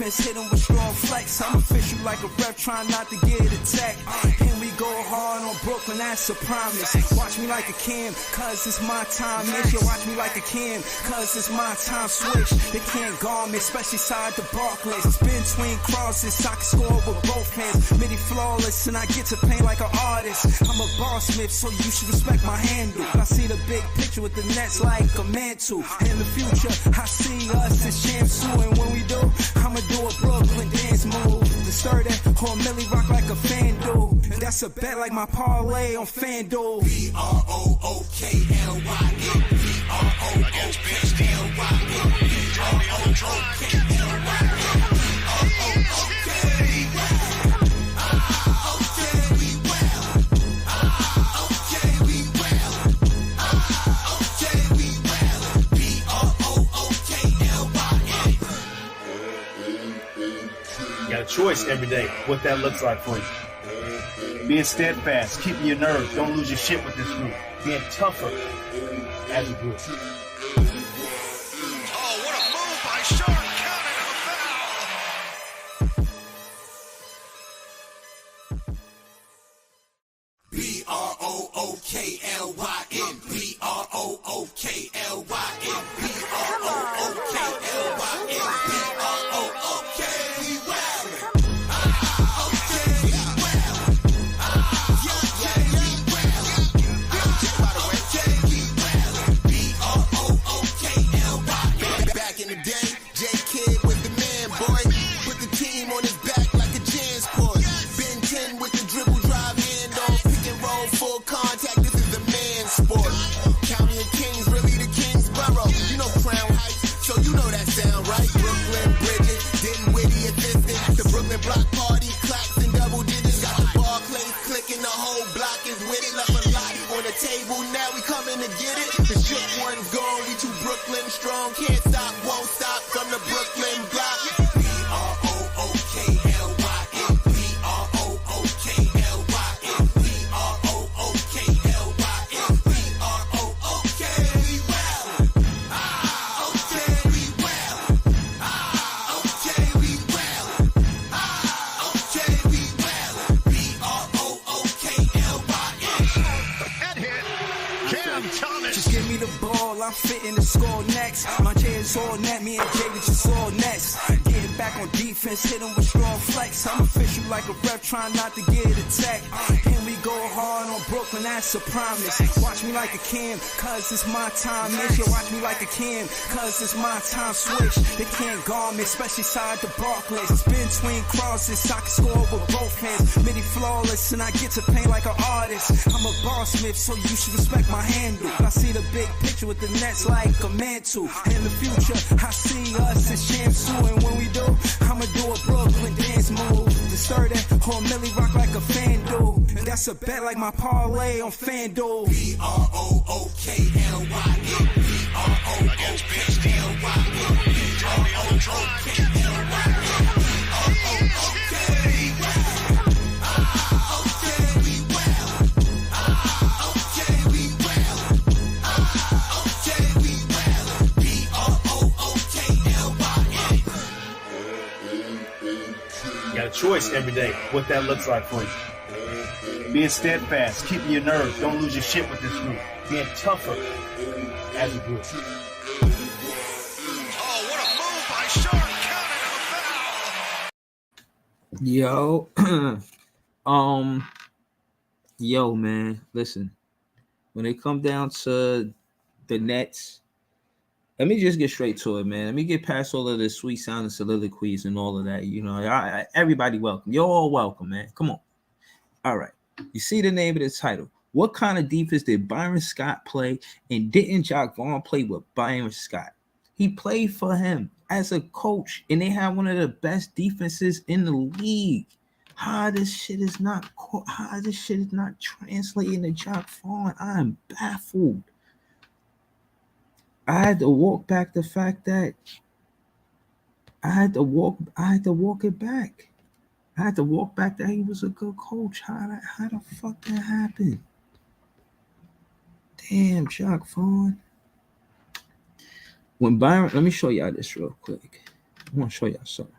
Hit him with strong flex. I'm official like a ref trying not to get attacked. And we go hard on Brooklyn, that's a promise. Watch me like a Cam, cause it's my time. Yo, watch me like a Cam, cause it's my time. Switch, they can't guard me, especially side the Barclays. Spin between crosses, I can score with both hands. Midi flawless, and I get to paint like an artist. I'm a boss smith, so you should respect my handle. I see the big picture with the Nets like a mantle. In the future, I see us as champs too. And when we do, I'ma do a Brooklyn dance move. The sturdy or Millie rock like a fan do. That's a bet like my parlay on FanDuel. BROOKLYN. Against BSTLYN. You got a choice every day what that looks like for you. Being steadfast, keeping your nerve, don't lose your shit with this group. Being tougher as a group. Oh, what a move by Sharp, counted a foul. BROOKLYN. I'm fitting to score next. My J's all net, me and Jay just all nets. Getting back on defense, hit him with strong flex. I'm official like a ref trying not to get attacked. And we go hard on Brooklyn, that's a promise. Watch me like a Cam, cause it's my time. Yo, watch me like a Cam, cause it's my time. Switch, they can't guard me, especially side the Barclays. Spin between crosses, I can score with both hands. Midi flawless, and I get to paint like an artist. I'm a boss smith, so you should respect my handle. I see the big picture with the Nets like a mantle. In the future, I see us as champs too. And when we do, I'ma do a Brooklyn dance move. The sturdy or Millie rock like a FanDuel. And that's a bet like my parlay on FanDuel. BROOKLYN. Against BSTLYN. got a choice every day what that looks like for you. Being steadfast, keeping your nerve, don't lose your shit with this group. Being tougher as a group. Oh, what a move by Sharp. Counted a foul. Yo, man, listen. When it come down to the Nets, let me just get straight to it, man. Let me get past all of the sweet sounding soliloquies and all of that. You know, everybody welcome. You're all welcome, man. Come on. All right. You see the name of the title. What kind of defense did Byron Scott play? And didn't Jacque Vaughn play with Byron Scott? He played for him as a coach, and they have one of the best defenses in the league. How this shit is not translating to Jacque Vaughn? I am baffled. I had to walk back the fact that I had to walk it back. I had to walk back that he was a good coach. How the fuck that happened? Damn, Jacque Vaughn. When Byron, let me show y'all this real quick. I want to show y'all something.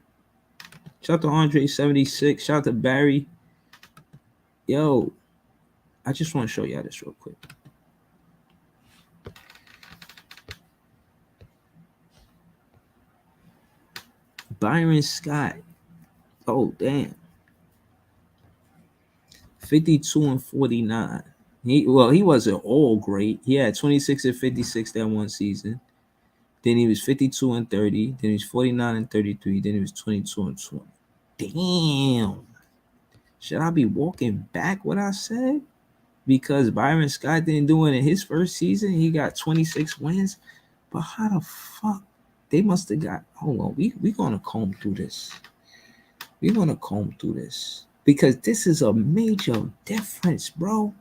Shout out to Andre76. Shout out to Barry. Yo, I just want to show y'all this real quick. Byron Scott. Oh, damn. 52 and 49. He wasn't all great. He had 26 and 56 that one season. Then he was 52 and 30. Then he was 49 and 33. Then he was 22 and 20. Damn. Should I be walking back what I said? Because Byron Scott didn't do it in his first season. He got 26 wins. But how the fuck? They must have got, hold on. We're going to comb through this. We're going to comb through this. Because this is a major difference, bro.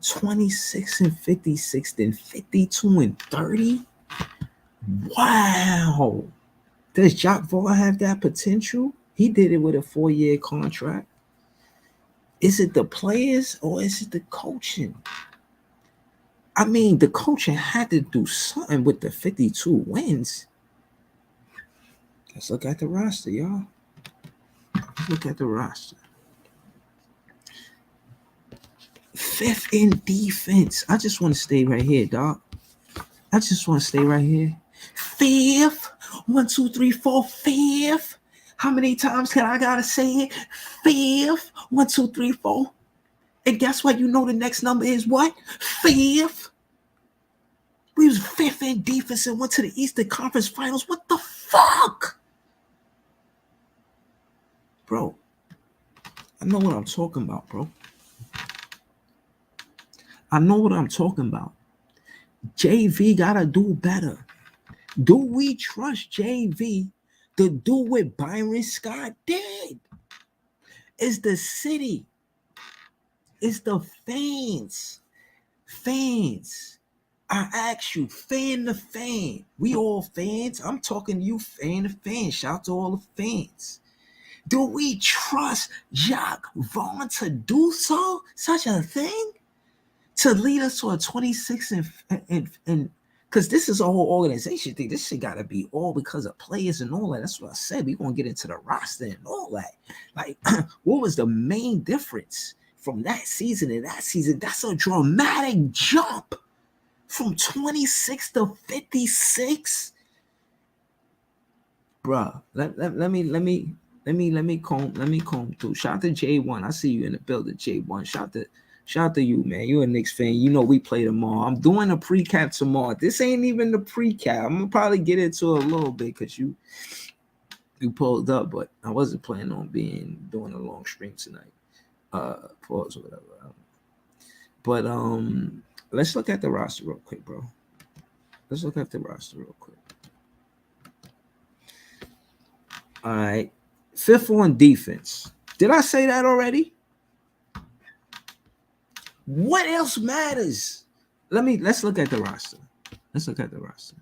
26 and 56, then 52 and 30. Wow. Does Jacque Vaughn have that potential? He did it with a 4-year contract. Is it the players or is it the coaching? I mean, the coaching had to do something with the 52 wins. Let's look at the roster, y'all. Let's look at the roster. 5th in defense. I just want to stay right here, dog. I just want to stay right here. 5th. 1, 2, 3, 4. 5th. How many times can I gotta say it? 5th. 1, 2, 3, 4. And guess what? You know the next number is what? 5th. We was 5th in defense and went to the Eastern Conference Finals. What the fuck? Bro, I know what I'm talking about, bro. I know what I'm talking about. JV gotta do better. Do we trust JV to do what Byron Scott did? It's the city. It's the fans. Fans. I ask you, fan to fan. We all fans. I'm talking to you, fan to fan. Shout out to all the fans. Do we trust Jacque Vaughn to do such a thing? To lead us to a 26 and because this is a whole organization thing. This shit gotta be all because of players and all that. That's what I said. We're gonna get into the roster and all that. Like, what was the main difference from that season to that season? That's a dramatic jump from 26 to 56. Bruh, let me comb through. Shout out to J1. I see you in the building, J1. Shout out to you, man. You're a Knicks fan. You know we play tomorrow. I'm doing a pre-cap tomorrow. This ain't even the pre-cap. I'm gonna probably get into a little bit because you pulled up, but I wasn't planning on doing a long stream tonight. Pause or whatever. But let's look at the roster real quick, bro. Let's look at the roster real quick. All right. 5th on defense. Did I say that already? What else matters? Let's look at the roster. Let's look at the roster.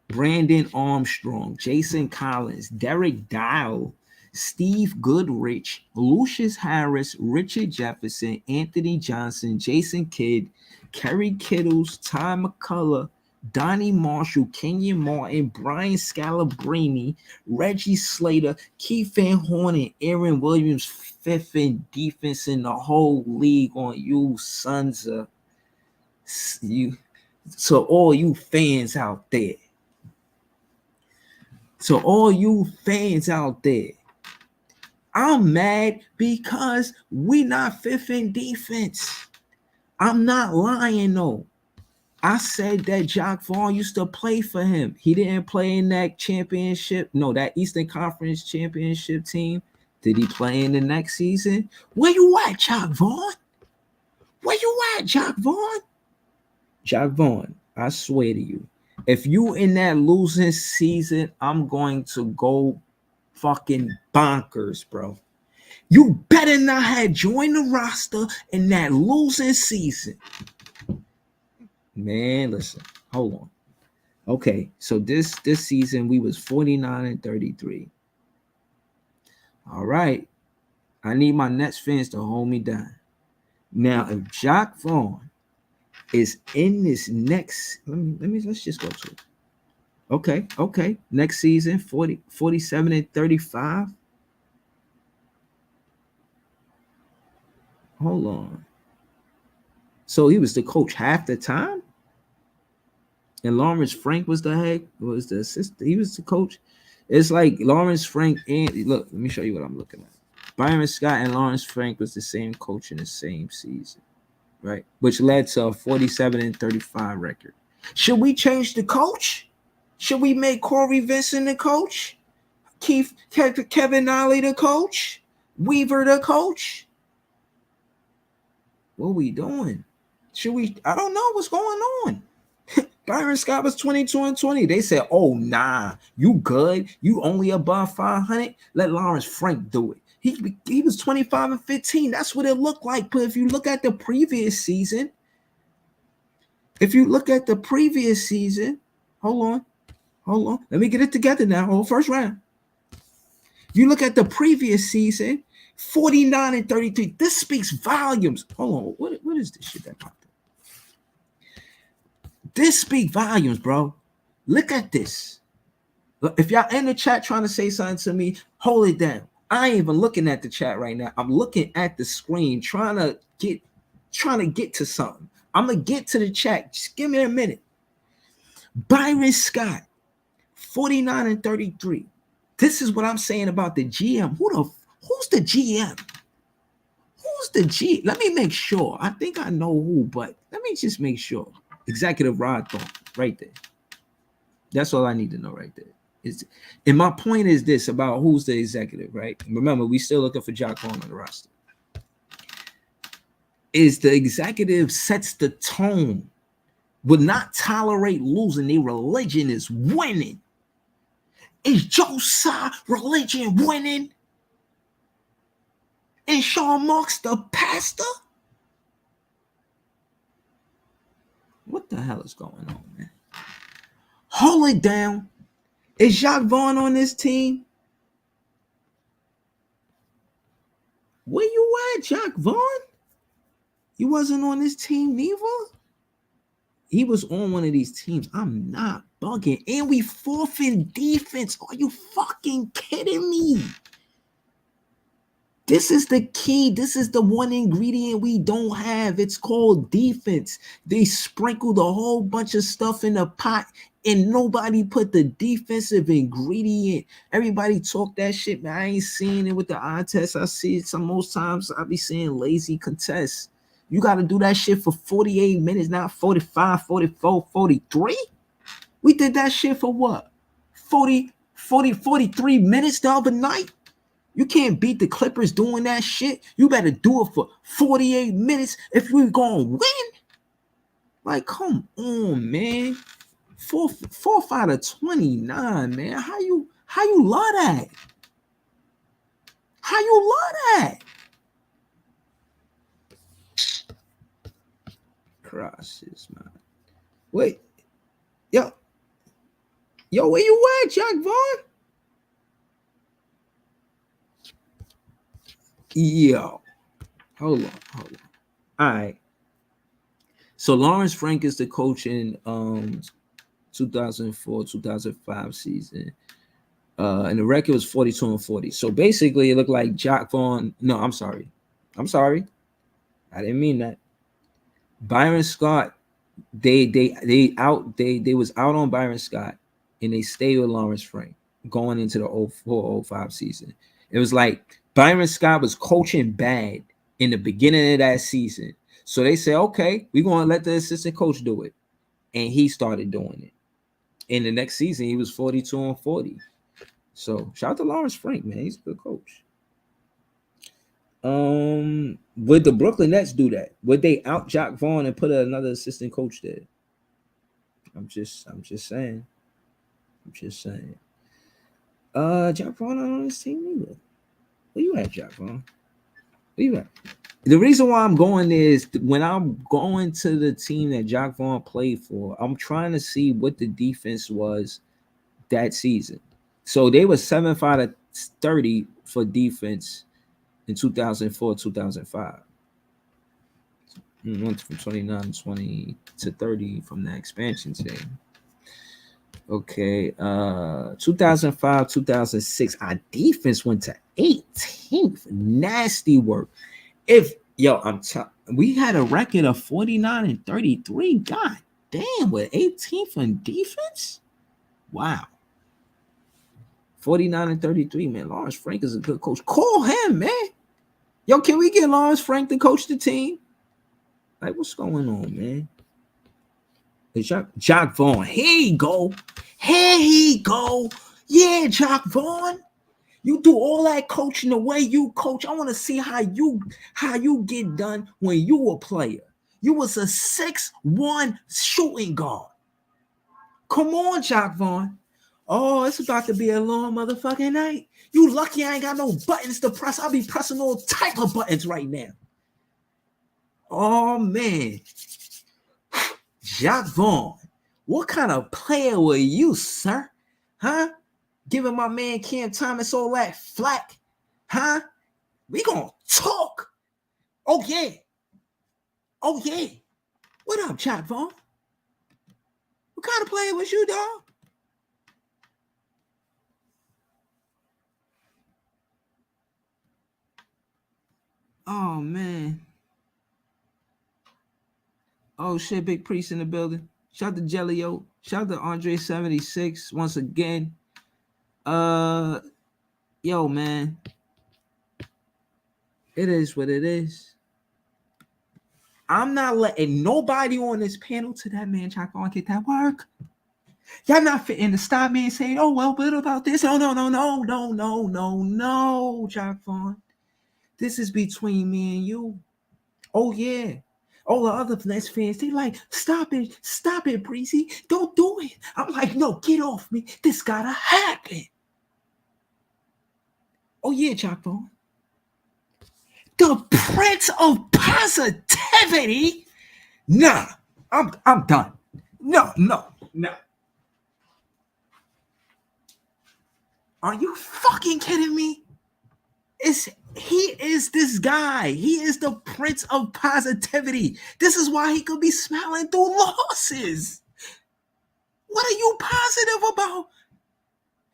Brandon Armstrong, Jason Collins, Derek Dial, Steve Goodrich, Lucius Harris, Richard Jefferson, Anthony Johnson, Jason Kidd, Kerry Kittles, Ty McCullough, Donnie Marshall, Kenyon Martin, Brian Scalabrine, Reggie Slater, Keith Van Horn, and Aaron Williams, fifth in defense in the whole league on you sons of you. So all you fans out there. So all you fans out there. I'm mad because we not fifth in defense. I'm not lying though. I said that Jacque Vaughn used to play for him. He didn't play in that championship. No, that Eastern Conference championship team. Did he play in the next season? Where you at, Jacque Vaughn? Where you at, Jacque Vaughn? Jacque Vaughn, I swear to you, if you in that losing season, I'm going to go fucking bonkers, bro. You better not have joined the roster in that losing season. Man, listen, hold on. Okay, so this season we was 49-33. All right. I need my Nets fans to hold me down. Now, if Jacque Vaughn is in this next, let's just go to it. Okay. Next season, 47-35. Hold on. So he was the coach half the time? And Lawrence Frank was the assistant. He was the coach. It's like Lawrence Frank and look, let me show you what I'm looking at. Byron Scott and Lawrence Frank was the same coach in the same season, right? Which led to a 47-35 record. Should we change the coach? Should we make Corey Vincent the coach? Kevin Ollie the coach? Weaver the coach? What are we doing? Should we? I don't know what's going on. Byron Scott was 22-20. They said, oh, nah, you good. You only above 500. Let Lawrence Frank do it. He was 25-15. That's what it looked like. But if you look at the previous season, hold on. Let me get it together now. First round. You look at the previous season, 49-33. This speaks volumes. Hold on. What is this shit that popped up? This speaks volumes, bro. Look at this. If y'all in the chat trying to say something to me, hold it down. I ain't even looking at the chat right now. I'm looking at the screen, trying to get to something. I'm gonna get to the chat. Just give me a minute. Byron Scott, 49-33. This is what I'm saying about the GM. Who's the GM? Who's the G? Let me make sure. I think I know who, but let me just make sure. Executive Rod Thorne, right there. That's all I need to know right there. And my point is this about who's the executive, right? Remember, we still looking for Jacque Vaughn on the roster. Is the executive sets the tone, will not tolerate losing. Their religion is winning. Is Josiah religion winning? And Sean Marks the pastor? What the hell is going on, man? Hold it down. Is Jacque Vaughn on this team? Where you at, Jacque Vaughn? You wasn't on this team neither? He was on one of these teams. I'm not bugging. And we fourth in defense. Are you fucking kidding me? This is the key. This is the one ingredient we don't have. It's called defense. They sprinkled a whole bunch of stuff in the pot and nobody put the defensive ingredient. Everybody talk that shit, man. I ain't seeing it with the eye test. I see it most times. I be seeing lazy contests. You got to do that shit for 48 minutes, not 45, 44, 43. We did that shit for what? 43 minutes the other night? You can't beat the Clippers doing that shit. You better do it for 48 minutes if we're going to win. Like, come on, man. 4 out of 29, man. How you love that? How you love that? Crosses, man. Wait. Yo, where you at, Jacque Vaughn? Yo, hold on. All right. So Lawrence Frank is the coach in 2004, 2005 season. And the record was 42-40. So basically, it looked like Jacque Vaughn. No, I'm sorry. I didn't mean that. Byron Scott, they was out on Byron Scott, and they stayed with Lawrence Frank going into the 04-05 season. It was like Byron Scott was coaching bad in the beginning of that season. So they said, okay, we're going to let the assistant coach do it. And he started doing it. In the next season, he was 42-40. So shout out to Lawrence Frank, man. He's a good coach. Would the Brooklyn Nets do that? Would they out Jacque Vaughn and put another assistant coach there? I'm just saying. Jacque Vaughn not on this team either. Where you at, Jacque Vaughn? Where you at? The reason why I'm going there is when I'm going to the team that Jacque Vaughn played for, I'm trying to see what the defense was that season. So they were 75-30 for defense in 2004-2005. Went from 29-20 to 30 from the expansion team. Okay, 2005-2006, our defense went to 18th. Nasty work. We had a record of 49-33. God damn, with 18th in defense. Wow. 49-33, man. Lawrence Frank is a good coach. Call him, man. Yo, can we get Lawrence Frank to coach the team? Like, what's going on, man? Jacque Vaughn. Here he go. Yeah, Jacque Vaughn. You do all that coaching the way you coach. I want to see how you get done when you were a player. You was a 6'1" shooting guard. Come on, Jacque Vaughn. Oh, it's about to be a long motherfucking night. You lucky I ain't got no buttons to press. I'll be pressing all type of buttons right now. Oh, man. Jacque Vaughn. What kind of player were you, sir? Huh? Giving my man Cam Thomas all that flack? Huh? We gonna talk. Oh, yeah. What up, Jacque Vaughn? What kind of player was you, dog? Oh, man. Oh, shit, Big Priest in the building. Shout out to Jellio. Shout out to Andre76 once again. Yo, man. It is what it is. I'm not letting nobody on this panel to that man Jacque Vaughn get that work. Y'all not fitting to stop me and say, oh, well, what about this? Oh, no, Jacque Vaughn. This is between me and you. Oh, yeah. All the other Nets fans, they like, stop it, Breezy. Don't do it. I'm like, no, get off me. This gotta happen. Oh, yeah, Jacque Vaughn. The Prince of Positivity? Nah, I'm done. No. Are you fucking kidding me? He is this guy. He is the Prince of Positivity. This is why he could be smiling through losses. What are you positive about?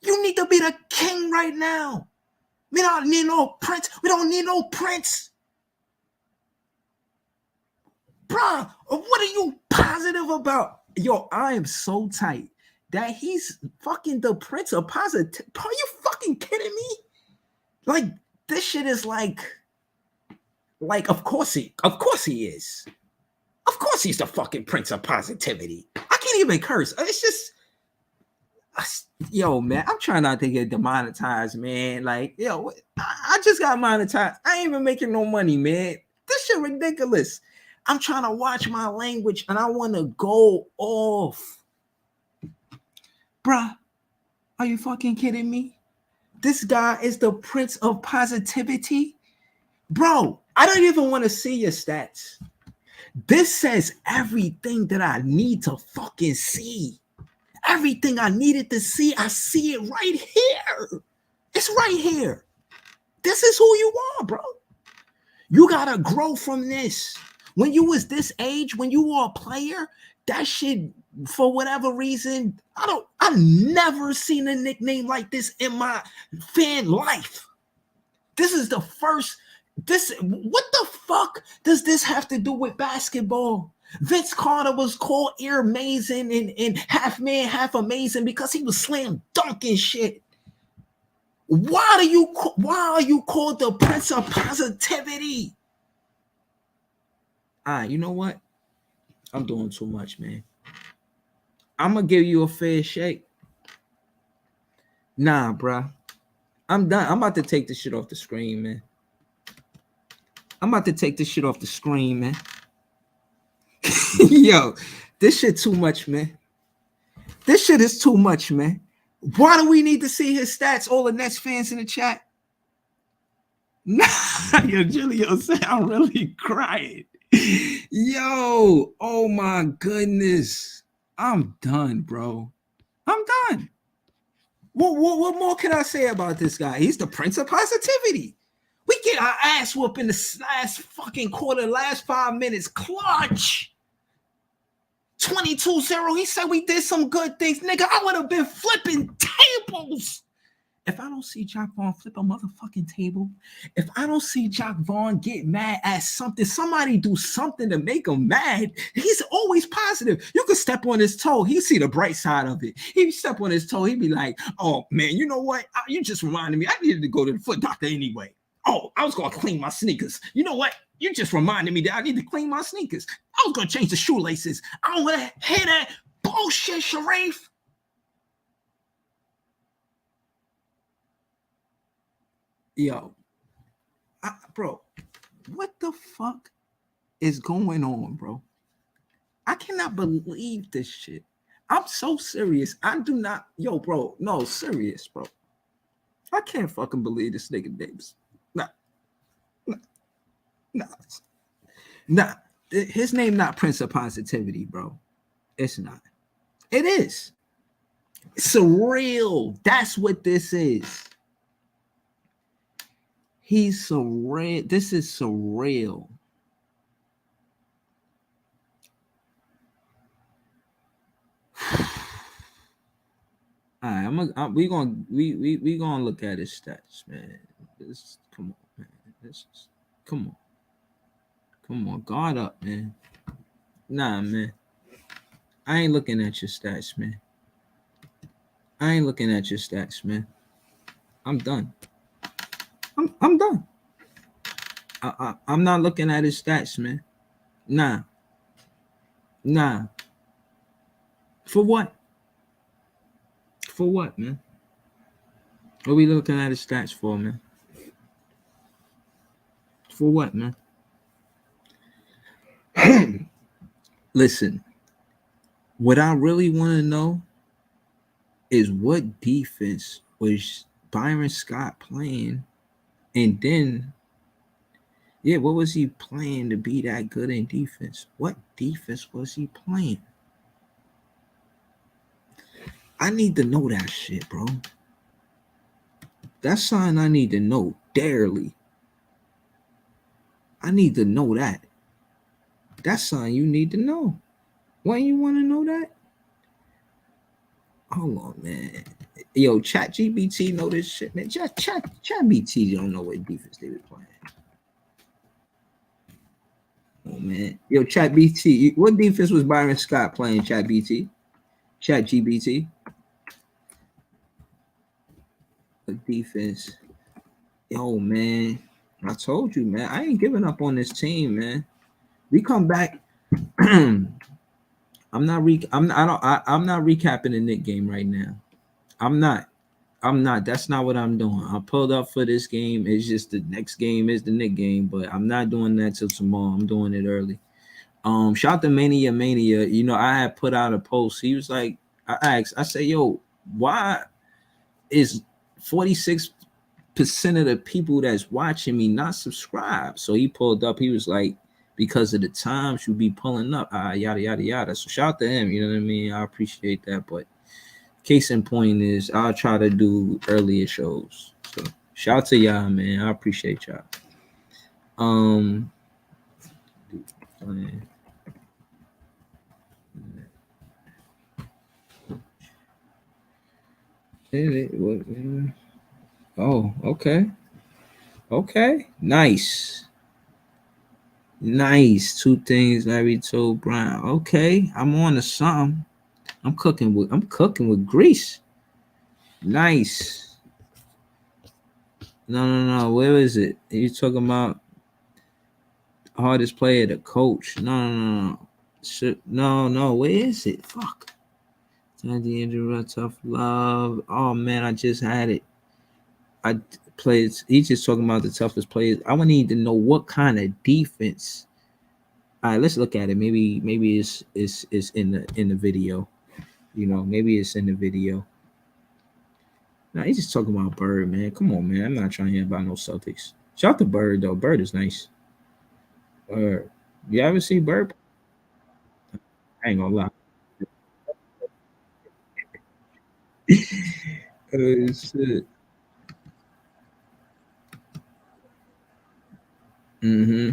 You need to be the king right now. We don't need no prince. Bruh, what are you positive about? Yo, I am so tight that he's fucking the Prince of Positivity. Are you fucking kidding me? Like, this shit is like, of course he is. Of course he's the fucking Prince of Positivity. I can't even curse. It's just, yo, man, I'm trying not to get demonetized, man. Like, yo, I just got monetized. I ain't even making no money, man. This shit ridiculous. I'm trying to watch my language and I want to go off. Bruh, are you fucking kidding me? This guy is the Prince of Positivity. Bro, I don't even want to see your stats. This says everything that I need to fucking see. Everything I needed to see, I see it right here. It's right here. This is who you are, bro. You gotta grow from this. When you was this age, when you were a player, that shit for whatever reason, I've never seen a nickname like this in my fan life. This is the first. What the fuck does this have to do with basketball? Vince Carter was called Air Amazing and half man, half amazing because he was slam dunking shit. Why are you called the Prince of Positivity? You know what? I'm doing too much, man. I'm gonna give you a fair shake. Nah, bruh. I'm done. I'm about to take this shit off the screen, man. Yo, this shit too much, man. This shit is too much, man. Why do we need to see his stats? All the Nets fans in the chat. Nah, yo, Julio said I'm really crying. Yo, oh my goodness. I'm done, bro. I'm done. What more can I say about this guy? He's the Prince of Positivity. We get our ass whooped in the last fucking quarter, last 5 minutes. Clutch. 22-0. He said we did some good things. Nigga, I would have been flipping tables. If I don't see Jacque Vaughn flip a motherfucking table, if I don't see Jacque Vaughn get mad at something, somebody do something to make him mad. He's always positive. You could step on his toe. He see the bright side of it. He step on his toe. He'd be like, oh, man, you know what? You just reminded me. I needed to go to the foot doctor anyway. Oh, I was going to clean my sneakers. You know what? You just reminded me that I need to clean my sneakers. I was going to change the shoelaces. I don't want to hear that bullshit, Sharif. Yo, bro, what the fuck is going on, bro? I cannot believe this shit. I'm so serious. I do not, yo, bro, no, serious, bro. I can't fucking believe this nigga names. Nah. His name not Prince of Positivity, bro. It's not. It is. Surreal. That's what this is. He's surreal. This is surreal. All right, we gonna look at his stats, man. Come on, man. Come on, guard up, man. Nah, man. I ain't looking at your stats, man. I'm done. I'm done. I'm not looking at his stats, man. Nah. For what? For what, man? What are we looking at his stats for, man? For what, man? Listen, what I really want to know is what defense was Byron Scott playing, and then, what was he playing to be that good in defense? What defense was he playing? I need to know that shit, bro. That's something I need to know dearly. I need to know that. That's something you need to know. Why you want to know that? Hold on, man. Yo, ChatGPT know this shit, man. ChatGPT don't know what defense they were playing. Oh, man. Yo, ChatGPT, what defense was Byron Scott playing, ChatGPT? What defense? Yo, man. I told you, man. I ain't giving up on this team, man. We come back. I'm not recapping the Knick game right now. I'm not. That's not what I'm doing. I pulled up for this game. It's just the next game is the Knick game, but I'm not doing that till tomorrow. I'm doing it early. Shout out to Mania. You know, I had put out a post. He was like, I said, yo, why is 46% of the people that's watching me not subscribed? So he pulled up. He was like, because of the times you be pulling up, yada, yada, yada. So shout out to him, you know what I mean? I appreciate that. But case in point is I'll try to do earlier shows. So shout out to y'all, man. I appreciate y'all. Oh, okay. Okay. Nice. Nice. Two things Larry told Brown. Okay. I'm on to something. I'm cooking with grease. Nice. No. Where is it? You talking about hardest player, the coach? No. No. Where is it? Fuck. The injury, tough love. Oh man, I just had it. I played. He's just talking about the toughest players. I would need to know what kind of defense. All right, let's look at it. Maybe it's in the video. Maybe it's in the video. Nah, he's just talking about Bird, man. Come on, man. I'm not trying to hear about no Celtics. Shout out to Bird though. Bird is nice. You ever see Bird? I ain't gonna lie. Shit. Mm-hmm.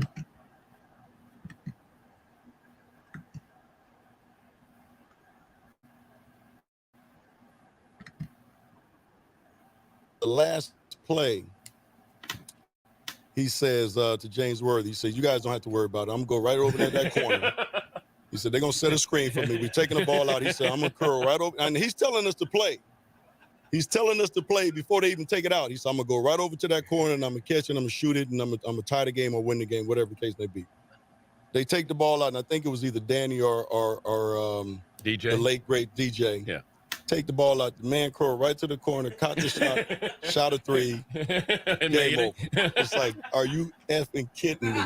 The last play, he says to James Worthy, he said, "You guys don't have to worry about it. I'm gonna go right over there that corner." He said, "They're gonna set a screen for me. We're taking the ball out." He said, "I'm gonna curl right over," and he's telling us to play. He's telling us to play before they even take it out. He said, "I'm gonna go right over to that corner and I'm gonna catch it, and I'm gonna shoot it, and I'm gonna tie the game or win the game, whatever the case may be." They take the ball out, and I think it was either Danny or DJ, the late great DJ. Yeah. Take the ball out, the man curl right to the corner, caught the shot, shot a three, game over. It's like, are you effing kidding me?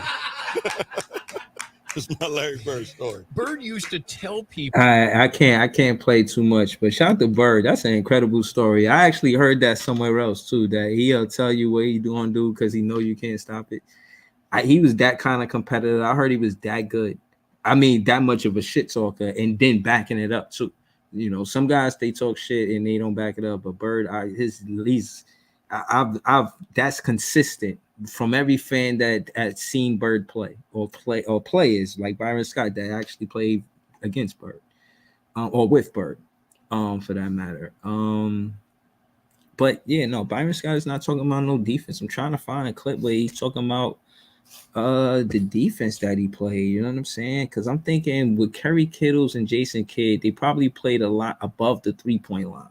It's my Larry Bird story. Bird used to tell people. I can't play too much, but shout out to Bird. That's an incredible story. I actually heard that somewhere else too. That he'll tell you what he gonna do because he know you can't stop it. He was that kind of competitor. I heard he was that good. I mean, that much of a shit talker, and then backing it up too. Some guys they talk shit and they don't back it up. But Bird, I've that's consistent from every fan that had seen Bird play or players like Byron Scott that actually played against Bird or with Bird, for that matter. But yeah, no, Byron Scott is not talking about no defense. I'm trying to find a clip where he's talking about the defense that he played. You know what I'm saying? Because I'm thinking with Kerry Kittles and Jason Kidd, they probably played a lot above the 3-point line.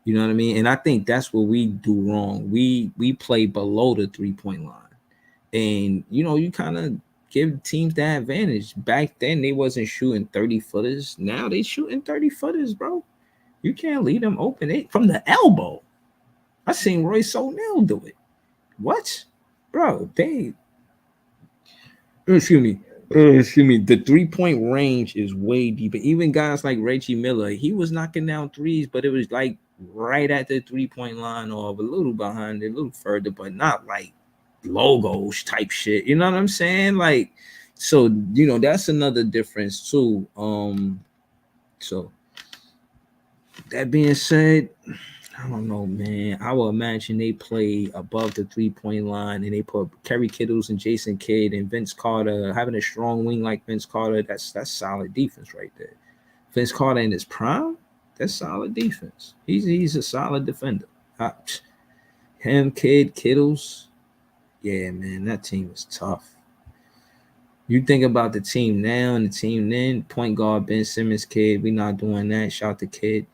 You know what I mean? And I think that's what we do wrong. We play below the 3-point line. And you kind of give teams that advantage. Back then they wasn't shooting 30-footers. Now they shooting 30-footers, bro. You can't leave them open from the elbow. I seen Royce O'Neal do it. What? Bro, excuse me. The 3-point range is way deeper. Even guys like Reggie Miller, he was knocking down threes, but it was like right at the 3-point line or a little behind it, a little further, but not like logos type shit. You know what I'm saying? Like, so that's another difference too. So that being said, I don't know, man. I will imagine they play above the 3-point line and they put Kerry Kittles and Jason Kidd and Vince Carter, having a strong wing like Vince Carter. That's solid defense right there. Vince Carter in his prime, that's solid defense. He's a solid defender. Him, Kittles. Yeah, man, that team is tough. You think about the team now and the team then, point guard Ben Simmons, Kidd. We not doing that. Shout to Kidd.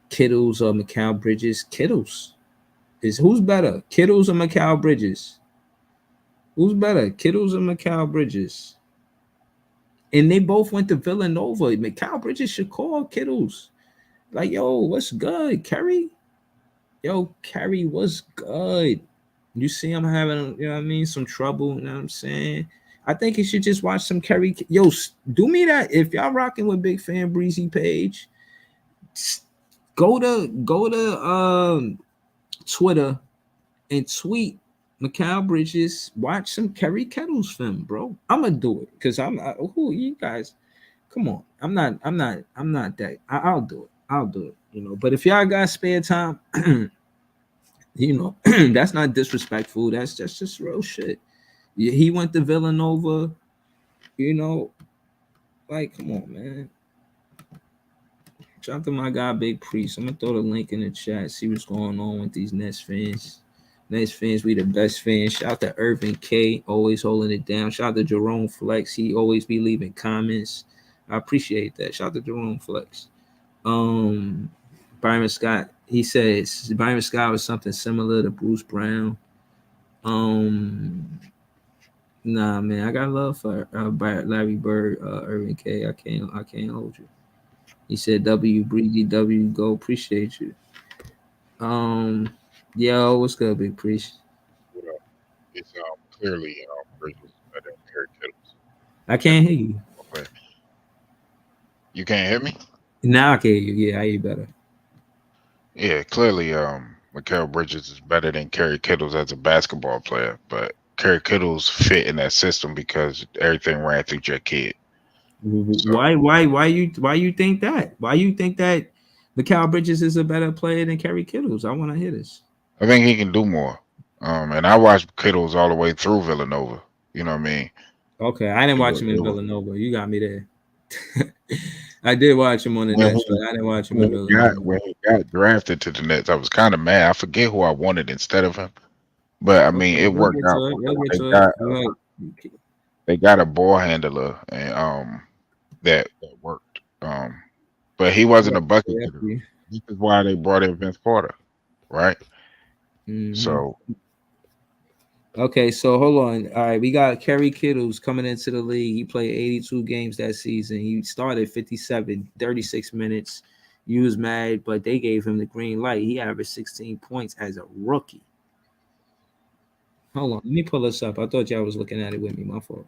Kittles or Mikal Bridges. Kittles. Who's better? Kittles or Mikal Bridges? Who's better? Kittles or Mikal Bridges? And they both went to Villanova. Mikal Bridges should call Kittles. Like, yo, what's good, Kerry? Yo, Kerry, what's good? You see him having, some trouble. You know what I'm saying? I think he should just watch some Kerry. Yo, do me that. If y'all rocking with Big Fan Breezy page, go to Twitter and tweet Mikal Bridges. Watch some Kerry Kettles film, bro. I'm gonna do it because who you guys? Come on, I'm not that. I'll do it. But if y'all got spare time, that's not disrespectful. That's just real shit. Yeah, he went to Villanova. Like, come on, man. Shout out to my guy Big Priest. I'm gonna throw the link in the chat. See what's going on with these Nets fans. Nets fans, we the best fans. Shout out to Irvin K, always holding it down. Shout out to Jerome Flex. He always be leaving comments. I appreciate that. Shout out to Jerome Flex. Byron Scott. He says Byron Scott was something similar to Bruce Brown. Nah, man, I got love for Larry Bird, Irvin K. I can't hold you. He said W Breezy W go, appreciate you. Yo, what's good, Big Priest? What up? It's clearly Bridges better than Kerry Kittles. I can't hear you. Okay. You can't hear me? Now I can hear you. Yeah, I hear you better. Yeah, clearly Mikal Bridges is better than Kerry Kittles as a basketball player, but Kerry Kittles fit in that system because everything ran through Jacque. So, Why you think that? Why you think that Mikal Bridges is a better player than Kerry Kittles? I want to hear this. I think he can do more. And I watched Kittles all the way through Villanova. You know what I mean? Okay, I didn't watch him in Villanova. You got me there. I did watch him on the Nets, but I didn't watch him in Villanova. When he got drafted to the Nets, I was kind of mad. I forget who I wanted instead of him. But I mean, it worked out. They got a ball handler and that worked. But he wasn't a bucket getter. This is why they brought in Vince Carter, right? Mm-hmm. So okay, so hold on. All right, we got Kerry Kittles coming into the league. He played 82 games that season. He started 36 minutes. You was mad, but they gave him the green light. He averaged 16 points as a rookie. Hold on, let me pull this up. I thought y'all was looking at it with me. My fault.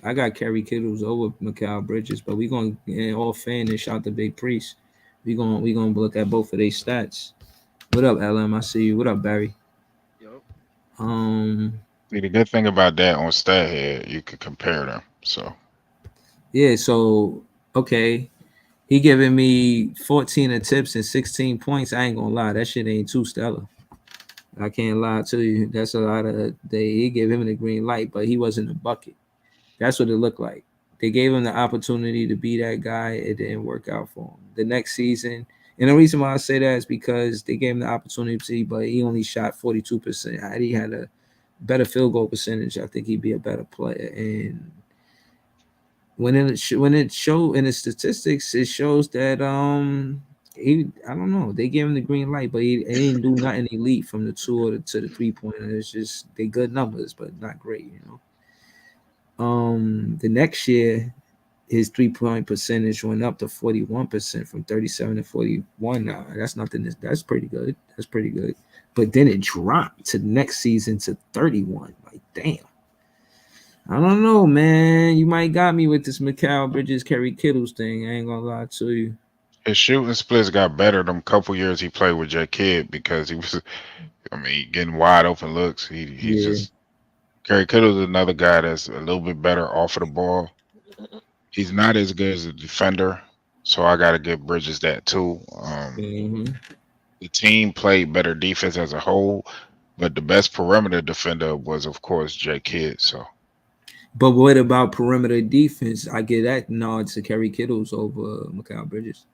I got Kerry Kittles over Mikal Bridges, but we gonna in all fairness shout the Big Priest. We gonna look at both of their stats. What up, LM? I see you. What up, Barry? Yep. see, the good thing about that on StatHead, you could compare them. So yeah, so okay. He giving me 14 attempts and 16 points. I ain't gonna lie, that shit ain't too stellar. I can't lie to you. That's a lot of he gave him the green light, but he wasn't a bucket. That's what it looked like. They gave him the opportunity to be that guy. It didn't work out for him. The next season, and the reason why I say that is because they gave him the opportunity, but he only shot 42%. Had he had a better field goal percentage, I think he'd be a better player. And when it show in the statistics, it shows that I don't know, they gave him the green light, but he didn't do nothing elite from the 2 or to the 3-pointer. It's just they good numbers, but not great, you know. The next year, his 3-point percentage went up to 41% from 37 to 41. Now that's nothing. That's pretty good. That's pretty good. But then it dropped to the next season to 31. Like, damn. I don't know, man. You might got me with this Mikal Bridges, Kerry Kittles thing. I ain't gonna lie to you. his shooting splits got better them couple years he played with Jacque because he was, I mean, getting wide open looks. He's just Kerry Kittles is another guy that's a little bit better off of the ball. He's not as good as a defender, so I got to give Bridges that too. The team played better defense as a whole, but the best perimeter defender was, of course, Jacque. So, but what about perimeter defense? I get that nod to Kerry Kittles over Mikal Bridges.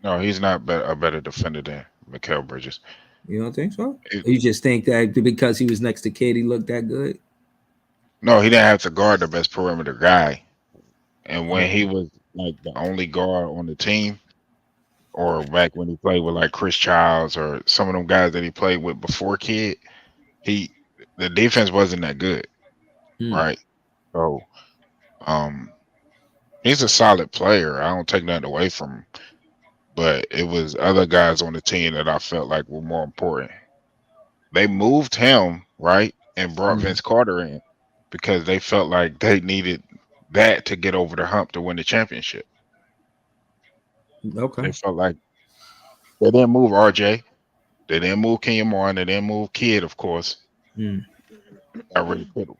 No, he's not a better defender than Mikal Bridges. You don't think so? You just think that because he was next to Kidd, he looked that good? No, he didn't have to guard the best perimeter guy. And when he was like the only guard on the team, or back when he played with like Chris Childs or some of them guys that he played with before Kidd, the defense wasn't that good, right? So, he's a solid player. I don't take nothing away from him, but it was other guys on the team that I felt like were more important. They moved him, right, and brought Vince Carter in because they felt like they needed that to get over the hump to win the championship. Okay. They felt like they didn't move RJ. They didn't move Kenyon Martin. They didn't move Kidd, of course. I really put him.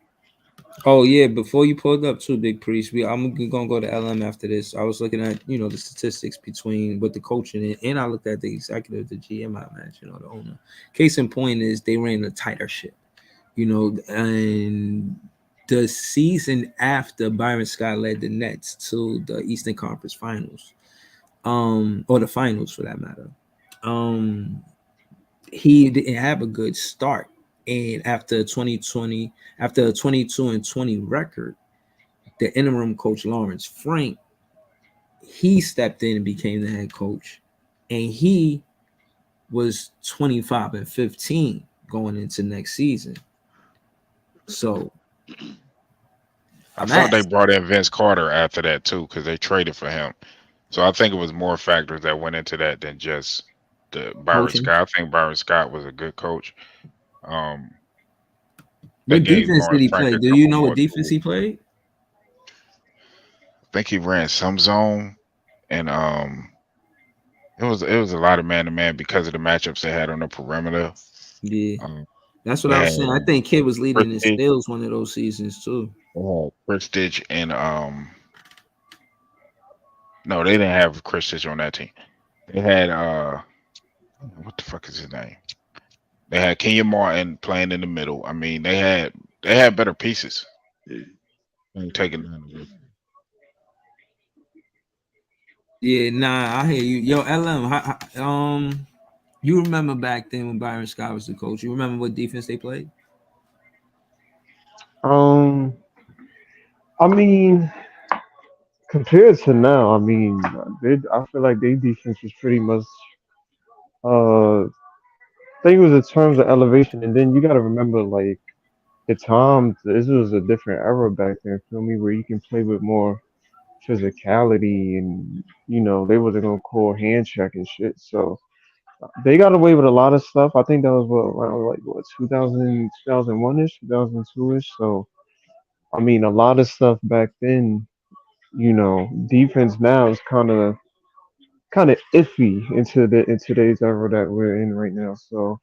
Oh yeah, before you pulled up too, Big Priest, I'm gonna go to LM after this. I was looking at the statistics between what the coaching and I looked at the executive, the GM, I imagine, the owner. Case in point is they ran a tighter ship, and the season after Byron Scott led the Nets to the Eastern Conference Finals, or the finals for that matter. Um, he didn't have a good start, and after 2020, after a 22-20 record, the interim coach Lawrence Frank, he stepped in and became the head coach, and he was 25-15 going into next season. So I I'm thought they asking, brought in Vince Carter after that too, because they traded for him. So I think it was more factors that went into that than just the Byron coaching. Scott. I think Byron Scott was a good coach. Um, they What gave defense did Lawrence he Frank play? a Do you couple know what more defense tools. he played? I think he ran some zone, and it was a lot of man to man because of the matchups they had on the perimeter. Yeah, Um, that's what they I had was saying. I think Kid was leading in Christie, steals one of those seasons too. Christich, and no, they didn't have Christich on that team. They had what the fuck is his name? They had Kenya Martin playing in the middle. I mean, they had better pieces. Ain't taking none away. Yeah, nah, I hear you. Yo, LM, you remember back then when Byron Scott was the coach? You remember what defense they played? Um, I mean, compared to now, I mean, I feel like their defense was pretty much. I think it was in terms of elevation, and then you got to remember, like at times, this was a different era back then. Feel me, where you can play with more physicality, and they wasn't gonna call hand check and shit. So they got away with a lot of stuff. I think that was what around like what 2000, 2001 ish, 2002 ish. So I mean, a lot of stuff back then. Defense now is kind of iffy in today's era that we're in right now. So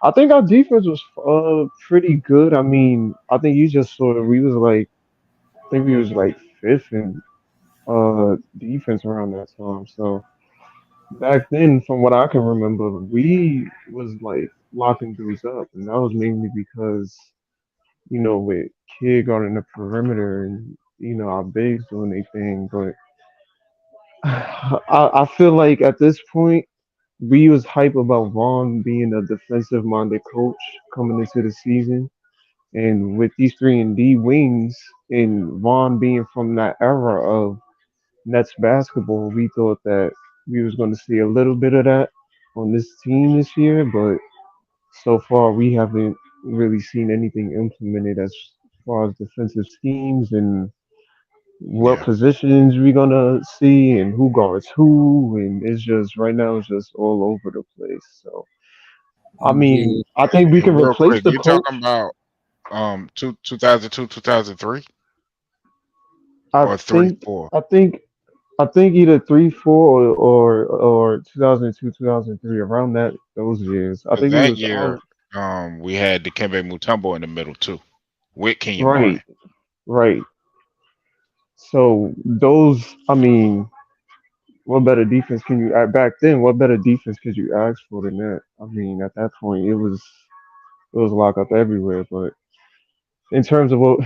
I think our defense was pretty good. I mean, I think you just sort of we was like I think we was like fifth in defense around that time. So back then, from what I can remember, we was like locking dudes up, and that was mainly because with Kid guarding the perimeter and our bigs doing their thing. But I feel like at this point we was hype about Vaughn being a defensive minded coach coming into the season. And with these 3-and-D wings and Vaughn being from that era of Nets basketball, we thought that we was going to see a little bit of that on this team this year. But so far, we haven't really seen anything implemented as far as defensive schemes and what Yeah, positions we're gonna see and who guards who, and it's just right now it's just all over the place. So I mean, Yeah, I think we and can real replace quick, the you coach. talking about 2002, 2003, I or three, think four? I think I think either 3-4 or 2002 2003 around that those years. I Because think we that was year, out. we had Dikembe Mutombo in the middle too, with Kenya Right, Martin. right. So those, I mean, what better defense can you back then? What better defense could you ask for than that? I mean, at that point, it was lock up everywhere. But in terms of what,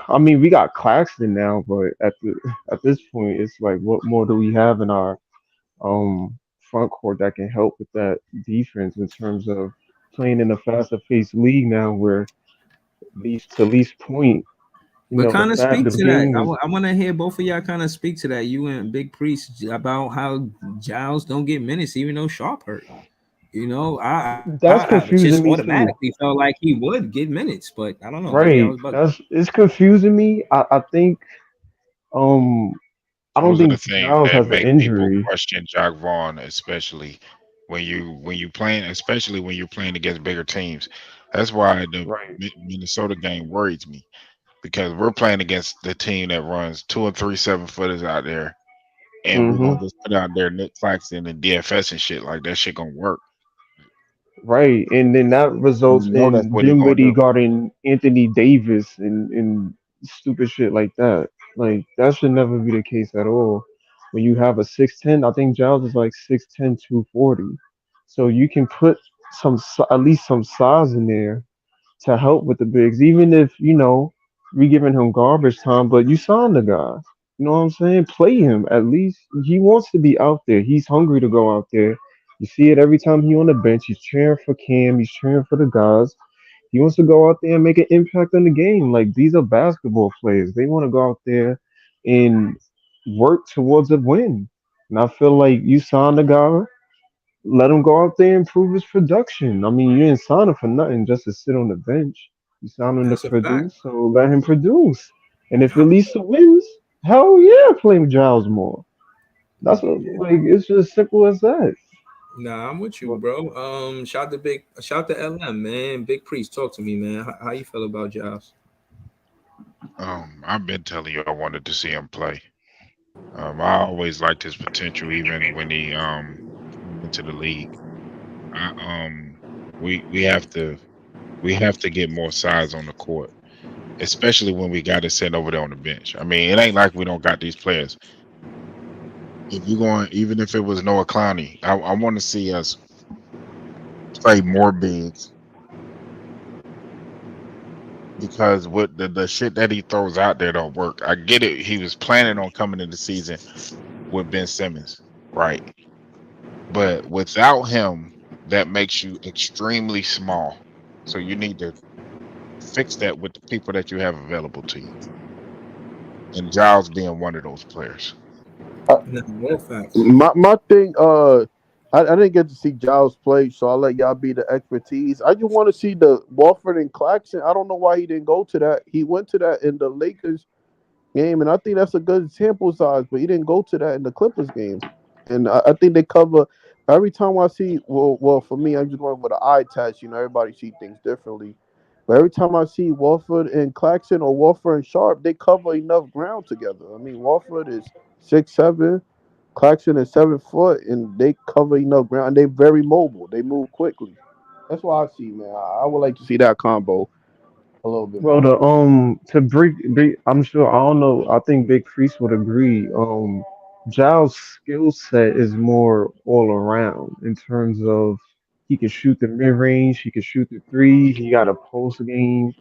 I mean, we got Claxton now, but at this point, it's like, what more do we have in our front court that can help with that defense in terms of playing in a faster paced league now, where least point, but the kind of speak fastest to that. game is I want to hear both of y'all kind of speak to that. You and Big Priest about how Giles don't get minutes, even though Sharp hurt. that's I just confusing me too. automatically felt like he would get minutes, but I don't know. Maybe I Right, was bugging. that's it's confusing me. I think um I don't Those are the think things Giles that has an make people injury. question Jacque Vaughn, especially when you playing, especially when you're playing against bigger teams. That's why the Right. Minnesota game worries me because we're playing against the team that runs 2 and 3 7-footers out there, and we're hmm gonna just put out there Nick Claxton and DFS and shit like that. Shit gonna work. Right, and then that You results know that's in what he gonna Dinwiddie do. guarding Anthony Davis and stupid shit like that. Like that should never be the case at all. When you have a 6'10", I think Giles is like 6'10", 240. So you can put at least some size in there to help with the bigs, even if we giving him garbage time, but you signed the guy. You know what I'm saying? Play him at least. He wants to be out there. He's hungry to go out there. You see it every time he on the bench. He's cheering for Cam. He's cheering for the guys. He wants to go out there and make an impact on the game. Like these are basketball players. They want to go out there and work towards a win. And I feel like you signed the guy, let him go out there and prove his production. I mean, you didn't sign him for nothing just to sit on the bench. You signed him to That's a fact. produce, so let him produce. And if it I'm, leads to wins, hell yeah, play with Giles more. That's what yeah. like it's just simple as that. Nah, I'm with you, But bro. Shout to LM, man. Big Priest, talk to me, man. How you feel about Giles? I've been telling you I wanted to see him play. I always liked his potential, even when he came into the league. I, we have to get more size on the court, especially when we got to sit over there on the bench. I mean, it ain't like we don't got these players. If you're going, even if it was Noah Clowney, I want to see us play more bigs because what the shit that he throws out there don't work. I get it. He was planning on coming in the season with Ben Simmons, right? But without him, that makes you extremely small. So you need to fix that with the people that you have available to you. And Giles being one of those players. No, no facts. My thing, I didn't get to see Giles play, so I'll let y'all be the expertise. I just want to see the Walford and Claxton. I don't know why he didn't go to that. He went to that in the Lakers game, and I think that's a good sample size, but he didn't go to that in the Clippers game. And I think they cover every time I see. Well, for me, I'm just going with an eye test. Everybody see things differently. But every time I see Walford and Claxton or Walford and Sharp, they cover enough ground together. I mean, Walford is 6'7", Claxton is 7 foot, and they cover enough ground. And they're very mobile. They move quickly. That's what I see, man. I would like to see that combo a little bit well, more. the to big, I'm sure I don't know. I think Big Priest would agree. Giles' skill set is more all around in terms of he can shoot the mid range, he can shoot the three, he got a post game.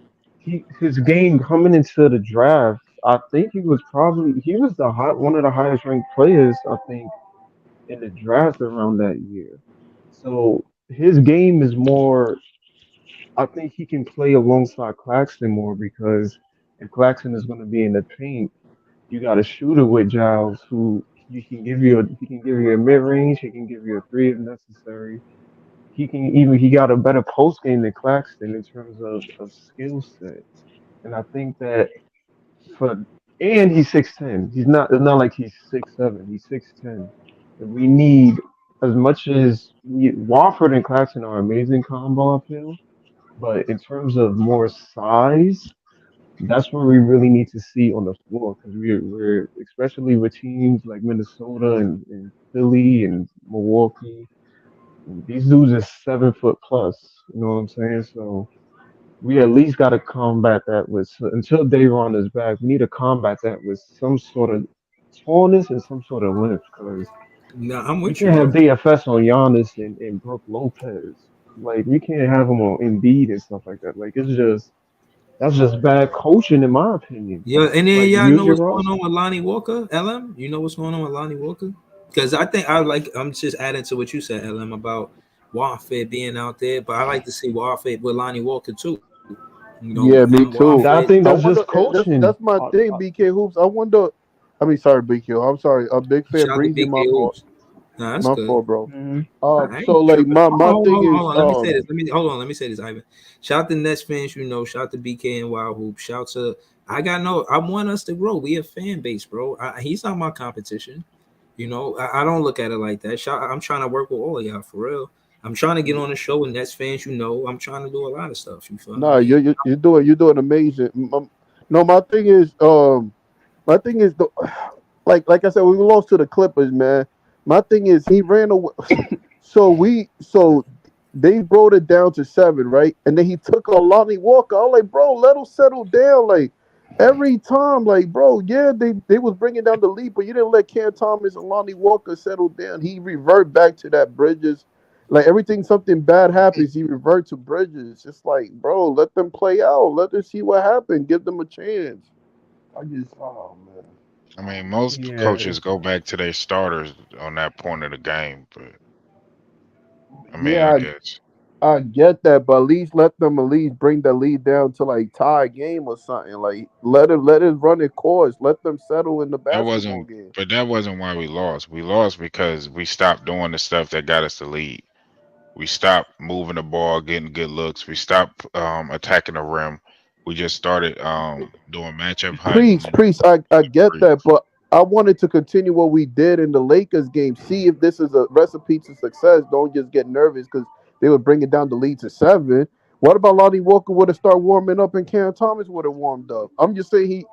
His game coming into the draft, I think he was one of the highest ranked players I think in the draft around that year. So his game is more. I think he can play alongside Claxton more because if Claxton is going to be in the paint, you got a shooter with Giles who he can give you a mid range, he can give you a three if necessary. He got a better post game than Claxton in terms of skill set. And I think that for and he's 6'10". It's not like he's 6'7". He's 6'10". And we need as much as Wofford and Claxton are amazing combo uphill, but in terms of more size, that's what we really need to see on the floor because we're especially with teams like Minnesota and Philly and Milwaukee. These dudes are 7 foot plus. You know what I'm saying? So we at least got to combat that with until Dayron is back. We need to combat that with some sort of tallness and some sort of length because No, I'm we with you, can't have bro. DFS on Giannis and Brooke Lopez. Like we can't have them on Embiid and stuff like that. Like it's just that's just bad coaching in my opinion. Yeah, and then Like y'all use know your what's going roster. on with Lonnie Walker, LM. You know what's going on with Lonnie Walker? Because I think I'm just adding to what you said, LM, about Warfare being out there, but I like to see Warfare with Lonnie Walker too. Yeah, Him, me too. Warfare. I think I that's wonder. just coaching. That's my thing, BK Hoops. I wonder. I mean, sorry, BK. I'm sorry. A big fan. Shout out to Breezy, BK my fault. Hoops. Nah, that's My good. fault, bro. Mhm. I So ain't like tripping. my thing is Hold on. Let me say this. Let me say this, Ivan. Shout out to Nets fans, shout out to BK and Wild Hoop. Shout to I want us to grow. We a fan base, bro. He's not my competition. I don't look at it like that. I'm trying to work with all of y'all for real. I'm trying to get on the show with Nets fans, I'm trying to do a lot of stuff. You feel nah. me? You're doing amazing. No, my thing is the like I said, we lost to the Clippers, man. My thing is he ran away. So they brought it down to 7, right? And then he took a Lonnie Walker. I was like, bro, let him settle down. Like every time, like, bro, yeah, they was bringing down the lead, but you didn't let Cam Thomas and Lonnie Walker settle down. He revert back to that Bridges Like everything, something bad happens, he revert to Bridges. It's like, bro, let them play out. Let them see what happened. Give them a chance. I just, oh man. I mean, most Yeah, coaches go back to their starters on that point of the game, but I mean, I Yeah, guess I get that, but at least bring the lead down to like tie game or something. Like let it run its course. Let them settle in the that basketball wasn't. game. But that wasn't why we lost. We lost because we stopped doing the stuff that got us the lead. We stopped moving the ball, getting good looks. We stopped attacking the rim. We just started doing matchup hunting and Priest, I get free. that, but I wanted to continue what we did in the Lakers game. See if this is a recipe to success. Don't just get nervous because they would bring it down the lead to 7. What about Lonnie Walker would have started warming up and Cam Thomas would have warmed up? I'm just saying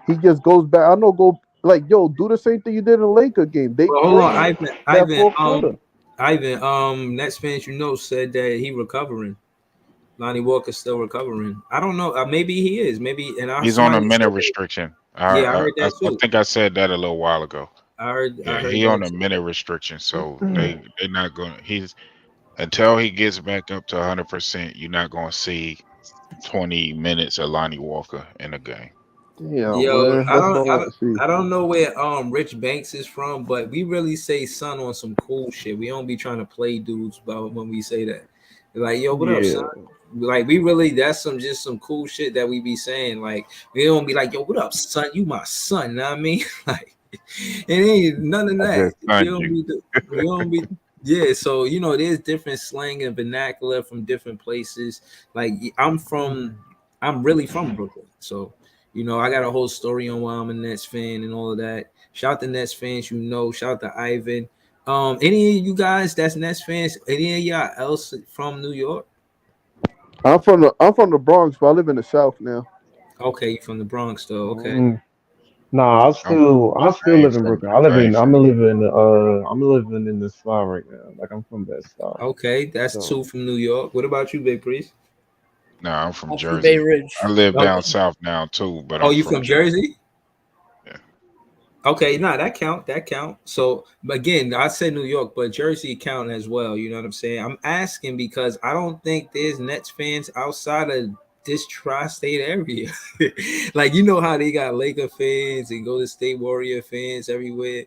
he just goes back. I know go like yo, do the same thing you did in the Laker game. They Well, hold on, played that fourth quarter. Nets fans, said that he recovering. Lonnie Walker's still recovering. I don't know. Maybe he is. Maybe, and He's on a somebody minute said that. restriction. Yeah, I heard that I too. think I said that a little while ago. I Yeah, heard he on that a too. minute restriction, so they're not going. He's until he gets back up to 100%. You're not going to see 20 minutes of Lonnie Walker in a game. Yeah, Yo, man, that's all I want to see. I don't know where Rich Banks is from, but we really say son on some cool shit. We don't be trying to play dudes about when we say that. Like, yo, what up, son? yeah. Like, we really that's some cool shit that we be saying. Like, we don't be like, yo, what up, son? You my son, know what I mean? Like, it ain't none of I that. just stunned you. We don't be yeah, so there's different slang and vernacular from different places. Like I'm really from Brooklyn. So I got a whole story on why I'm a Nets fan and all of that. Shout out to Nets fans, shout out to Ivan. Any of you guys that's Nets fans, any of y'all else from New York? I'm from the Bronx, but I live in the South now. Okay, you from the Bronx though. Okay. Nah, I'm I still I live ain't in from Brooklyn. I ain't from I'm living in the spot right now. Like I'm from that spot. Okay, that's So two from New York. What about you, Big Priest? No, I'm from I'm from Bay Jersey. Ridge. I live Oh, down south now too, but oh, I'm you from from Jersey. Jersey? Yeah. Okay, nah, that count. That count. So again, I said New York, but Jersey count as well. You know what I'm saying? I'm asking because I don't think there's Nets fans outside of this tri-state area. Like how they got Laker fans and Golden State Warrior fans everywhere.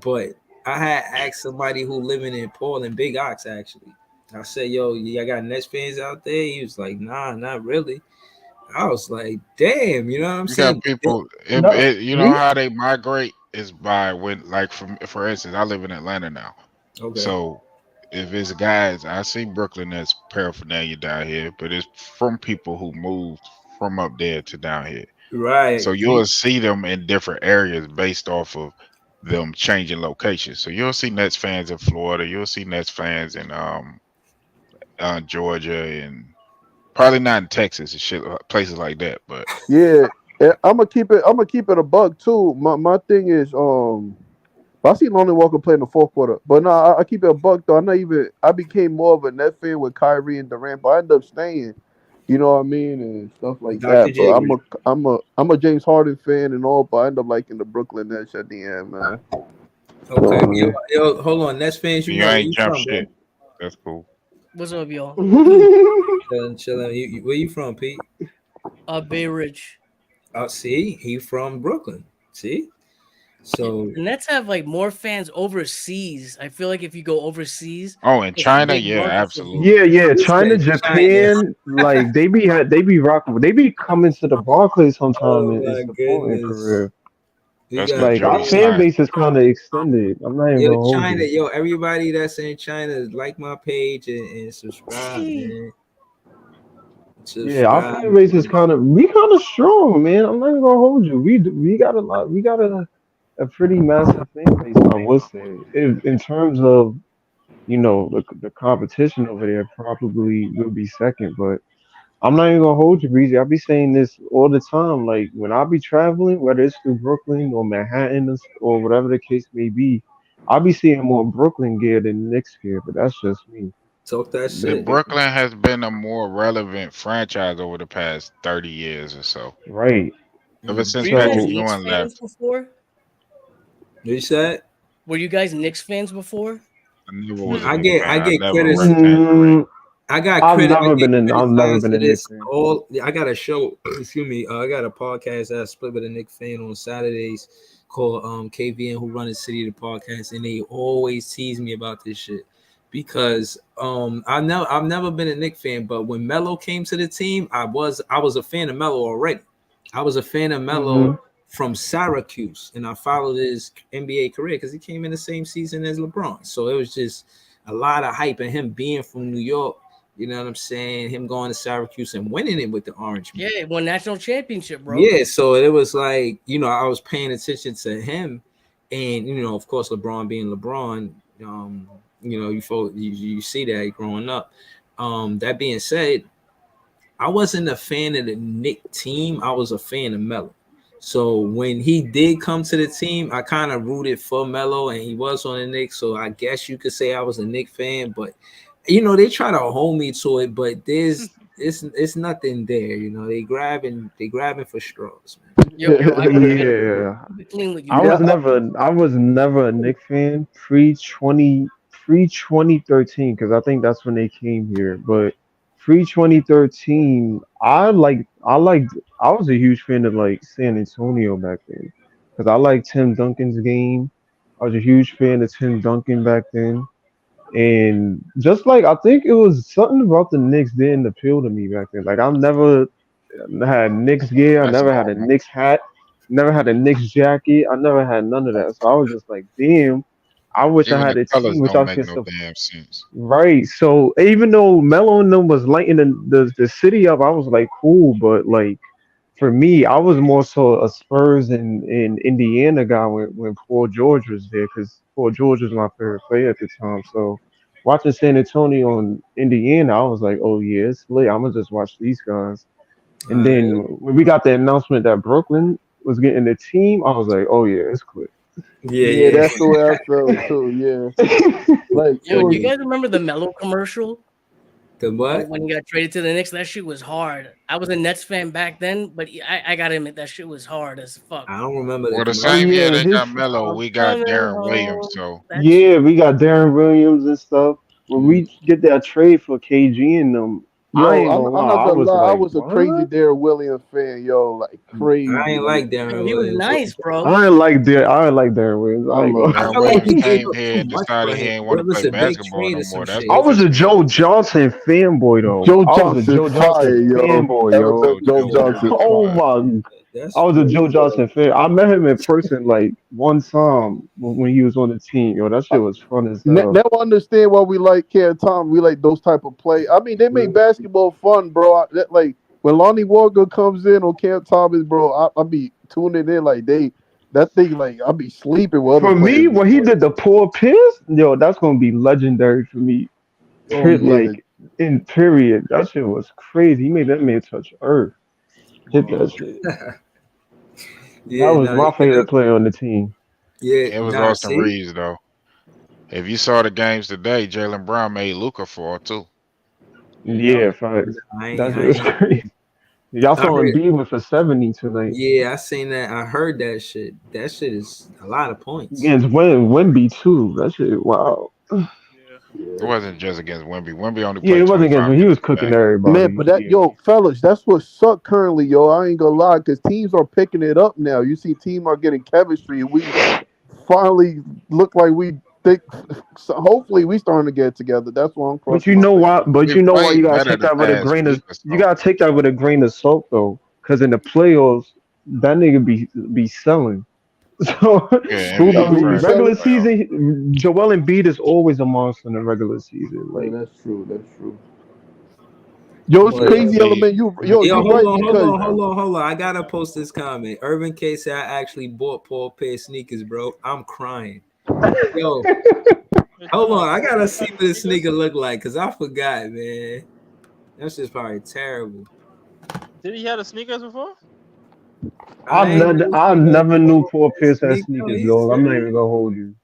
But I had asked somebody who living in Portland, Big Ox actually. I said, "Yo, y'all got Nets fans out there?" He was like, "Nah, not really." I was like, "Damn," you know what I'm You got saying? people. no, You know we how they migrate is by when, like, for instance, I live in Atlanta now. Okay, So if it's guys, I see Brooklyn as paraphernalia down here, but it's from people who moved from up there to down here. right. So you'll see them in different areas based off of them changing locations. So you'll see Nets fans in Florida. You'll see Nets fans in Georgia and probably not in Texas and shit places like that. But Yeah, I'm gonna keep it. I'm gonna keep it a bug too. My thing is I see Lonnie Walker play in the fourth quarter, but no, I keep it a buck though. I became more of a net fan with Kyrie and Durant, but I ended up staying. You know what I mean and stuff like Dr. that. But J. I'm a James Harden fan and all, but I end up liking the Brooklyn Nets at the end, man. Okay, So, I hold on. Nets fans, you where ain't you jump from, bro? shit. That's cool. What's up, y'all? Chilling. Where you from, Pete? Bay Ridge. See, he from Brooklyn. See, Yeah, so the Nets have like more fans overseas. I feel like if you go overseas, Oh, in it's a China, big yeah, market for them. absolutely. yeah, he China, said China. Japan, like they be rocking. They be coming to the Barclays sometime Oh and my supporting goodness, career. we That's the got Like our Jersey fan side. base is kind of extended. I'm not even yo gonna hold China, you. everybody that's in China, like my page and subscribe, Hey, man. Yeah, our Subscribe. fan base is we kind of strong, man. I'm not even gonna hold you. We got a lot. We got a pretty massive fan base. I would say, in terms of the competition over there, probably will be second. But I'm not even gonna hold you, Breezy. I'll be saying this all the time. Like when I be traveling, whether it's through Brooklyn or Manhattan or whatever the case may be, I'll be seeing more Brooklyn gear than Knicks gear. But that's just me. Talk that The shit. Brooklyn has been a more relevant franchise over the past 30 years or so. Right. Ever Mm. were since you guys Patrick So Knicks Ewing fans left. before? You said? Were you guys Knicks fans before? never was a I Knicks get fan. I get never critics. liked that Durant. I got I've credit. never been in. I've never been To a Knicks this. fan. I got a show. Excuse me. I got a podcast that I split with a Nick fan on Saturdays called KVN, who run the City of the Podcast, and they always tease me about this shit because I've never been a Nick fan, but when Melo came to the team, I was a fan of Melo already. I was a fan of Melo from Syracuse, and I followed his NBA career because he came in the same season as LeBron. So it was just a lot of hype, and him being from New York. You know what I'm saying? Him going to Syracuse and winning it with the Orange Man. Yeah, it won national championship, bro. Yeah, so it was like, I was paying attention to him, and of course, LeBron being LeBron, you see that growing up. That being said, I wasn't a fan of the Knick team. I was a fan of Melo. So when he did come to the team, I kind of rooted for Melo, and he was on the Knicks. So I guess you could say I was a Knick fan, but they try to hold me to it, but it's nothing there. They grabbing for straws, man. Yo, Yeah. clean with you. I was never a Knicks fan pre 2013 because I think that's when they came here. But pre 2013, I was a huge fan of like San Antonio back then because I liked Tim Duncan's game. I was a huge fan of Tim Duncan back then. And just like I think it was something about the Knicks didn't appeal to me back then. Like I never had Knicks gear, I That's never had a normal. Knicks hat, never had a Knicks jacket, I never had none of that. So I was just like, damn, I wish I Even had the a colors team which don't I make could no damn sense. right. So even though Melo and them was lighting the city up, I was like, cool, but like for me, I was more so a Spurs and Indiana guy when Paul George was there because Paul George was my favorite player at the time. So watching San Antonio and Indiana, I was like, oh yeah, it's lit. I'm gonna just watch these guys. And then when we got the announcement that Brooklyn was getting the team, I was like, oh yeah, it's clear. Yeah, that's the way I felt too. Yeah, like it Yo, do was. you guys remember the Melo commercial? The what? When he got traded to the Knicks, that shit was hard. I was a Nets fan back then, but I gotta admit that shit was hard as fuck. I don't remember Well, the Oh same year yeah, they his got Melo, we got Coming Darren Williams. home. So That yeah, we got Darren Williams and stuff. When we did that trade for KG and them, I Yo, ain't gonna I'm lie, not I gonna was lie. I like, was a crazy what? Darren Williams fan, yo, like I crazy. ain't Like like Darren he was Williams. nice, bro. I ain't like Darren Williams. I I ain't love gonna. I Darren felt like he Williams gave came up here too and much for decided he him. didn't want It to was play a big basketball trade no or some more. That's shit. I was different a story. Joe Johnson fanboy though. Joe I was a Johnson Joe Johnson fire, yo. fanboy, Ever yo. since Joe Joe Joe Johnson Johnson Oh fire. fire. my! That's I was a crazy. Joe Johnson fan. I met him in person like one time when he was on the team. Yo, that shit was fun as hell. Now I understand why we like Ken Tom. We like those type of play. I mean, they make basketball fun, bro. Like when Lonnie Walker comes in on Cam Thomas, bro, I be tuning in like that thing. Like I be sleeping with other For me, players be when he playing. did the poor piss, yo, that's gonna be legendary for me. Oh yeah, Like in period, that shit was crazy. He made that man touch earth. Hit that shit. That Yeah, was no, my favorite player on the team. yeah, It was nah. Austin See, Reeves though. If you saw the games today, Jalen Brown made Luka fall too. yep. Yeah, facts. I That ain't, shit I was ain't. crazy. Y'all I saw heard. Embiid with for 70 tonight Yeah, I seen that. I heard that shit. That shit is a lot of points. against Wimby too. That shit, wow. It wasn't just against Wemby. Wemby only Yeah, played it wasn't against 25 him. He was minutes a cooking game. man. everybody. But that Yeah. yo, fellas, that's what suck currently, yo. I ain't gonna lie, because teams are picking it up now. You see, team are getting chemistry, and we finally look like we think. So hopefully, we starting to get it together. That's why I'm But crossing my fingers. But We you know why you played gotta better take the that with a past grain of week or you so. gotta take that with a grain of salt though, because in the playoffs, that nigga be selling. So Yeah, Who be Embiid who be trash in the regular selling? playoffs. season, Joel Embiid is always a monster in the regular season. Yeah, Like that's true. That's true. Yo, it's But Yeah, crazy Embiid. element. You hold right on, because hold on. I gotta post this comment. Urban K said I actually bought Paul Pierce sneakers, bro. I'm crying. Yo, hold on. I gotta see what this sneaker look like because I forgot, man. That's just probably terrible. Did he have the sneakers before? I never knew Paul Pierce had Sneaker. sneakers, He's dog. I'm not serious. even gonna hold you.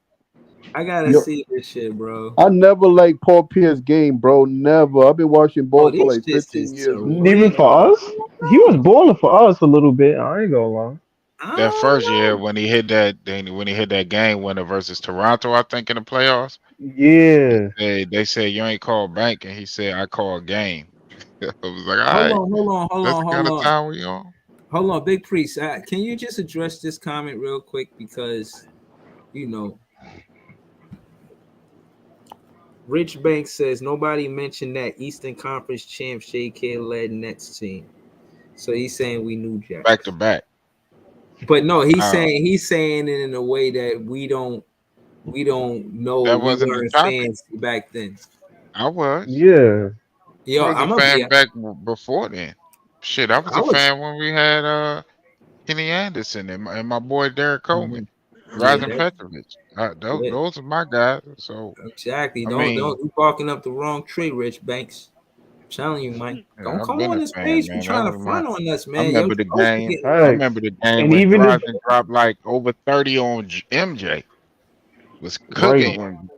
I gotta yo, see this shit, bro. I never liked Paul Pierce game, bro. Never. I've been watching Oh, ball for this like shit 15 is years. Even surreal. for us, he was balling for us a little bit. I ain't gonna lie. I That don't first year know. when he hit that game winner versus Toronto, I think in the playoffs, Yeah. They said you ain't called bank, and he said I called game. I was like, all Hold right, on, hold on, hold that's on, the kind hold of on. time we on. Hold on, Big Priest. Can you just address this comment real quick? Because, you know, Rich Banks says nobody mentioned that Eastern Conference champ Jacque led Nets team. So he's saying we knew Jack. Back to back. But no, he's Uh, saying it in a way that we don't know. that We wasn't the weren't topic. fans back then. I was. Yeah. I Yo, was a I'm gonna be. fan back before then. Shit, I was I a was. fan when we had Kenny Anderson and my boy Derek Coleman, Yeah, Drazen that, Petrovic. yeah, Those are my guys. So exactly. I Don't mean, you barking up the wrong tree, Rich Banks. I'm telling you, Mike. Don't yeah, I've come been on a this fan, page. We man. That trying to was my. front on us, I man. Yo, remember the don't game. forget. I Facts. remember the game And when even if Drazen dropped like over 30 on MJ. Was right. cooking when.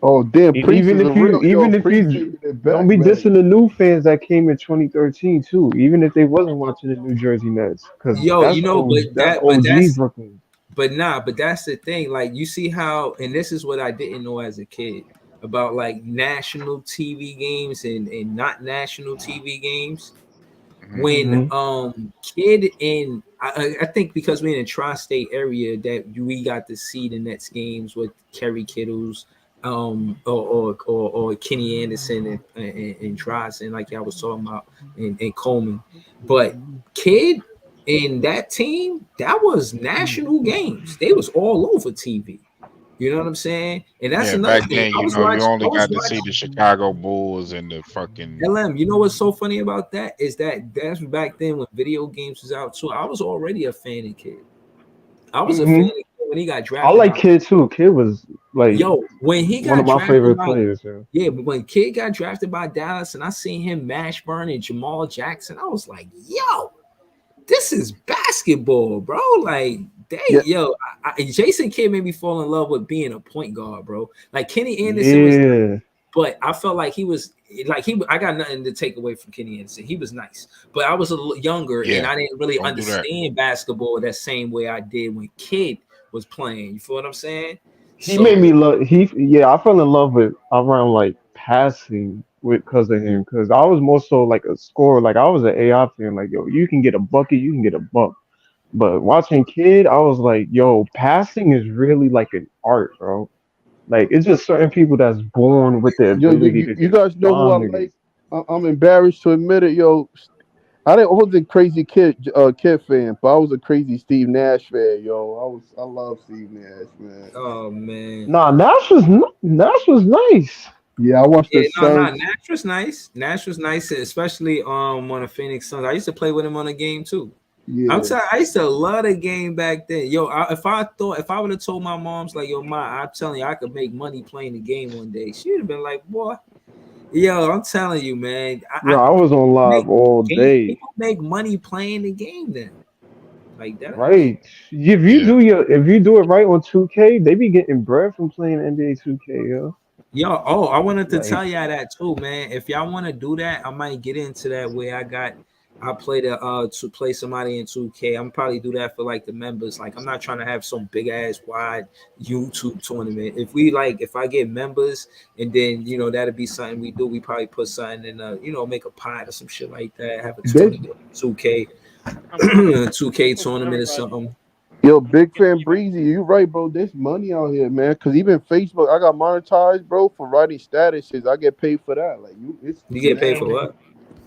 Oh damn, And Priest is a real yo. even if Priest you taking it don't back, be man. dissing the new fans that came in 2013 too, even if they wasn't watching the New Jersey Nets, because Yo, you know, that's OG Brooklyn. but that's the thing. Like, you see how, and this is what I didn't know as a kid about like national TV games and not national TV games. When Hmm. kid in I think because we're in a tri-state area that we got to see the Nets games with Kerry Kittles, or Kenny Anderson and Drazen, like I was talking about, and Coleman. But kid in that team, that was national games. They was all over TV. You know what I'm saying? And that's Yeah, another back thing. then, you I only was got to see watching the Chicago Bulls and the fucking. LM. You know what's so funny about that is that's back then when video games was out too. I was already a fan of Kid. I was a fan Hmm. of Kid when he got I drafted like by. Kid too. Kid was like Yo, when he one of got my drafted favorite by, players. Yeah. yeah, but when Kid got drafted by Dallas and I seen him mash burn and Jamal Jackson, I was like, yo, this is basketball, bro. Like, Yeah, Jason Kidd made me fall in love with being a point guard, bro. Like Kenny Anderson was, Yeah. but I felt like he was like he. I got nothing to take away from Kenny Anderson. He was nice, but I was a little younger and Yeah, I didn't really don't do that. understand basketball that same way I did when Kid was playing. You feel what I'm saying? He made So me love. Yeah, I fell in love with around like passing with because of him. Because I was more so like a scorer. Like I was an AI fan. Like yo, you can get a bucket, you can get a buck. But watching Kid, I was like, yo, passing is really like an art, bro. Like it's just certain people that's born with the yo, ability to you just guys know who I bomb niggas. like? I'm embarrassed to admit it, yo. I wasn't a crazy kid fan, but I was a crazy Steve Nash fan, yo. I love Steve Nash, man. oh man. Nah, Nash was nice. Yeah, I watched the Yeah, no, Suns. Nash was nice. Nash was nice, especially on the Phoenix Suns. I used to play with him on a game too. I'm Yeah, telling. I used to love the game back then. Yo, if I would have told my mom's like, yo, ma, I'm telling you, I could make money playing the game one day. She would have been like, boy, yo, I'm telling you, man. Yo, I was on live Make all day. people make money playing the game then, like that. Right. Yeah, If you do it right on 2K, they be getting bread from playing NBA 2K, yo. Yo, oh, I wanted to Like tell y'all that too, man. If y'all want to do that, I might get into that where I play to play somebody in 2K. I'm probably do that for like the members. Like I'm not trying to have some big ass wide YouTube tournament. If I get members and then that'd be something we do. We probably put something in make a pot or some shit like that. Have a big tournament, 2K, I'm putting 2K for tournament or everybody. something. yo, big fan Breezy. You right, bro. There's money out here, man. Cause even Facebook, I got monetized, bro, for writing statuses. I get paid for that. Like it's You get paid mad for what?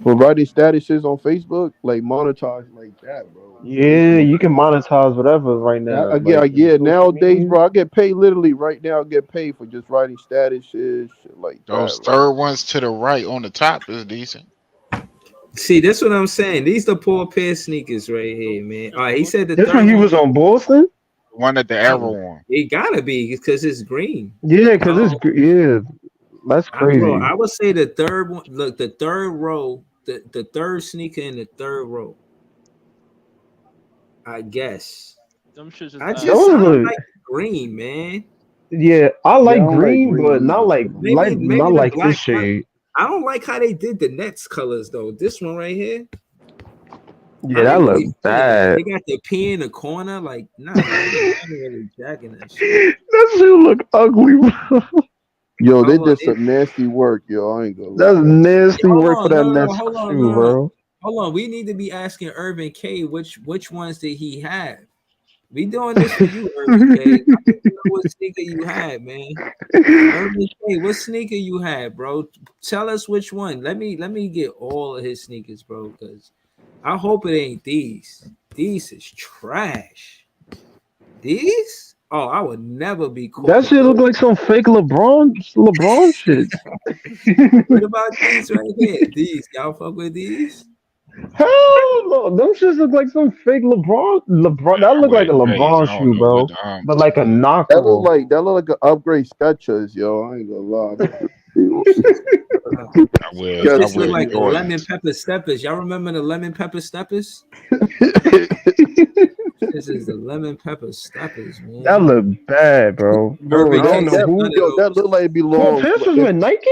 for writing statuses on Facebook, like monetized like that, bro. yeah, you can monetize whatever right now. Like in Yeah. social Nowadays, media. bro, I get paid literally right now. I get paid for just writing statuses, shit like those that. Like, third ones to the right on the top is decent. See, that's what I'm saying. These the poor pair sneakers right here, man. All right, he said the This third when he one. was on Boston? The one at the arrow on. It gotta be because it's green. Yeah, because Um, yeah, that's bro, crazy. I would say the third one. Look, the third row, the third sneaker in the third row. I guess. Them shits just I That ass. don't was like green, man. yeah, I yeah, I like don't like green, but green not either, like bro. Maybe not the like this black one. shade. I don't like how they did the Nets colors though. This one right here, Yeah, I that ain't really look feeling that. bad. They got the P in the corner, like nah, I ain't really jacking that shit. That shit look ugly, bro. Yo, they Hold on, did some nasty work, yo. I ain't gonna That's lie. nasty hold work for on, that no, Nets hold on, shoe, no. bro. Hold on. We need to be asking Urban K which ones did he have? We doing this for you, Urban K. I need to know what sneaker you had, man. Urban K, what sneaker you had, bro? Tell us which one. Let me get all of his sneakers, bro, because I hope it ain't these. These is trash. These? Oh, I would never be caught That with shit look those. like some fake LeBron shits. What about these right here? These, y'all fuck with these? Hell no, them shits look like some fake LeBron. Man, That I look like wear a J's. LeBron I don't shoe, know what bro. the But like a knockoff. That look like an upgrade Skechers, yo. I ain't gonna lie. I wear These I just look wear like lemon Jordans. pepper steppers. Y'all remember the lemon pepper steppers? This is the lemon pepper steppers, That man. look bad, bro. I Urban don't K know said that, none who. of yo, that those. look like it Paul belongs. Pierce was with Nike?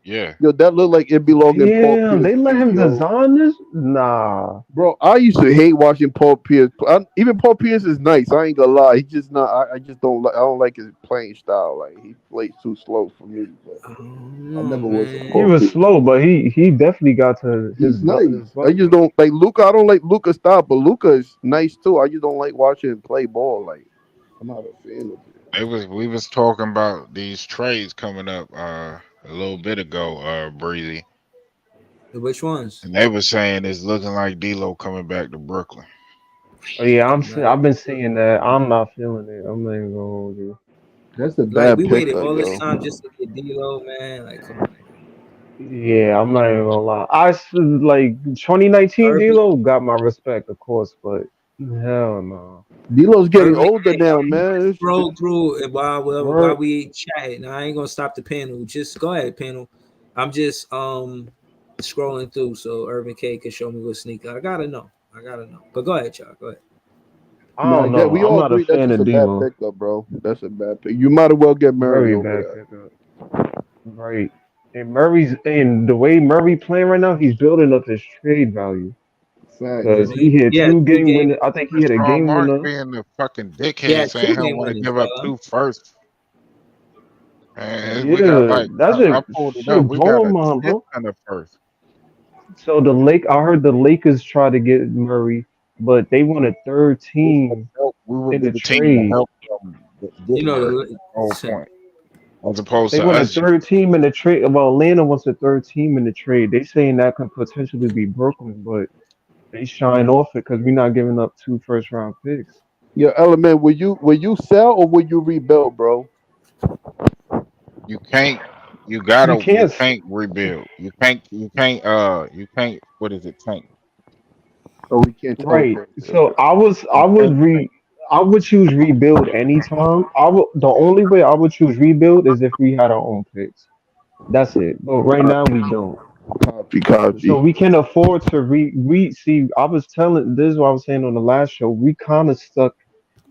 Yeah. Yo, that look like it belong in Paul Damn, Pierce they let feet, him yo. design this? Nah. Bro, I used to hate watching Paul Pierce. Even Paul Pierce is nice. I ain't gonna lie. He just not. I just don't like. I don't like his playing style. Like he plays too slow for me. But I don't I know, never was a He Paul man. was Pierce. slow, but he definitely got to He's nice. his I level. just don't like Luca. I don't like Luca's style, but Luca is nice too. I just don't like watching him play ball. Like I'm not a fan of it. We was talking about these trades coming up a little bit ago, Breezy. Which ones? And they were saying it's looking like D'Lo coming back to Brooklyn. Oh yeah, Nah. I've been seeing that. I'm not feeling it. I'm not even gonna hold you. That's a Like bad we waited pickup, all this yo. time just to get D-Lo, man. Like, come on. Yeah, I'm not even gonna lie. Like 2019 Urban, D'Lo got my respect, of course, but hell no. D'Lo's getting Urban older K, now, I'm gonna man. scroll through it while Word. we chatting. I ain't gonna stop the panel. Just go ahead, panel. I'm just scrolling through so Urban K can show me what sneaker. I gotta know. But go ahead, y'all. Go ahead. I Nah, don't yeah, know. we I'm all not a agree that's fan just of a bad D'Lo. pickup, bro. That's a bad pick. You might as well get Murray Very over bad that. pickup. Right. And the way Murray playing right now, he's building up his trade value. Facts. Cause he hit Yeah, two two game game. winner. I think he And hit a Sean game Marks winner. being the fucking Yeah, dickhead saying two he don't game want to winners, give up brother. 2 firsts. And we got Yeah, like that's I a pulled it up. shit We got blowing a my tenth bro. and a first. So I heard the Lakers try to get Murray, but they want a third team We would in be the the team to trade. help them get You know Murray. the The whole point. As opposed They to want a us just third team in the trade. Well, Atlanta wants a third team in the trade. They saying that could potentially be Brooklyn, but they shine off it because we're not giving up 2 first round picks. Yo, Element, will you sell or will you rebuild, bro? you can't You you can't. can't rebuild. You can't what is it, tank? Or we can't. Right. Okay. So I You would can't tank. I would choose rebuild anytime. The only way I would choose rebuild is if we had our own picks. That's it. But right now we don't. Copy, copy. So we can afford to re see. I was telling this is what I was saying on the last show. We kind of stuck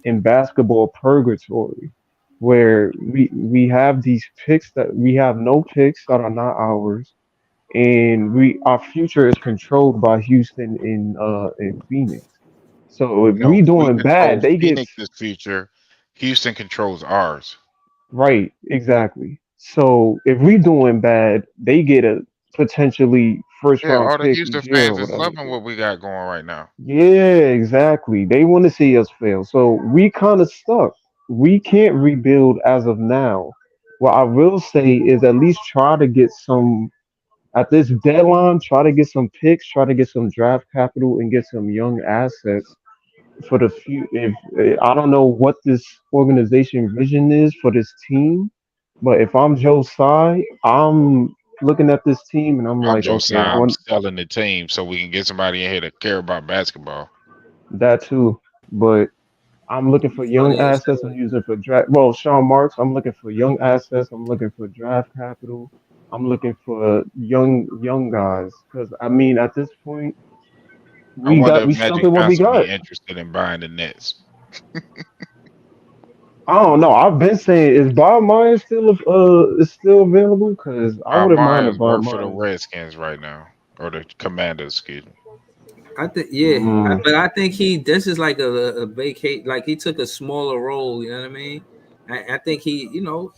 in basketball purgatory, where we have these picks that we have no picks that are not ours, and we our future is controlled by Houston in Phoenix. So if No, we we doing bad, control they get Phoenix's future. Houston controls ours. right exactly. So if we doing bad, they get a potentially first Yeah, round all the pick Houston each year or fans is whatever. loving what we got going right now. Yeah, exactly. They want to see us fail. So we kind of stuck. We can't rebuild as of now. What I will say is at least try to get some at this deadline, try to get some picks, try to get some draft capital and get some young assets for the few if I don't know what this organization vision is for this team, but if I'm Joe Tsai, I'm looking at this team and I'm I'm like, okay, I Josiah. I'm want selling the team so we can get somebody in here to care about basketball. that too. But I'm looking for young funny as assets. I'm hell. using for draft. Well, Sean Marks. I'm looking for young assets. I'm looking for draft capital. I'm looking for young guys. Because I mean, at this point, I wonder if we stuck Magic with what we Johnson got. be interested in buying the Nets. I don't know. I've been saying is Bob Myers still available? Because I Bob wouldn't mind if Myers Bob work for the Myers. Redskins right now, or the Commanders, excuse me. I think Mm, but I think this is like a vacate. Like he took a smaller role. You know what I mean? I think he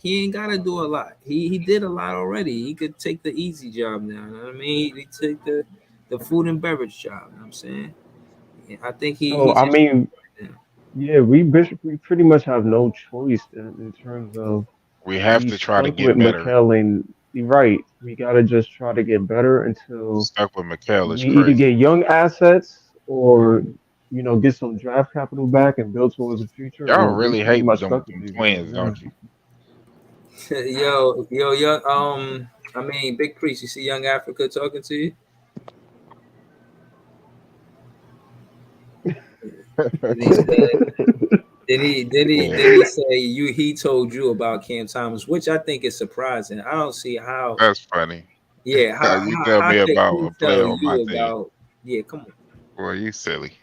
ain't gotta do a lot. He did a lot already. He could take the easy job now. You know what I mean? He took the food and beverage job. You know what I'm saying? Yeah, I think So he's I just mean, yeah. yeah, we pretty much have no choice in terms of We have we to try to stuck with get better. Mikel and you're right. We gotta just try to get better until Stuck with McHale is we either crazy. get young assets or get some draft capital back and build towards the future, Y'all or we really pretty hate much them, stuck with them these guys. twins, Yeah. don't you? Yo. I mean, Big Priest. You see Young Africa talking to you? And he said, did he Yeah, say he told you about Cam Thomas, which I think is surprising. I don't see how. that's funny. Yeah, You tell how me could about he a player tell on my you team. about? Yeah, come on. Boy, you silly.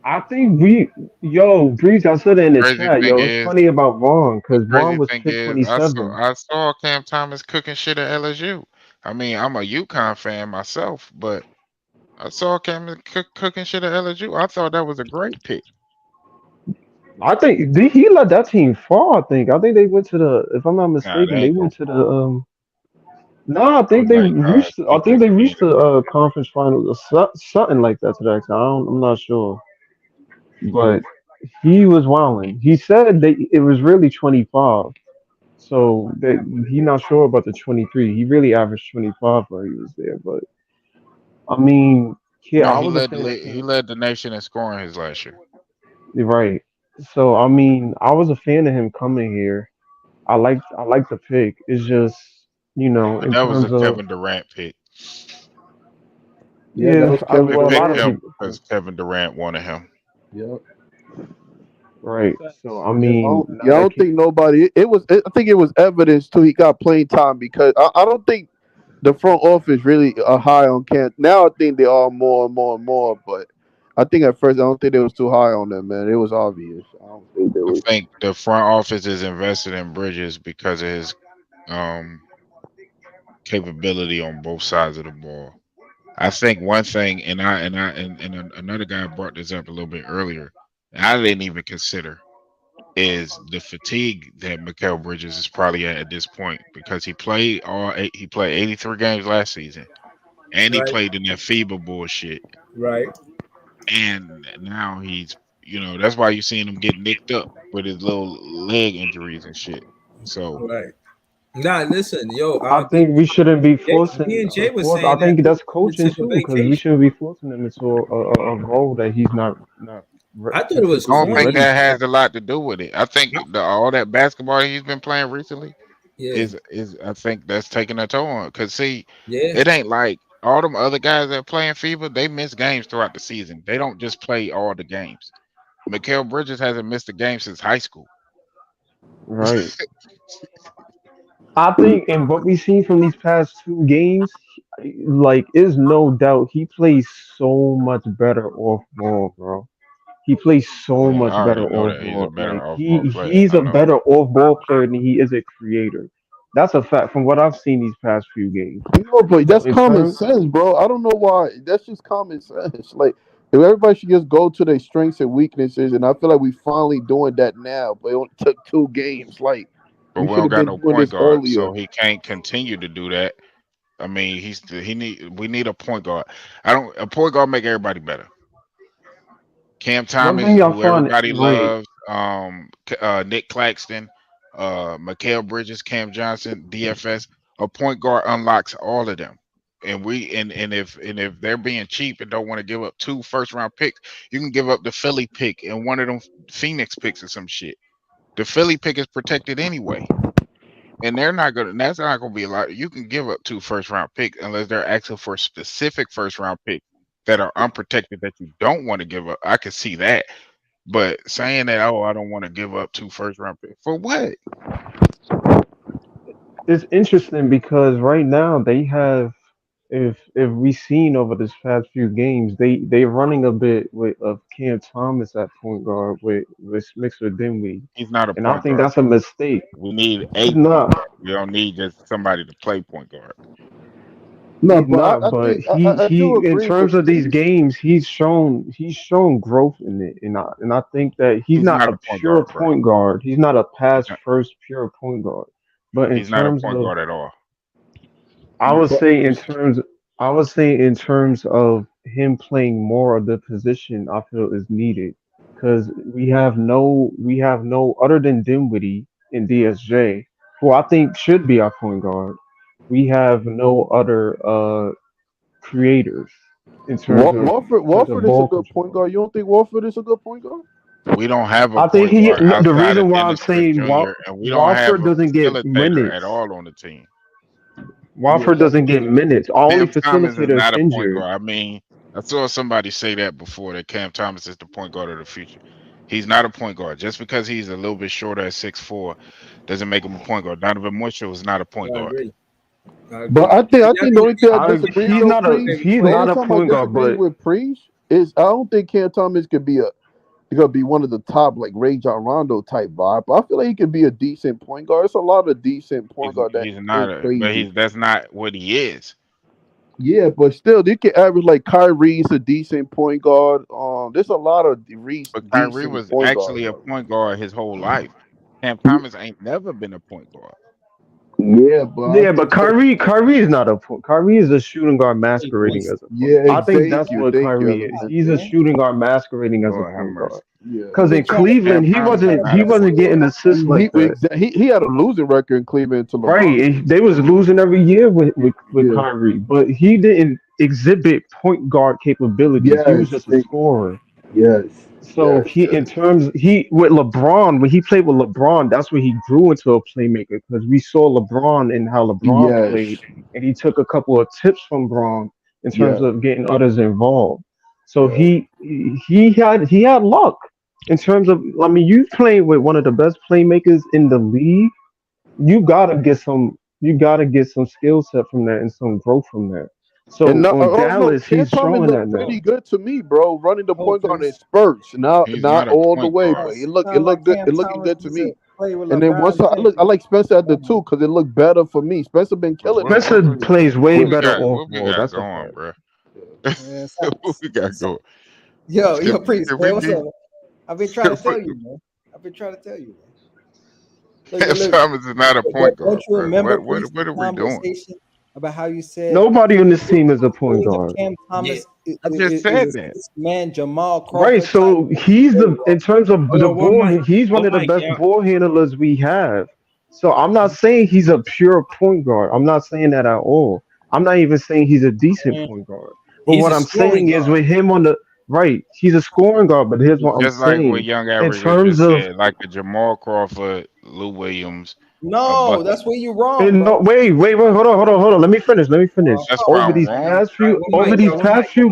I think Breeze, I said it in the chat, it's funny about Vaughn, The because Vaughn crazy was thing picked is, 27. I saw Cam Thomas cooking shit at LSU. I mean, I'm a UConn fan myself, but I saw Cam cooking shit at LSU. I thought that was a great pick. I think he let that team fall. I think they went to the, if I'm not Nah, they mistaken, they ain't go went to the far. no, I Oh think they my God, reached. I he think just they beat reached him. the conference final, or something like that to that extent. I'm not sure, but he was wilding. He said that it was really 25, so that he not sure about the 23. He really averaged 25 while he was there. But I mean, yeah, Man, I was a fan of he Cam. led the nation in scoring his last year. You're right. So I mean, I was a fan of him coming here. I like the pick. It's just But in that was a terms of Kevin Durant pick. Yeah, that yeah, was Kevin They well, a lot picked of Durant. him people. because Kevin Durant wanted him. Yep. Right. So Facts. I Yeah, mean, I now that don't think nobody. I think it was evidence too. He got playing time because I don't think the front office really are high on Cam. Now I think they are more and more and more. But I think at first I don't think they was too high on them, man. It was obvious. I don't think they I was. think the front office is invested in Bridges because of his um, capability on both sides of the ball. I think one thing, another guy brought this up a little bit earlier, and I didn't even consider, is the fatigue that Mikal Bridges is probably at this point because he played 83 games last season, and he Right, played in that FIBA bullshit, right, and now that's why you seeing him get nicked up with his little leg injuries and shit. So right. Nah, listen, yo, I think we shouldn't be Me forcing and Jay was I saying that think too. that's He need to coaching take a too, because we vacation. shouldn't be forcing him into a role that he's not I thought it was I don't physically think corny. ready that for. has a lot to do with it. I think I- all that basketball he's been playing recently yeah, is I think that's taking a toll on. Cause see, yeah, it ain't like all them other guys that playing FIBA. They miss games throughout the season. They don't just play all the games. Mikal Bridges hasn't missed a game since high school. Right. I think, and what we've seen from these past two games, like, is no doubt he plays so much better off ball, bro. He plays Oh so yeah, I much better already know off that he's a ball. better Like off ball player. he's I a know. better off ball player than he is a creator. That's a fact from what I've seen these past few games. No, but So that's in common turn, sense, bro. I don't know why. That's just common sense. Like, if everybody should just go to their strengths and weaknesses, and I feel like we finally doing that now. But it only took 2 games. Like, But we we should don't have got been no doing point this guard, earlier. so he can't continue to do that. I mean, we need a point guard. I don't A point guard make everybody better. Cam one Thomas, thing y'all who find everybody right, loves, Nick Claxton, Mikal Bridges, Cam Johnson, DFS. A point guard unlocks all of them. And if they're being cheap and don't want to give up 2 first round picks, you can give up the Philly pick and one of them Phoenix picks or some shit. The Philly pick is protected anyway. And that's not gonna be a lot. You can give up 2 first round picks unless they're asking for specific 1st round picks that are unprotected that you don't want to give up. I can see that. But saying that, oh, I don't want to give up 2 first round picks for what? it's interesting because right now they have, if we seen over this past few games, they running a bit with of Cam Thomas at point guard with mixed with Dinwiddie, He's not a and I point think guard. that's a mistake. We need He's a point not. guard. We don't need just somebody to play point guard. No, He's but not, I but think I he do in agree with terms of these Priest. games, he's shown growth in it, and I think that he's He's not not a a point pure guard, bro. point guard. He's not a He's pass not. first pure point guard. But in He's not a terms point of guard at all. I would But say in terms I would say in terms of him playing more of the position I feel is needed because we have no other than Dinwiddie in DSJ, who I think should be our point guard. We have no other creators in terms of Walford is a ball good point control. guard. You don't think Walford is a good point guard? We don't have a I think point he guard the outside of reason why I'm Dennis Smith saying Jr. and we don't have Walford a doesn't get facilitator at minutes. all on the team. Yeah, Walford that's doesn't get true. minutes. Our only Cam Thomas is facilitator is not a point injured. guard. I mean, I saw somebody say that before that Cam Thomas is the point guard of the future. He's not a point guard. Just because he's a little bit shorter at 6'4" doesn't make him a point guard. Donovan Mitchell is not a point I guard. agree. I But agree. I Y'all think the need only thing I to disagree be though, Priest. He's The only not a time I point guard, disagree but with Priest is I don't think Cam Thomas could be gonna be one of the top like Ray John Rondo type vibe. But I feel like he could be a decent point guard. It's a lot of decent point guard that He's not ain't a, but crazy. he's that's not what he is. Yeah, but still, they can average like Kyrie's a decent point guard. There's a lot of Reese But Kyrie decent was point guards. actually a point guard his whole life. Cam Thomas ain't never been a point guard. Yeah, but I yeah, but think so. Kyrie is not a point. Kyrie is a shooting guard masquerading as a point Yeah, guard. I think that's what thank you, Kyrie is. He's a Elemental. shooting guard masquerading as a Lord have point guard. mercy. Yeah. Because in Cleveland, Cam he Thomas is wasn't not he a point wasn't guard. getting assists like that. He had a losing record in Cleveland until Right. LeBron came. They was losing every year with Yeah. Kyrie, but he didn't exhibit point guard capabilities. He was Yes. just a scorer. Yes. So he with LeBron, when he played with LeBron, that's when he grew into a playmaker because we saw LeBron and how LeBron Yes. played, and he took a couple of tips from Braun in terms Yeah. of getting others involved. So Yeah. he had luck in terms of I mean, you playing with one of the best playmakers in the league, you gotta get some skill set from that and some growth from that. And So no, on oh no, Dallas, Cam he's Thomas showing that looked now. pretty good to me, bro. Running the point guard in spurts, He's not not a all the point way, guard. but it looked good. It looking good to me. And then once I like Spencer at the Mhm. 2 because it looked better for me. Spencer been But killing it Spencer this year. plays way what we better got? off What we ball. got That's a going, fact. bro? Man, What we got going? yo, Can, Priest, can we man, what's be? up? I've been trying to tell you, man. I've been trying to tell you, man. Cam Look. Thomas is not a point Don't guard, you bro. remember What Priest's are we doing? conversation about how you said Nobody on this the team is a point age of guard. Cam Thomas I just is said a that. six-man Jamal Right, Crawford type so he's point in guard? terms of Hold the on, ball, he's one of the best y'all. ball handlers we have. So I'm not saying he's a pure point guard. I'm not saying that at all. I'm not even saying he's a decent Mm, point guard. But He's what a I'm scoring saying is guard. with him on the right, he's a scoring guard. But here's what I'm Just like what saying Young in Averages terms just of said, like a Jamal Crawford, Lou Williams, a No, bucket. that's where you wrong, and no, bro. wait, hold on. Let me finish. That's where Over I'm these wrong. past few, One over mic, these y'all. One mic. past few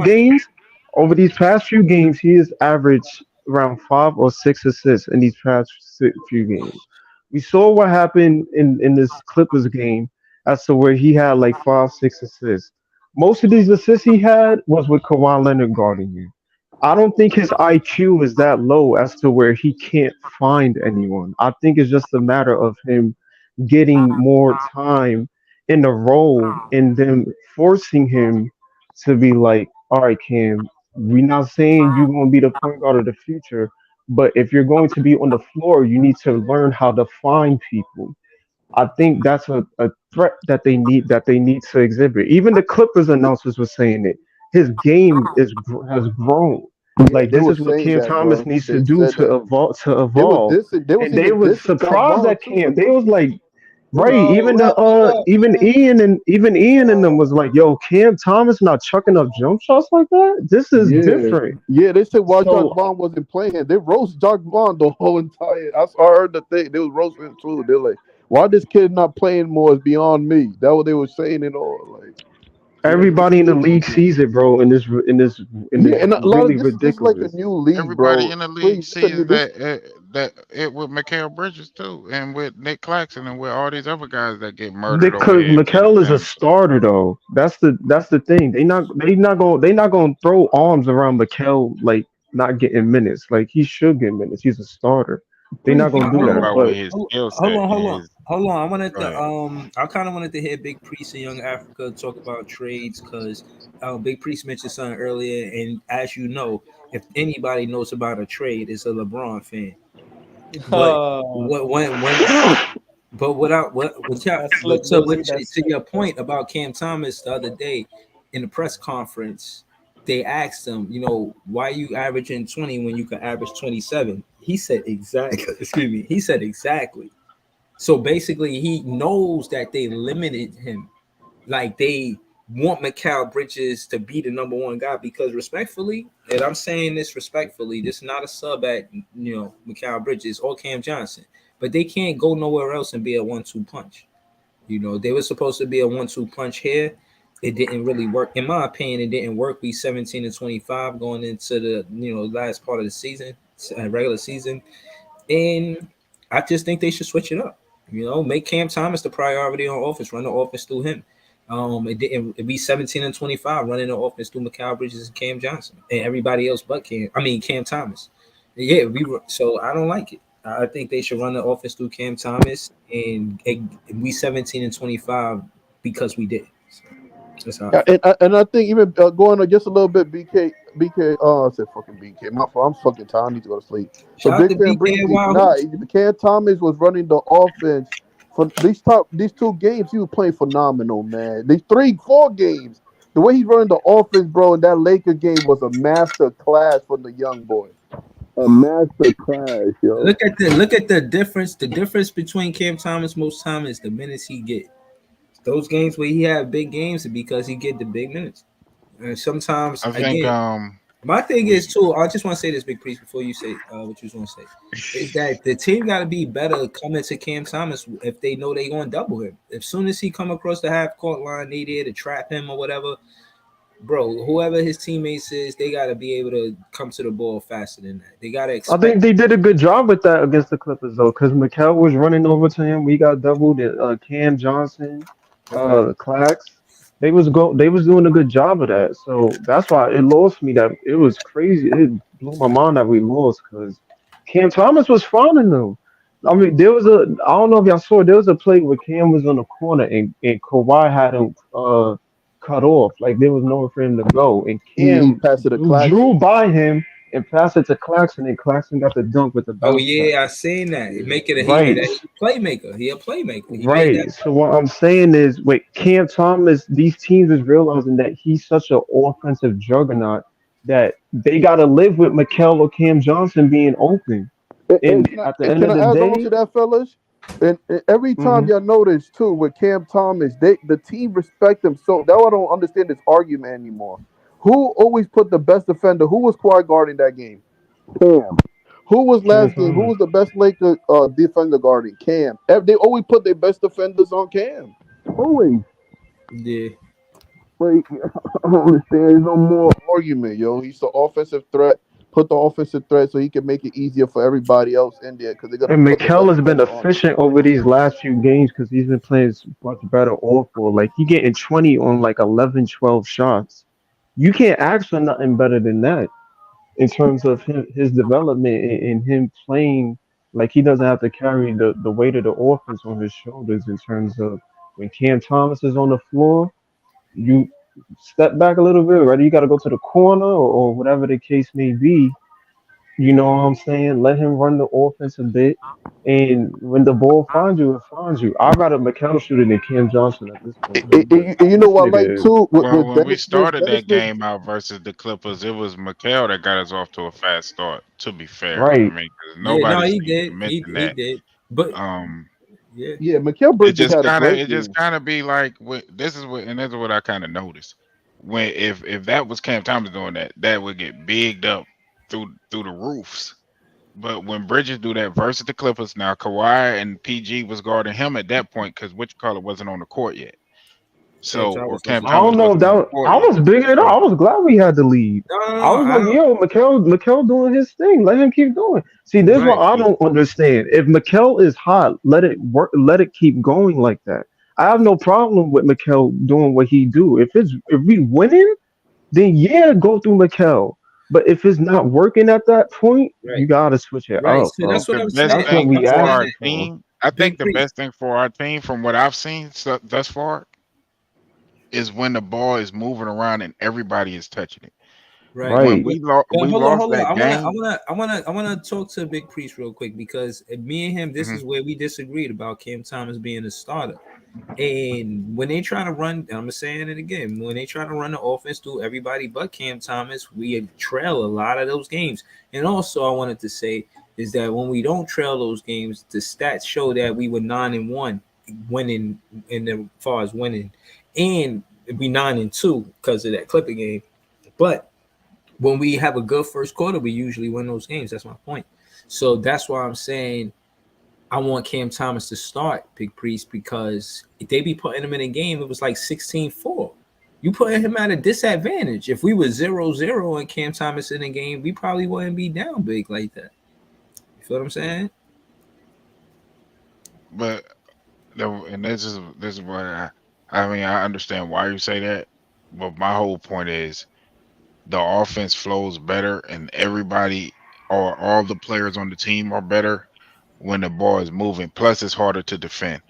games, he has averaged around 5 or 6 assists in these past few games. We saw what happened in this Clippers game as to where he had like 5, 6 assists. Most of these assists he had was with Kawhi Leonard guarding you. I don't think his IQ is that low as to where he can't find anyone. I think it's just a matter of him getting more time in the role and then forcing him to be like, all right, Cam, we're not saying you're going to be the point guard of the future, but if you're going to be on the floor, you need to learn how to find people. I think that's a threat that they need to exhibit. Even the Clippers announcers were saying it. His game has grown. Yeah, Like they this were is what saying Cam that, Thomas bro. needs to They do said that to evolve. To they was evolve, dissing. They was and they even was dissing John surprised Vaughn at too. Cam. They was like, right, Bro, wrap it up, even Ian and them was like, yo, Cam Thomas not chucking up jump shots like that. This is Yeah, different. yeah. They said why John So Vaughn wasn't playing. They roast John Vaughn the whole entire. I heard the thing. They was roasting him too. They're like, why this kid not playing more is beyond me. That what they were saying and all. Like, yeah, everybody in the league sees it, bro. And this yeah, and a lot of really this is like a ridiculous. new league, Everybody bro. in the league Please, this a new sees this. that it with Mikal Bridges too, and with Nick Claxton, and with all these other guys that get murdered over Because here in Big Mikel is a Ten. starter though. That's the thing. They not gonna throw arms around Mikel like not getting minutes. Like he should get minutes. He's a starter. They're not Priest. gonna I'm do talking that. about But with his skill Hold set on, and hold on. his Hold on, I wanted Go to ahead. I kind of wanted to hear Big Priest and Young Africa talk about trades because Big Priest mentioned something earlier, and as you know, if anybody knows about a trade, it's a LeBron fan. But what when but what y'all, That's but slick, Dizzy. That's to slick, your bro. point about Cam Thomas the other day in the press conference, they asked him, why you averaging 20 when you can average 27? He said exactly. Excuse me. He said exactly. So basically, he knows that they limited him. Like they want Mikal Bridges to be the number one guy because respectfully, and I'm saying this respectfully, this is not a sub at Mikal Bridges or Cam Johnson, but they can't go nowhere else and be a 1-2 punch. They were supposed to be a 1-2 punch here. It didn't really work. In my opinion, it didn't work. We 17-25 going into the last part of the season, regular season. And I just think they should switch it up. Make Cam Thomas the priority on offense. Run the offense through him. It didn't. It be 17-25 running the offense through Mikal Bridges and Cam Johnson and everybody else but Cam Thomas. Yeah, so I don't like it. I think they should run the offense through Cam Thomas and we 17-25 because we did. So that's how I Yeah, feel. and I think even going on just a little bit, BK. I said fucking BK. My fault. I'm fucking tired. I need to go to sleep. But Shout out Big to Fan BK and Breezy, Wild nah, Hoops. Cam Thomas was running the offense for these 2 games. He was playing phenomenal, man. These 3-4 games, the way he's running the offense, bro, in that Laker game was a master class from the young boy. A master class, yo. Look at the difference. The difference between Cam Thomas most time is the minutes he get. Those games where he had big games is because he get the big minutes. And sometimes I think again, my thing is we too. I just want to say this, Big Priest, before you say what you want to say, is that the team got to be better coming to Cam Thomas if they know they going to double him. As soon as he come across the half court line, they there to trap him or whatever. Bro, whoever his teammates is, they got to be able to come to the ball faster than that. They got to I think expect. they did a good job with that against the Clippers though, because Mikal was running over to him. We got doubled. Cam Johnson, Okay. Clax. They was doing a good job of that. So that's why it lost me. That it was crazy. It blew my mind that we lost because Cam Thomas was finding them. I mean, I don't know if y'all saw. There was a play where Cam was on the corner and Kawhi had him cut off. Like there was nowhere for him to go, and He Cam passed it to drew Claxton. by him and passed it to Claxton, and Claxton got the dunk with the Oh bounce pass. yeah, I seen that. It make it a he Right, that he a playmaker. He a playmaker. He made that. right. So what I'm saying is, wait, Cam Thomas, these teams is realizing that he's such an offensive juggernaut that they got to live with Mikal or Cam Johnson being open. And And at the end can of I the add on to day, that, fellas? And every time mhm. y'all notice too with Cam Thomas, the team respect him. So that I don't understand this argument anymore. Who always put the best defender? Who was Kawhi guarding that game? Cam. Who was Cam last game? Who Thomas. was the best Laker defender guarding? Cam. They always put their best defenders on Cam. Always. Yeah. Like, I don't understand. There's no more argument, yo. He's the offensive threat. Put the offensive threat so he can make it easier for everybody else in there because they're gonna And put the Mikal best has been defender on him. efficient over these last few games because he's been playing much better off ball. Like he getting 20 on like 11, 12 shots. You can't ask for nothing better than that in terms of his development and him playing like he doesn't have to carry the weight of the offense on his shoulders in terms of when Cam Thomas is on the floor, you step back a little bit, right? You got to go to the corner or whatever the case may be. You know what I'm saying? Let him run the offense a bit. And when the ball finds you, it finds you. I'd rather McConnell shoot it than Cam Johnson at this point. But And you know this what I like nigga, too well, with when we Dennis Smith. started Dennis that Smith. game out versus the Clippers, it was Mikal that got us off to a fast start. To be fair, I right? mean, 'cause Yeah, no, nobody he seemed did. to He mention he that. did. But Um, yeah. Yeah, Mikal Bridges had a great it just game. kind of be like this is what I kind of noticed when if that was Cam Thomas doing that, that would get bigged up through the roofs. But when Bridges do that versus the Clippers, now Kawhi and PG was guarding him at that point because which color wasn't on the court yet. Cam So or Thomas Cam I wasn't Thomas don't good. know if wasn't on the I court yet. was bigging it up. So I was glad we had the lead. No, no, I no. was I like, don't. yo, Mikal doing his thing. Let him keep going. See, this is what Right. I don't understand. If Mikal is hot, let it work. Let it keep going like that. I have no problem with Mikal doing what he do. If we winning, then yeah, go through Mikal. But if it's not working at that point, Right. you gotta switch it Right. up, So bro. that's what the I'm best saying. That's what thing I'm we for saying our asking that. for. team, I Big think the Priest. best thing for our team, from what I've seen thus far, is when the ball is moving around and everybody is touching it. Right. When Right. we Well, we hold on, lost hold on. that game. I wanna talk to Big Priest real quick because me and him, this Mhm. is where we disagreed about Cam Thomas being a starter. And when they try to run, I'm saying it again, when they try to run the offense through everybody but Cam Thomas, we trail a lot of those games. And also, I wanted to say is that when we don't trail those games, the stats show that we were 9-1 winning in the far as winning, and we 9-2 because of that Clipper game. But when we have a good first quarter, we usually win those games. That's my point. So that's why I'm saying I want Cam Thomas to start, Big Priest, because if they be putting him in a game, it was like 16-4. You putting him at a disadvantage. If we were 0-0 and Cam Thomas in a game, we probably wouldn't be down big like that. You feel what I'm saying? But and this is what I mean. I understand why you say that, but my whole point is the offense flows better, and everybody or all the players on the team are better when the ball is moving. Plus, it's harder to defend.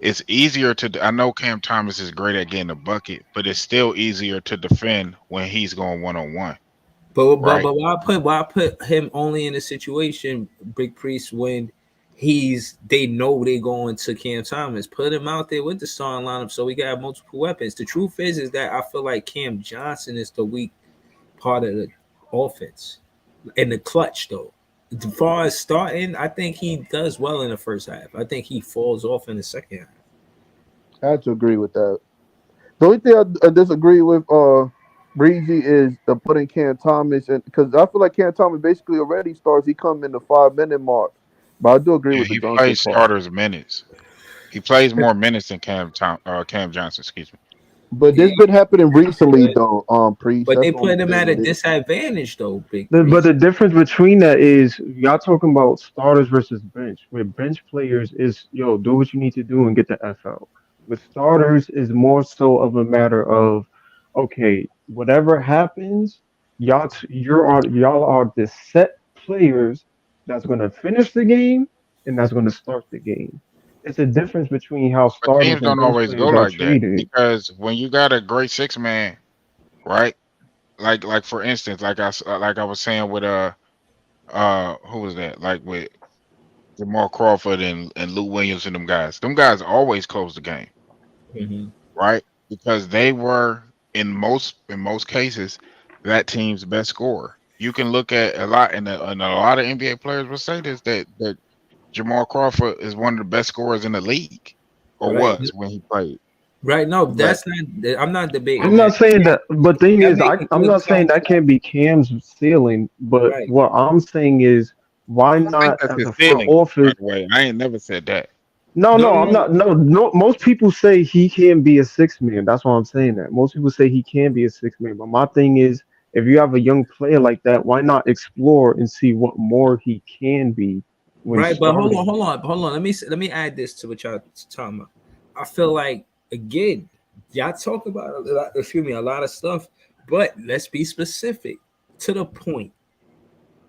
It's easier to. I know Cam Thomas is great at getting a bucket, but it's still easier to defend when he's going 1-on-1. But Right? why I put him only in a situation, Big Priest, when they know they going to Cam Thomas. Put him out there with the starting lineup so we got multiple weapons. The truth is that I feel like Cam Johnson is the weak part of the offense. In the clutch though. As far as starting, I think he does well in the first half. I think he falls off in the second half. I have to agree with that. The only thing I disagree with Breezy is the putting Cam Thomas in, because I feel like Cam Thomas basically already starts. He come in the 5 minute mark, but I do agree Yeah, with the he Johnson plays part. starters minutes. He plays more minutes than Cam Johnson. Excuse me. But this been happening recently though, Priest. But That's they the only put him at thing a it is. disadvantage though, Big But Priest. the difference between that is y'all talking about starters versus bench. With bench players is do what you need to do and get the F out. With starters is more so of a matter of okay, whatever happens, y'all are the set players that's gonna finish the game and that's gonna start the game. It's a difference between how But starters teams and don't bench always go players are like that treated. because when you got a great six man, right? Like for instance, like I was saying with who was that? Like with Jamal Crawford and Lou Williams and them guys. Them guys always close the game, Mhm. right? Because they were in most cases that team's best scorer. You can look at a lot, and a lot of NBA players will say this that Jamal Crawford is one of the best scorers in the league, or Right. was when he played. Right. No, But that's not I'm not debating I'm not that. saying that, but thing That is, makes a I'm good not saying point. that can't be Cam's ceiling. But Right. what I'm saying is, why I don't think not that's as his a front ceiling. By office? the way, I ain't never said that. No, No, no, no, I'm no. not. No, no. Most people say he can be a six man. That's why I'm saying that. Most people say he can be a six man. But my thing is, if you have a young player like that, why not explore and see what more he can be when Right, but hold on, starting? hold on, hold on. Let me add this to what y'all talking about. I feel like again, y'all talk about a lot, excuse me, a lot of stuff, but let's be specific to the point.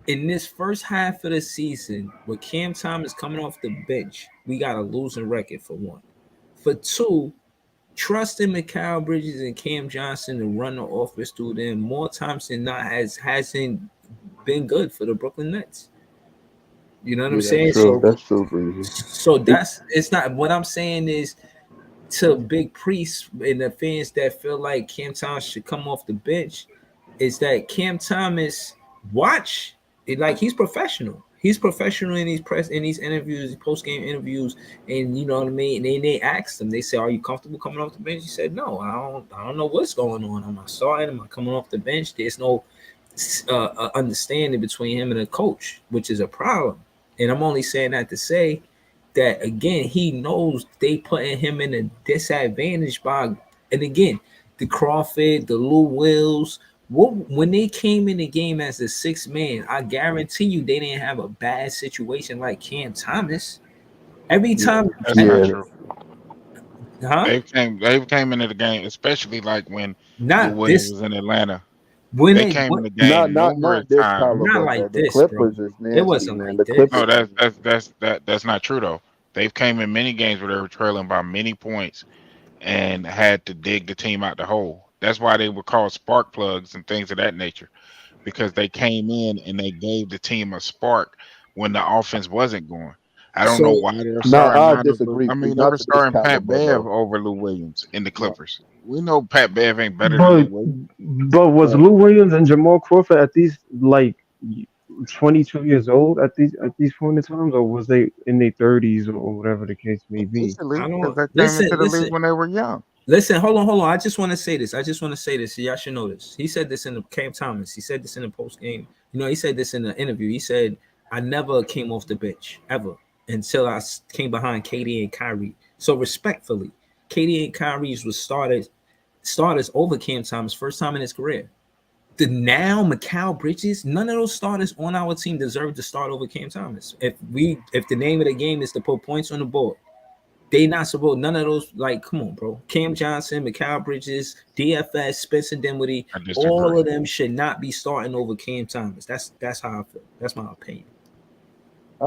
In this first half of the season, with Cam Thomas coming off the bench, we got a losing record for one. For two, trusting Mikal Bridges and Cam Johnson to run the offense through them more times than not hasn't been good for the Brooklyn Nets. You know what I'm Yeah, that's saying? true. So That's true, Breezy. so that's it's not what I'm saying is to Big Priest and the fans that feel like Cam Thomas should come off the bench is that Cam Thomas watch it like he's professional. He's professional in these interviews, post game interviews, and you know what I mean. And they asked him, they said, "Are you comfortable coming off the bench?" He said, "No, I don't know what's going on. Am I starting? Am I coming off the bench?" There's no understanding between him and the coach, which is a problem. And I'm only saying that to say that again, he knows they putting him in a disadvantage by, and again, the Crawford, the Lou Wills. When they came in the game as a six man, I guarantee you they didn't have a bad situation like Cam Thomas. Every time, That's not Yeah, true. huh? They came into the game, especially like when Lou Not Williams this. was in Atlanta. When They they came in what? the not game not numerous not this times. Not caliber, bro. like The this, bro. Clippers is It nasty, wasn't man. like The this. No, Clippers. that's not true though. They've came in many games where they were trailing by many points and had to dig the team out the hole. That's why they were called spark plugs and things of that nature, because they came in and they gave the team a spark when the offense wasn't going. I don't know So why they're Nah, starting I now. disagree. I mean, they Not were to this starting Pat caliber, Bev though. over Lou Williams in the No. Clippers. We know Pat Bev ain't better than Lou But Williams. was Right. Lou Williams and Jamal Crawford at these like 22 years old at these point in times, or was they in their 30s or whatever the case may be? Easily, I because don't they came into the league listen. when they were young. Listen, hold on. I just want to say this. Y'all should know this. He said this in the Cam Thomas. He said this in the post game. He said this in the interview. He said, I never came off the bench ever until I came behind KD and Kyrie. So respectfully, KD and Kyrie's was starters over Cam Thomas first time in his career. The now Mikal Bridges, none of those starters on our team deserve to start over Cam Thomas. If the name of the game is to put points on the board, they not supposed. None of those. Like, come on, bro. Cam Johnson, Mikal Bridges, DFS, Spencer Dinwiddie, I all disagree. of them should not be starting over Cam Thomas. That's how I feel. That's my opinion.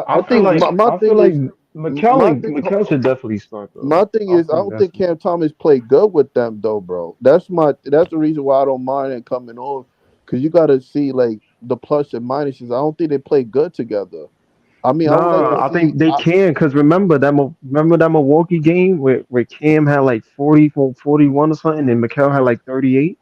I think my I feel thing like is my thing. McCall should definitely start though. My thing is, I don't think Cam Thomas played good with them though, bro. That's the reason why I don't mind it coming on, because you got to see like the plus and minuses. I don't think they play good together. I mean, I would like to Nah, I see. think they can because remember that Milwaukee game where Cam had like 40 for 41 or something and Mikal had like 38.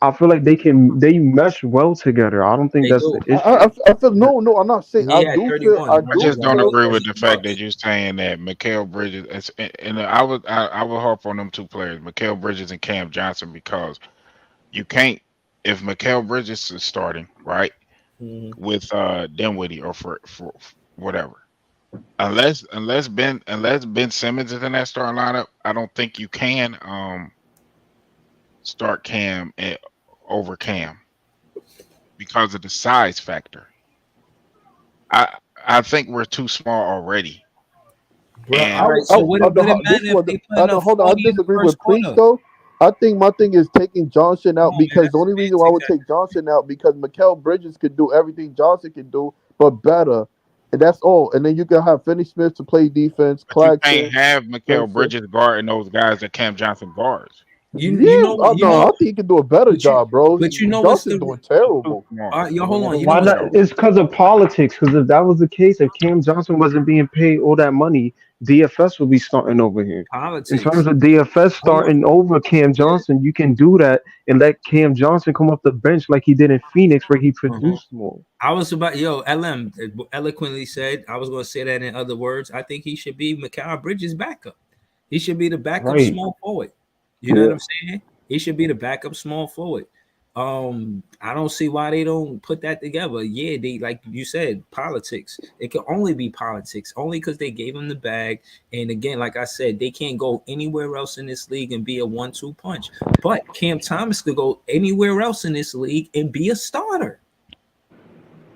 I feel like they mesh well together. I don't think They that's the do. issue. I feel no. I'm not saying. He had 31. I He just got don't agree with 31 the fact that plus. you're saying that Mikal Bridges and I would harp on them two players, Mikal Bridges and Cam Johnson, because you can't, if Mikal Bridges is starting right with Dinwiddie or for whatever, unless Ben Simmons is in that starting lineup, I don't think you can start Cam over Cam because of the size factor. I think we're too small already. Bro, And all right. So what it matter if they put up hold on. I 40 in the disagree first with Priest quarter? though. I think my thing is taking Johnson Come out on, man. because the only reason why I would take Johnson out because Mikal Bridges could do everything Johnson can do, but better. And that's all. And then you can have Finney Smith to play defense, But you Claxton. can't have Mikal Bridges guarding those guys that Cam Johnson guards. You know I think he can do a better job, bro. But you know what's Johnson's the doing terrible. yo, hold on. But You know why what's not? It's because of politics. Because if that was the case, if Cam Johnson wasn't being paid all that money, DFS would be starting over here. politics? In terms of DFS starting over Cam Johnson, you can do that and let Cam Johnson come off the bench like he did in Phoenix, where he produced more. I was about LM eloquently said. I was going to say that in other words. I think he should be Mikal Bridges' backup. He should be the backup Right. small forward. You know what I'm saying? He should be the backup small forward. I don't see why they don't put that together. Yeah, they, like you said, politics. It can only be politics, only because they gave him the bag. And again, like I said, they can't go anywhere else in this league and be a 1-2 punch. But Cam Thomas could go anywhere else in this league and be a starter.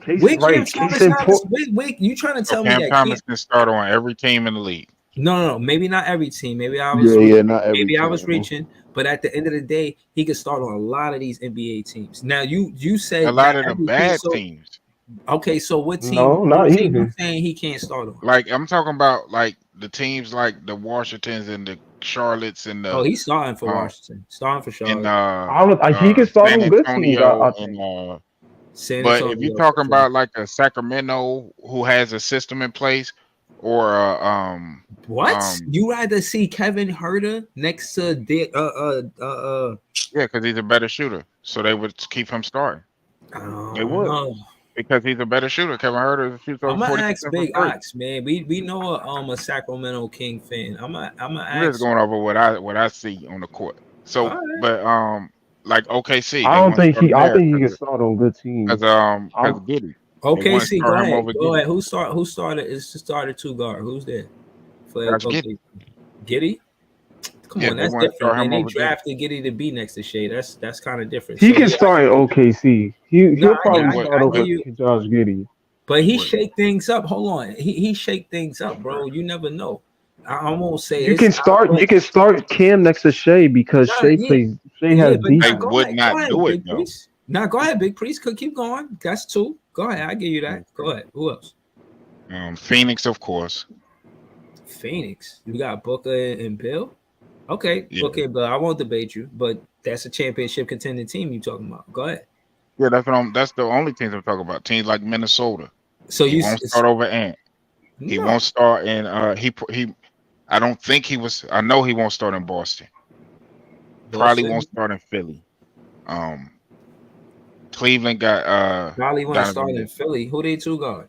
Wait, Cam Thomas not wait, you trying to tell me Cam that Thomas can start on every team in the league? No, maybe not every team. Maybe I was not every maybe I team. was reaching, but at the end of the day, he could start on a lot of these NBA teams. Now you said A lot not of the every bad team, teams. Okay, so what team? No, not what team you even. saying he can't start on? Like I'm talking about, like the teams like the Washingtons and the Charlottes and the. Oh, he's starting for Washington, starting for Charlotte. And he can start San on good teams. Antonio I think. and San but Antonio, if you're talking about like a Sacramento who has a system in place, or what you rather see Kevin Huerter next to yeah, because he's a better shooter, so they would keep him starting. They would. no. Because he's a better shooter. Kevin Huerter shoots over I'm gonna 40% ask from Big three. Ox, man. We know a Sacramento King fan. I'm gonna I'm just ask. going over what I see on the court. So, All right. but like OKC, I they don't want to think start him I there think he can start on good teams. because Giddy. They want to OKC, start go him ahead. over Go Giddy. ahead. Who started? Is the starter two guard? Who's there? For That's OKC? Giddy. Giddy? Come Yeah, on, they that's want to different, start man. him They over Giddy. drafted Giddy to be next to Shea. That's kind of different. He So can yeah, start at OKC. He'll probably He would. start I over give you. Josh Giddey. But He he would. shake things up. Hold on, he shake things up, bro. You never know. I won't say You it's can start Cam next to Shea because Shea has but They defense. would not go ahead, do it Big though. Priest. Now go ahead, Big Priest. Could keep going. That's two. Go ahead, I give you that. Go ahead. Who else? Phoenix, of course. Phoenix. You got Booker and Bill. Okay, Yeah. okay, but I won't debate you. But that's a championship contending team you talking about. Go ahead. Yeah, that's the only teams I'm talking about. Teams like Minnesota. So He you won't start over Ant. He no. won't start in he I don't think he was I know he won't start in Boston. Probably won't start in Philly. Cleveland got Probably won't start Donovan in Philly. Who they two guard?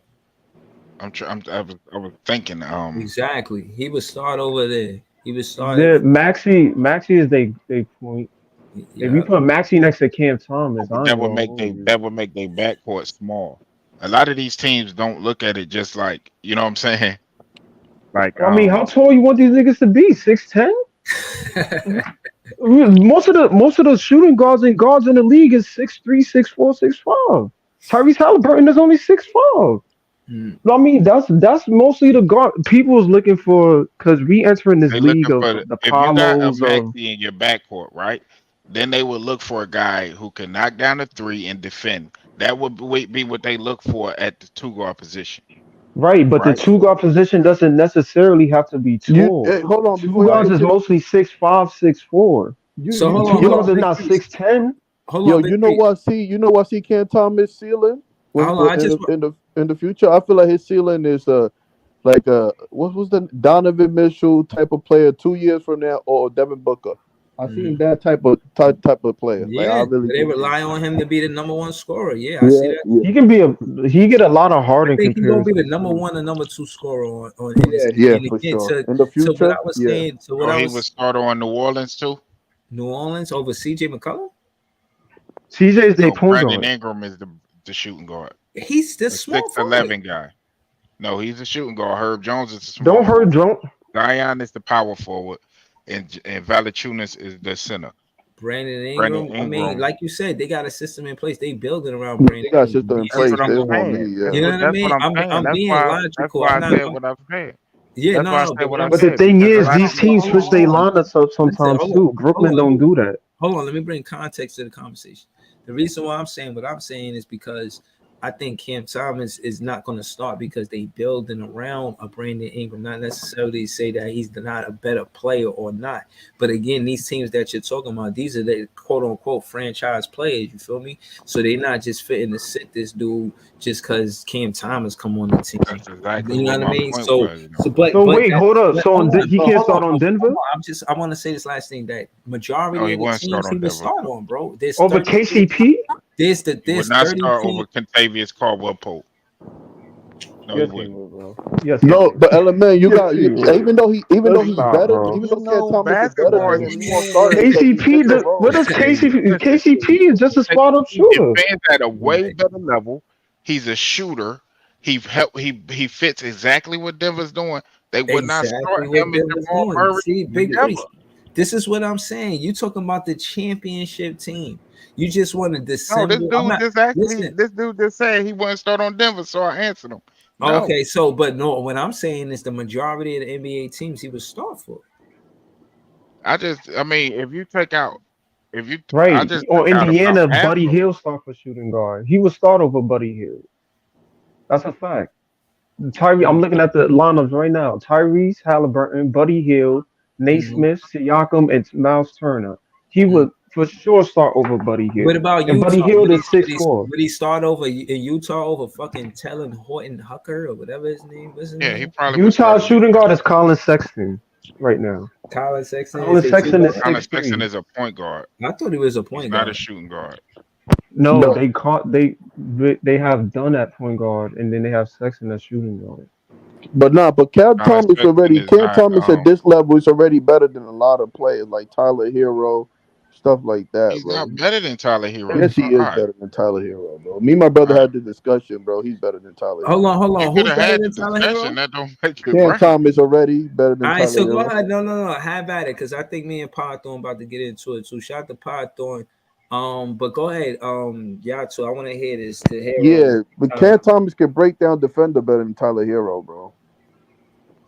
I was thinking Exactly. He would start over there. He would start. Maxi is they point. If you Yeah. put Maxi next to Cam Thomas, I that ain't would gonna make hold you. that would make their backcourt small. A lot of these teams don't look at it just like, you know what I'm saying? Like I mean, how tall you want these niggas to be? 6'10"? Most of the shooting guards in the league is 6'3", 6'4", 6'5". Tyrese Halliburton is only 6'5". I mean, that's mostly the guard people is looking for, because we enter in this they league looking of for the if you got a Palos of Maxi in your backcourt, right? Then they would look for a guy who can knock down the three and defend. That would be what they look for at the two guard position. right, but the Right? two guard position doesn't necessarily have to be tall. Hold on, Two before you guards is continue, mostly 6'5", 6'4". So hold Two on, guards is Big not Priest. 6'10". Hold yo, on, Big Priest. you know what? See Cam Thomas ceiling Hold on, I just in the future. I feel like his ceiling is like what was the Donovan Mitchell type of player 2 years from now, or Devin Booker. I seen that type of player. Like I yeah, really they do. rely on him to be the number one scorer. Yeah, I see Yeah, that. yeah, He get a lot of I Harden think he's gonna be the comparisons number too. one or number two scorer on in this. yeah, And for again, sure. In the to what future, I was yeah. saying, to what Oh, I he would was start on New Orleans too. New Orleans over CJ McCollum. CJ is their No, point Brandon guard. Ingram is the shooting guard. He's the The small forward. 6'11" guy. No, he's a shooting guard. Herb Jones is the small Don't hurt forward. don't Zion is the power forward, and Valanciunas is the center. Brandon Brandon Ingram. I mean, Ingram. like you said, they got a system in place. They building around Brandon They got Ingram. system in That's place. what I'm They want me, saying. yeah. You know what I That's what mean? I'm saying. I'm being That's logical. why I'm I not. said what I said. Yeah, That's why I no, said but what what I I'm But the saying. said thing because a is, lot of these these teams switch their teams. lineups up Listen, sometimes too. Brooklyn don't do that. Hold on, let me bring context to the conversation. The reason why I'm saying what I'm saying is because I think Cam Thomas is not going to start because they building around a Brandon Ingram. Not necessarily say that he's not a better player or not, but again, these teams that you're talking about, these are the quote unquote franchise players. You feel me? So they're not just fitting to sit this dude just because Cam Thomas come on the team. That's exactly You know what what I my mean? point So, was. You know? so but So but wait, that, hold up. but So hold on, he but can't hold start on, on Denver I want to say this last thing that No, majority he of the wouldn't start teams he on would Denver. start on, bro. There's over 30 teams. KCP. He would There's not 30 start teams. over Contavious Caldwell Pope. No, he Yes, he wouldn't. will, bro. Yes, he No, will. but Element, Yes, he will. even though Let's he's stop, better, bro. even You though Cam know, Thomas is better basketball than is him, he won't start men. because he's KCP, taking a what role. does KCP? Listen, KCP is just a spot up he shooter. defends at a way better level. He's a shooter. He fits exactly what Denver's doing. They would not start Exactly what him and Denver's Jamal doing. Murray See, Big ever. Priest. This is what I'm saying. You talking about the championship team. You just want to No, dissemble. I'm not listen. this dude just said he wouldn't start on Denver, so I answered him. Oh, No, okay, so but no, what I'm saying is the majority of the NBA teams he would start for. I mean, if you take out, I Right. just Or took out about Indiana, half Buddy of them. Hill start for shooting guard. He would start over Buddy Hill. That's a fact. I'm looking at the lineups right now. Tyrese Halliburton, Buddy Hill, Nate Mhm. Smith, Siakam, and Miles Turner. He would for sure start over Buddy What Hill. about And Buddy Utah? Hill is 6'4". Would he start over in Utah over fucking Tellen Horton Hucker or whatever his name? What's his Yeah, he name? probably would start Utah's in shooting Utah. guard is Colin Sexton right now. Colin Sexton is Colin a two Sexton is guard? Colin Sexton 6'3". is a point guard. I thought he was a He's point not a guard. shooting guard. No, No, they have done at point guard, and then they have Sexton at shooting guard. but Colin Sexton is Cam not. Thomas at this level is already better than a lot of players like Tyler Hero, stuff like that, He's bro. not better than Tyler Hero. Yes, he All is right, better than Tyler Hero, bro. Me and my brother all right. had the discussion, bro. He's better than Tyler Hold Hero. on, hold You on. could Who's have better had the than Tyler Hero? discussion. That don't make it Cam right. Thomas already better than All right, Tyler so go Hero. ahead. No. Have at it, because I think me and Python about to get into it too. Shout out to Python. But go ahead. Y'all too. I want to hear this. To Hero. Yeah, but Cam Thomas can break down defender better than Tyler Hero, bro.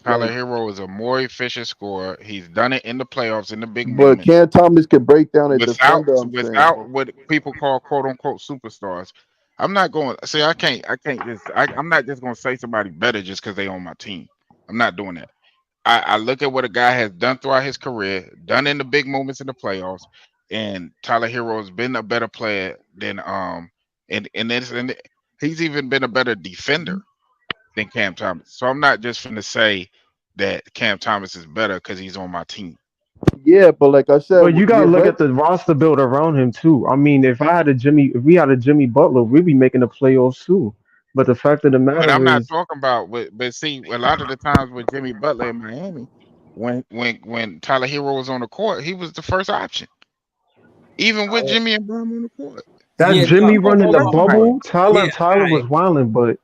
Tyler Like, Hero is a more efficient scorer. He's done it in the playoffs in the big but moments Cam Thomas can break down a defender. I'm saying, without bro. what people call quote unquote superstars. I'm not going see. I'm not just going to say somebody better just because they on my team. I'm not doing that. I look at what a guy has done throughout his career, done in the big moments in the playoffs, and Tyler Hero has been a better player than and he's even been a better defender than Cam Thomas. So I'm not just finna say that Cam Thomas is better because he's on my team. Yeah, but like I said, But you gotta look at the roster build around him too. I mean, if we had a Jimmy Butler, we'd be making the playoffs too. But the fact of the But I'm matter not is, talking about. But see, a lot of the times with Jimmy Butler in Miami, when Tyler Hero was on the court, he was the first option, even with Jimmy and Brum on the court. that Yeah, Jimmy hold running the on, all right. bubble, Yeah, Tyler all right. was wilding, but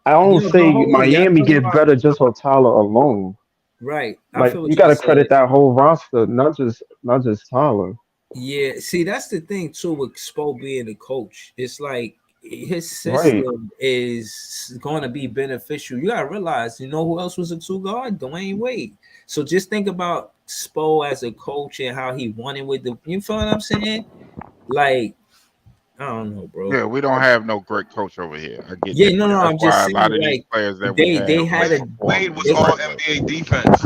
I don't Yo, but say hold on, y'all Miami talking get about better just on Tyler alone. right. I Like feel you what y'all gotta credit saying. that whole roster, not just Tyler. Yeah, see, that's the thing too with Spo being the coach. It's like his Right. system is going to be beneficial. You gotta realize, you know who else was a two guard? Dwayne Wade. So just think about Spo as a coach and how he won it with the. You feel what I'm saying? Like I don't know, bro. Yeah, we don't have no great coach over here. I get Yeah, that. no, That's I'm just why a lot saying of these like players that we they have had a Wade underperformed in was the they all first place. NBA defense.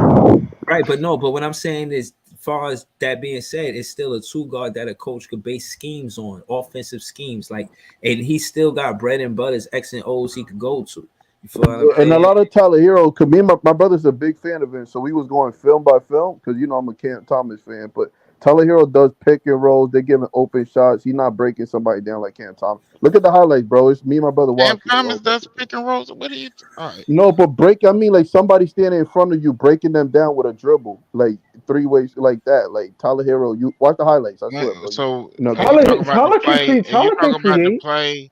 right, but no, but what I'm saying is, as far as that being said, it's still a two guard that a coach could base schemes on, offensive schemes. Like, and he still got bread and butters, X and O's he could go to. You feel what I'm Yeah, and a saying? lot of Tyler Hero, cause me and my brother's a big fan of him, so we was going film by film, cause I'm a Cam Thomas fan. But Tyler Hero does pick and rolls. They giving open shots. He's not breaking somebody down like Cam Thomas. Look at the highlights, bro. It's me and my brother Cam watching it, Thomas bro. does pick and rolls. What are you? All right. No, but break. I mean, like somebody standing in front of you, breaking them down with a dribble, like three ways, like that. Like Tyler Hero, you watch the highlights. I swear, bro. So Go are you ahead. talking about the Tyler can play? create. Are you Tyler can talking about the create. play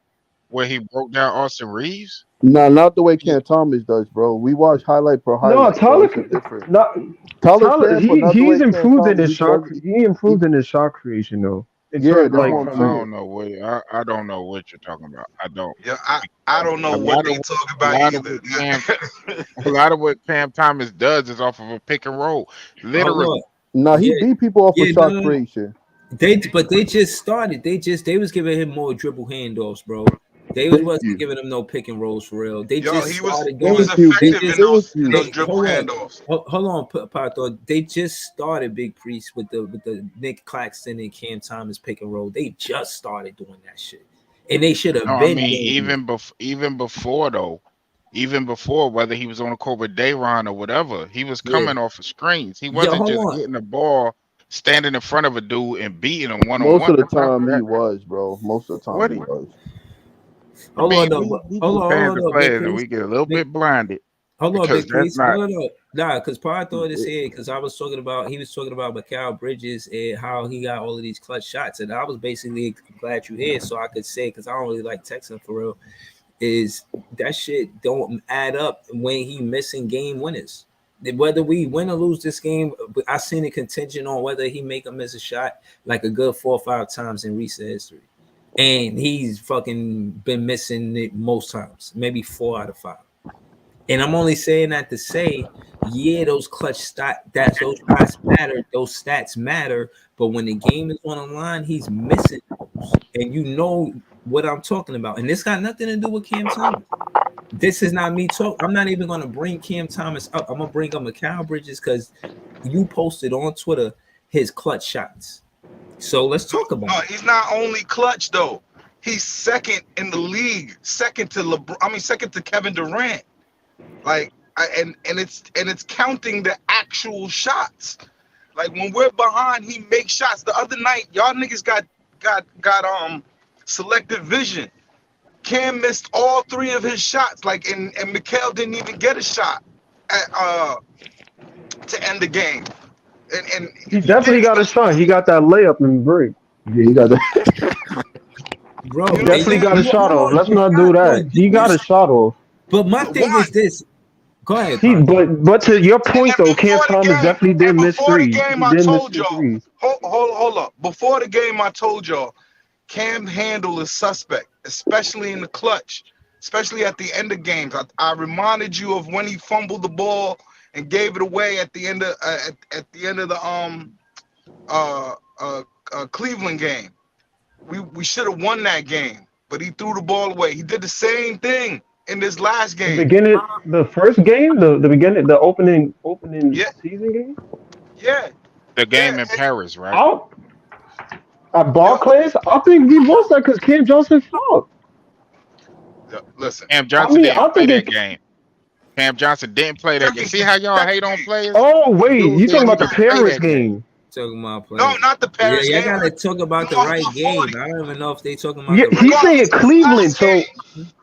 where he broke down Austin Reeves? Nah, not the way Yeah. Cam Thomas does, bro. We watch highlight per No, highlight, bro. It's a different. not Tyler Tyler. can, but not the He's way Cam improved in Thomas. his shot. He He, improved in his shot creation though. In yeah, terms that's like what I'm I from saying. don't know what I don't know what you're talking about. I don't. Yeah, I don't know A what lot they of talk a about lot of either. what Cam Thomas does is off of a pick and roll, Hold literally. on. Nah, he Yeah, beat people off of yeah, no, shot no, no. creation. They just started. They was giving him more dribble handoffs, bro. They Thank wasn't you. giving him no pick and rolls for real. They Yo, just he was started he doing. was Thank you. They effective just Thank in you. those they dribble handoffs. hold on, Pato. They just started Big Priest with the Nick Claxton and Cam Thomas pick and roll. They just started doing that shit, and they should No, have I been mean doing it. even before though, even before whether he was on a court with Dayron or whatever, he was Yeah, coming off of screens. He yo, wasn't hold just on. getting the ball, standing in front of a dude and beating him one on Most one. of the That's not time he that. was, bro. Most of the time What? he was. I Hold on, mean, though. we Hold get on, fans of Big players and Priest. we get a little Big, bit blinded hold on, because Big that's Priest. not. No. Nah, because Pod thought his head because I was talking about he was talking about Mikal Bridges and how he got all of these clutch shots, and I was basically glad you here so I could say because I don't really like texting for real. Is that shit don't add up when he missing game winners. Whether we win or lose this game, I seen it contingent on whether he make or miss a shot like a good 4 or 5 times in recent history. And he's fucking been missing it most times, maybe 4 out of 5. And I'm only saying that to say, yeah, those those shots matter, those stats matter. But when the game is on the line, he's missing those. And you know what I'm talking about. And this got nothing to do with Cam Thomas. This is not me talk. I'm not even gonna bring Cam Thomas up. I'm gonna bring up Mikal Bridges because you posted on Twitter his clutch shots. So let's talk about it. He's not only clutch though. He's second in the league, second to LeBron. I mean, second to Kevin Durant. Like, and it's counting the actual shots. Like when we're behind, he makes shots. The other night, y'all niggas got selective vision. Cam missed all 3 of his shots. Like, and Mikal didn't even get a shot to end the game. And he definitely got a shot. He got that layup in the break. Yeah, he got that. Bro, He you know what I'm definitely saying? got a shot off. Let's not do that. He got a shot off. But my thing One. is this. Go ahead, He, Pato. but to your point And though, Cam Thomas definitely did miss before the threes. game, He I did miss told some y'all. threes. Hold up. Before the game, I told y'all, Cam handle is suspect, especially in the clutch, especially at the end of games. I reminded you of when he fumbled the ball and gave it away at the end of the Cleveland game. We should have won that game, but he threw the ball away. He did the same thing in this last The game. beginning, the first game, the beginning, the opening Yeah, season game. yeah, The yeah. game in Paris, right? Out at Yo, Barclays, I think we lost that because Cam Johnson flopped. listen. Cam I Johnson mean, didn't I play think that it. game. Cam Johnson didn't play that game. See how y'all hate on players? Oh wait, Dude you talking didn't about the even play Paris that game. game? Talking about No, playing. not the Yeah, Paris y'all game. gotta talk about the No, right before game. it. I don't even know if they talking about Yeah, the right. he's saying Regardless, this Cleveland. last So game,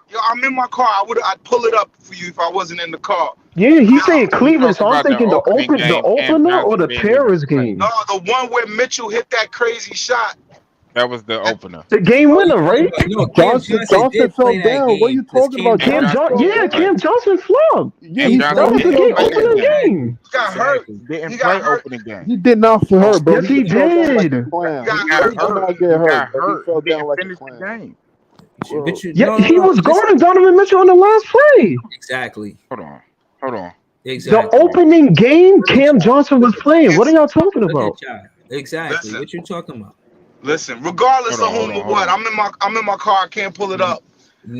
yo, I'm in my car. I'd pull it up for you if I wasn't in the car. yeah, he's Now, saying We Cleveland. talking So I'm about the thinking the opening the game. Cam opener or Johnson the didn't even Paris play. game. no, the one where Mitchell hit that crazy shot. That was the opener. The game Oh, winner, right? no, Cam Johnson Johnson did fell play that down. What are you game because talking Cam about? Cam Johnson. Johnson Johnson fell didn't Yeah, play. down. Cam Johnson flopped. Yeah, Cam he That Johnson was the fell. game didn't play opening that game. game. He got hurt. Exactly. Didn't He play got hurt. opening game. He did not for her, bro. Yes, he fell down like a did. clown. He He got did hurt. not He get got hurt, but he hurt. fell He down didn't like a finish the clown. game. But you, Yeah, no, he was listen. guarding Donovan Mitchell on the last play. Exactly. Hold on. The Exactly. opening game, Look at Cam y'all. Johnson was playing. What are y'all talking Look about? at y'all. Exactly. Listen, What you talking about? listen. Regardless Hold of on. whom or what, I'm in my car. I can't pull it up.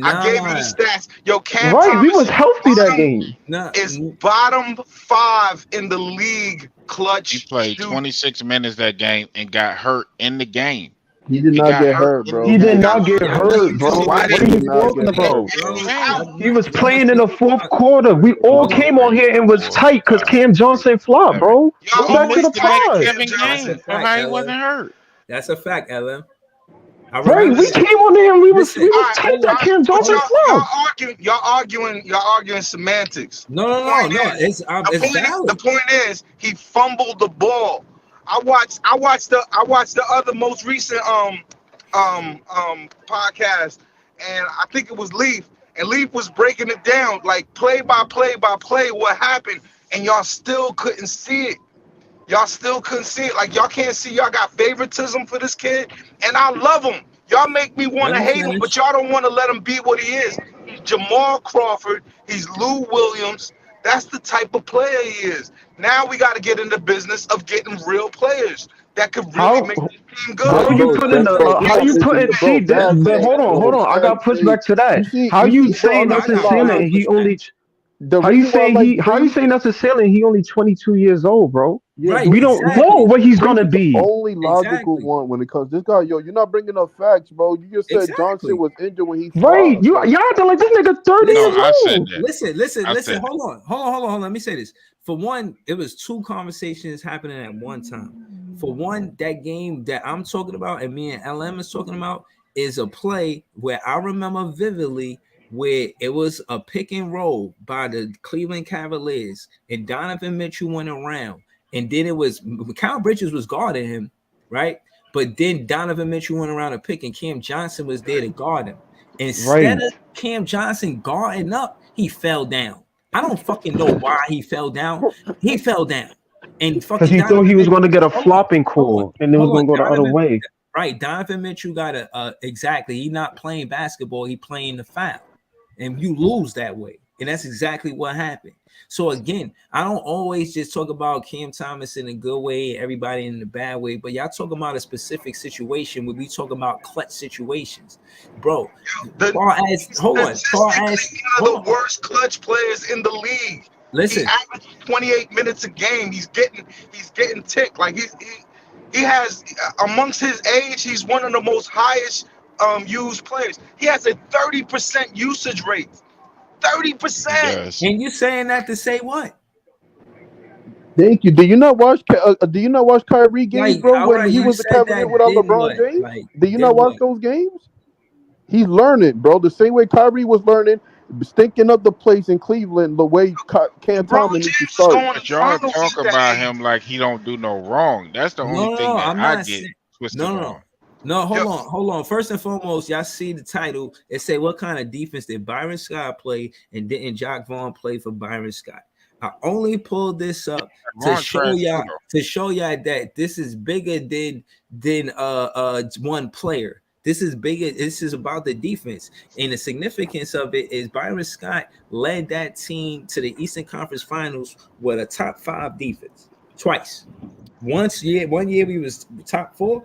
I gave you the Nah. stats. Yo, Cam Right, we Thomas was healthy that game. Nah. is bottom 5 in the league clutch He played shooting. 26 minutes that game and got hurt in the game. He did He not got get hurt hurt, in bro. the He did game. not get hurt, bro. Why What are didn't you He did not talking get hurt, about? bro. He was playing in the fourth quarter. We all Hold on. came on here and was tight because Cam Johnson flopped, bro. Y'all Go back to always the denied pod. Cam 7 Johnson. games. So how he wasn't hurt? That's a fact, LM. I Right, remember we that. came on there and we was Listen, we All was right, tight that all Cam right, but Johnson flopped. y'all arguing semantics. No. Point It's The valid. point is he fumbled the ball. I watched the other most recent podcast, and I think it was Leaf, and Leaf was breaking it down like play by play what happened, and y'all still couldn't see it. Like y'all can't see. Y'all got favoritism for this kid, and I love him. Y'all make me want to Let me hate him, finish. but y'all don't want to let him be what he is. He's Jamal Crawford. He's Lou Williams. That's the type of player he is. Now we got to get in the business of getting real players that could really How make the team how good. you putting the how you putting see this, but hold on, I got pushed back to that. How you saying that's his ceiling and he only how you saying that's his ceiling he only 22 years old, bro? Right, We don't know what he's gonna be. Only logical one when it comes. This guy, yo, you're not bringing up facts, bro. You just said Johnson was injured when he Right, fought. y'all acting like this nigga 30 No, years I said old. that. Listen. I said Hold on. Let me say this. For one, it was 2 conversations happening at one time. For one, that game that I'm talking about and me and LM is talking about is a play where I remember vividly where it was a pick and roll by the Cleveland Cavaliers and Donovan Mitchell went around, and then it was Kyle Bridges was guarding him, right? But then Donovan Mitchell went around a pick and Cam Johnson was there to guard him. Instead of Cam Johnson guarding up, he fell down. I don't fucking know why he fell down. He fell down. And Because he thought he was going to get a flopping call and it was going to go the other way. Right, Donovan Mitchell got exactly. He's not playing basketball. He playing the foul, and you lose that way. And that's exactly what happened. So again, I don't always just talk about Cam Thomas in a good way, everybody in the bad way, but y'all talk about a specific situation when we talk about clutch situations, bro. The worst clutch players in the league. Listen, he averages 28 minutes a game. He's getting ticked. Like he has amongst his age, he's one of the most highest used players. He has a 30% usage rate. 30%. And you saying that to say what? Thank you. Do you not watch Kyrie games, bro? When he was the Cavalier without LeBron James? Do you not watch those games? He's learning, bro. The same way Kyrie was learning, stinking up the place in Cleveland. The way Cam Thomas needs to start. But y'all talk about him like he don't do no wrong. That's the only thing that I get twisted on. No, hold on. First and foremost, y'all see the title. It say what kind of defense did Byron Scott play, and didn't Jacque Vaughn play for Byron Scott? I only pulled this up to show y'all that this is bigger than one player. This is bigger. This is about the defense, and the significance of it is Byron Scott led that team to the Eastern Conference Finals with a top 5 defense twice. One year we was top 4.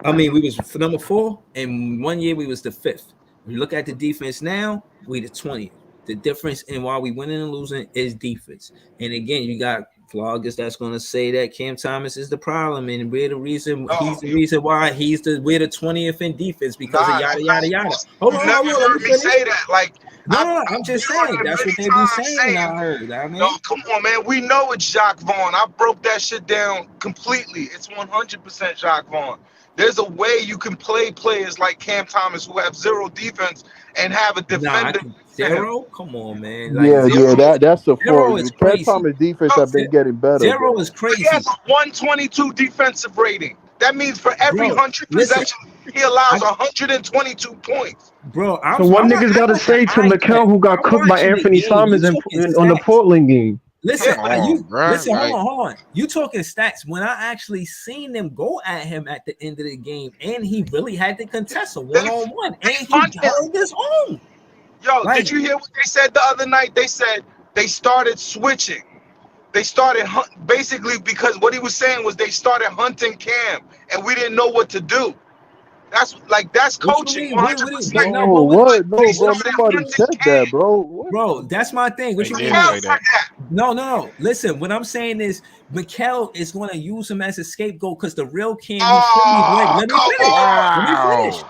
I mean, we was number 4, and one year we was the 5th. We look at the defense now, we the 20th. The difference in why we winning and losing is defense. And again, you got vloggers that's going to say that Cam Thomas is the problem, and we're the reason. He's the reason why we're the 20th in defense because of yada yada yada. Hold on, Let me say that. Like, no, I'm just saying that's what they've been saying. I heard. I mean, no, come on, man. We know it's Jacque Vaughn. I broke that shit down completely. It's 100% Jacque Vaughn. There's a way you can play players like Cam Thomas who have zero defense and have a defender. Zero? Come on, man. Like, that's a zero for is you. Cam crazy. Thomas defense have been getting better. Zero is crazy. He has a 122 defensive rating. That means for every 100 possessions, he allows 122 points. Bro, so what niggas got to say to Mikel, who got cooked by Anthony Simons on the Portland game? Listen, hold on. You talking stats when I actually seen them go at him at the end of the game, and he really had to contest a one-on-one, and he held his own. Yo, did you hear what they said the other night? They said they started switching. They started basically because what he was saying was they started hunting Cam, and we didn't know what to do. That's coaching. 100%. No, what? No, bro. Nobody said that, bro. What? Bro, that's my thing. What you mean? No. Listen, what I'm saying is Mikel is going to use him as a scapegoat because the real Cam.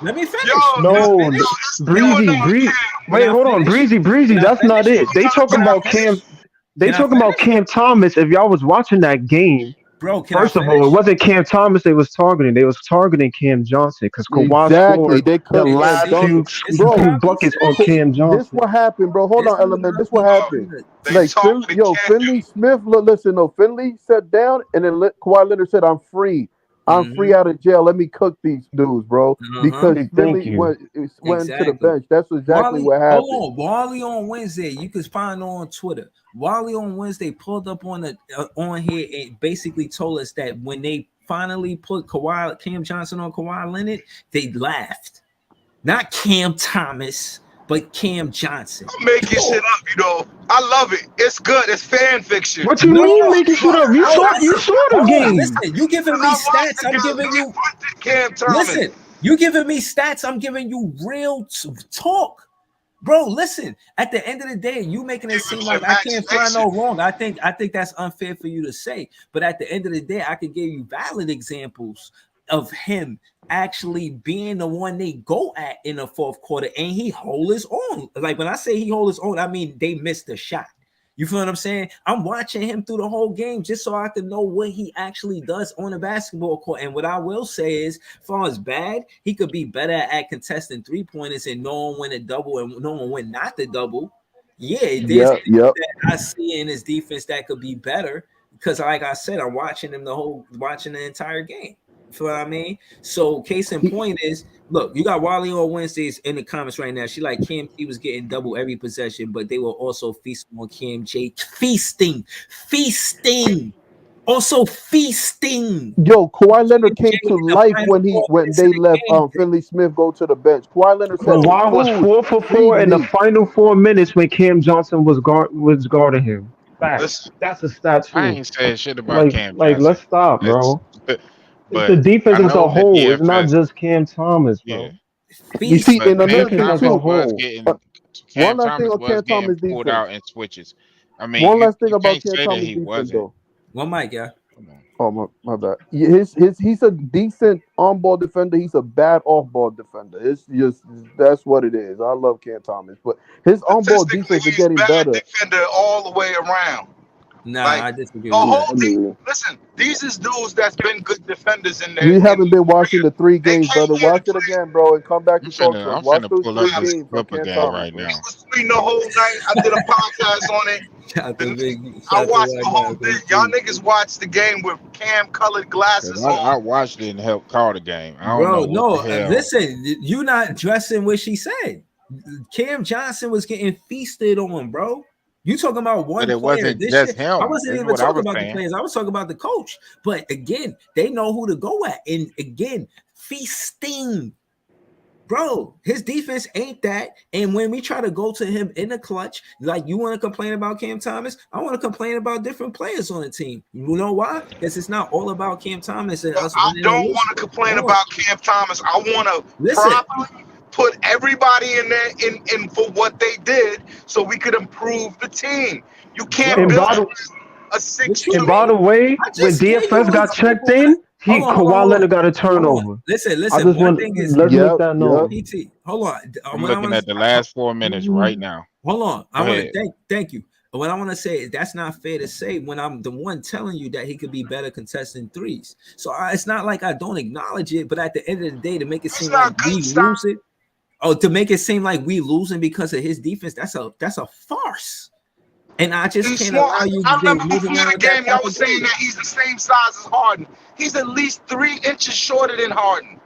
Let me finish. No, Breezy. Wait, hold on, Breezy. That's not it. They talking about Cam. They talking about Cam Thomas. If y'all was watching that game. Bro, first of all, it wasn't Cam Thomas they was targeting. They was targeting Cam Johnson because Kawhi scored the last few buckets on Cam Johnson. This what happened, bro. Hold on, Element. This what happened. Like, Finley Smith, listen, Finley sat down, and then Kawhi Leonard said, I'm free. I'm free out of jail. Let me cook these dudes, bro. Because Finley went to the bench. That's exactly what happened. Hold on. Wally on Wednesday, you can find on Twitter. Wally on Wednesday pulled up on here and basically told us that when they finally put Cam Johnson on Kawhi Leonard, they laughed. Not Cam Thomas, but Cam Johnson. I'm making shit up, you know. I love it. It's good. It's fan fiction. What you mean making shit up? You saw the game. Listen, you giving me stats. I'm giving you. Listen, you giving me stats. I'm giving you real talk. Bro, listen. At the end of the day, you making it seem like I can't find no wrong. I think that's unfair for you to say. But at the end of the day, I could give you valid examples of him actually being the one they go at in the fourth quarter, and he hold his own. Like when I say he hold his own, I mean they missed the shot. You feel what I'm saying? I'm watching him through the whole game just so I can know what he actually does on the basketball court. And what I will say is, as far as bad, he could be better at contesting 3-pointers and knowing when to double and knowing when not to double. Yeah, there's that I see in his defense that could be better because, like I said, I'm watching him watching the entire game. You feel what I mean? So, case in point is, look, you got Wally on Wednesdays in the comments right now. She like Cam T was getting double every possession, but they were also feasting on Cam J. Feasting. Also feasting. Yo, Kawhi Leonard came to life when they let Finley Smith go to the bench. Kawhi Leonard said Kawhi was 4 for 4 in the final 4 minutes when Cam Johnson was guarding him. Facts. That's a stat too. I ain't saying shit about Cam Johnson. Like, let's stop, bro. It's the defense as a whole. It's not just Cam Thomas, bro. Yeah. You see, in another thing Cam too. One last thing about Cam Thomas pulled out in switches. I mean, one last thing about Cam Thomas defense, though. One mic, yeah. Oh my bad. He's a decent on-ball defender. He's a bad off-ball defender. It's just that's what it is. I love Cam Thomas, but his on-ball defense is getting better. Defender all the way around. Nah, I disagree. The whole team, listen, these is dudes that's been good defenders in there. You haven't been watching the 3 games, brother. Watch it again, bro, and come back to talk to us. Watch those 3 games for Cam Thomas right now. It was tweeting the whole night. I did a podcast on it. I watched the whole thing. Y'all niggas watched the game with Cam colored glasses on. I watched it and helped call the game. I don't know what the hell. Listen, you not dressing what she said. Cam Johnson was getting feasted on, bro. You talking about one player? Wasn't just him. I wasn't even talking about the players. I was talking about the coach. But again, they know who to go at, and again, feasting, bro. His defense ain't that. And when we try to go to him in the clutch, like you want to complain about Cam Thomas, I want to complain about different players on the team. You know why? Because it's not all about Cam Thomas and us. I don't want to complain about Cam Thomas. I want to put everybody in there in for what they did, so we could improve the team. You can't And build by the a 6-3. and by the way, I when just gave you DFS got checked example. in, Hold on. Kawhi Leonard got a Hold on. turnover. Listen. I just One want thing is, let's make Yep, that yep. known. PT. Hold on. I'm What I looking want at the last 4 minutes right now. Hold on. I Go want ahead. to thank you. What I want to say is that's not fair to say when I'm the one telling you that he could be better contesting threes. So it's not like I don't acknowledge it, but at the end of the day, to make it It's seem not like good we stuff. losing, to make it seem like we losing because of his defense, that's a farce. And I just He's can't small. allow you I to remember move before around the with that game, y'all type was of saying game. that he's the same size as Harden. He's at least 3 inches shorter than Harden.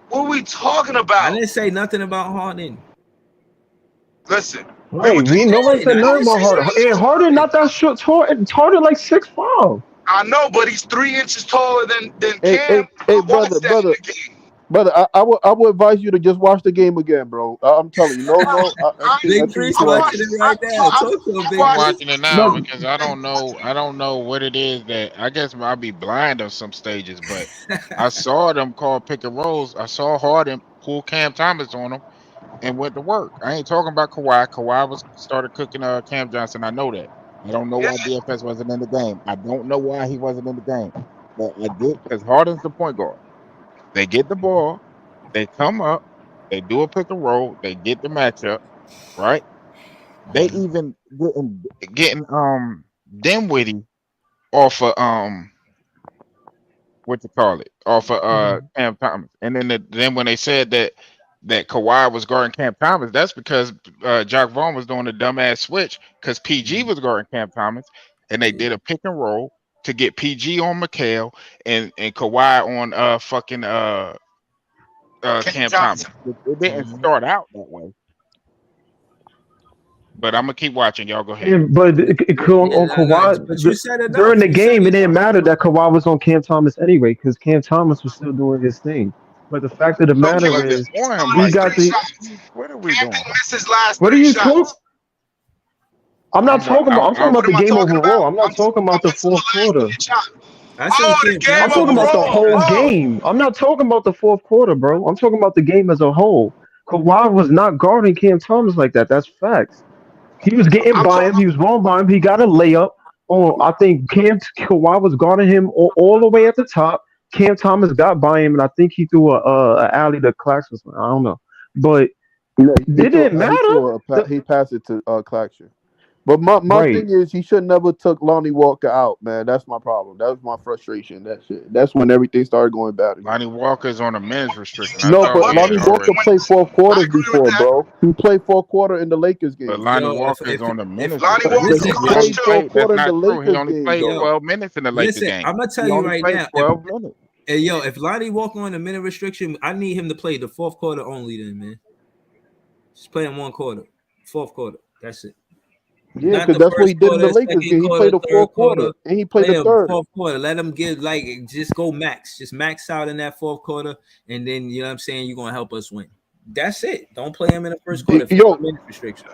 What are we talking I about? didn't say nothing about Harden. Listen, Hey, nobody said nothing about Harden. And Harden not that short. Harden like 6'5". I know, but he's 3 inches taller than Hey, Cam. hey, I watched that in brother. the game. Brother, I would advise you to just watch the game again, bro. I'm telling you, I think Big you Breeze should watch watching it. it right now. Talk to him, Big I'm Breeze. watching it now because I don't know what it is that I guess I'll be blind on some stages, but I saw them call pick and rolls. I saw Harden pull Cam Thomas on him and went to work. I ain't talking about Kawhi. Kawhi was started cooking Cam Johnson. I know that. I don't know why DFS wasn't in the game. I don't know why he wasn't in the game. But I get because Harden's the point guard. They get the ball, they come up, they do a pick and roll, they get the matchup, right? They even getting Dinwiddie off of what you call it, off of Cam Thomas. And then when they said that Kawhi was guarding Cam Thomas, that's because Jacque Vaughn was doing a dumbass switch because PG was guarding Cam Thomas, and they did a pick and roll to get PG on McHale and Kawhi on Cam Thomas. It didn't start out that way. But I'm gonna keep watching. Y'all go ahead. And, but on Kawhi, But you said enough. during the You said game, it didn't enough. matter that Kawhi was on Cam Thomas anyway, because Cam Thomas was still doing his thing. But the fact of the matter is, we got the. What are we doing? Miss his last What are 3 you shots. talking? I'm not talking about. I'm talking about the What am I game talking overall. about? I'm not talking about the fourth quarter. I said the game I'm talking about the overall. whole Oh. game. I'm not talking about the fourth quarter, bro. I'm talking about the game as a whole. Kawhi was not guarding Cam Thomas like that. That's facts. He was getting by him. He was going by him. He got a layup. Oh, I think Kawhi was guarding him all the way at the top. Cam Thomas got by him, and I think he threw a alley to Claxton. I don't know, but No, it didn't matter. He passed it to Claxton. But my Right. thing is, he should never took Lonnie Walker out, man. That's my problem. That was my frustration. That's when everything started going bad. Lonnie Walker's on a minutes restriction. I No, thought but we had Lonnie Walker already. played 4 quarters before, bro. He played 4 quarter in the Lakers game. But Lonnie Walker is on the minutes Lonnie restriction. Walker He only coached played. That's in the not true. He Lakers only game, played though. 12 minutes in the Lakers Listen, game. I'm gonna tell He you only right played now. 12 minutes. Hey, yo, if Lonnie Walker on the minute restriction, I need him to play the fourth quarter only. Then, man, just play in 1 quarter, fourth quarter. That's it. Yeah, Not because the that's what he first did in the quarter, Lakers second game. He quarter, played the third 4th quarter, quarter, and he played play the him third. fourth quarter. Let him get just go max, just max out in that fourth quarter, and then you know what I'm saying you're gonna help us win. That's it. Don't play him in the first quarter. Yo, minute restriction.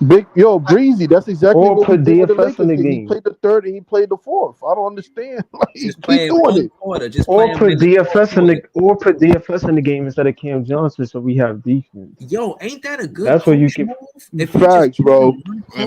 Breezy. That's exactly Or what he put did with the DFS Lakers in the game. He game. played the third and he played the fourth. I don't understand. Like, Just keep play him doing 1 it. quarter. Just Or play him put in the fourth DFS in quarter. put DFS in the game instead of Cam Johnson, so we have defense. Yo, ain't that a good That's what you coach can. move? If he Facts, just bro.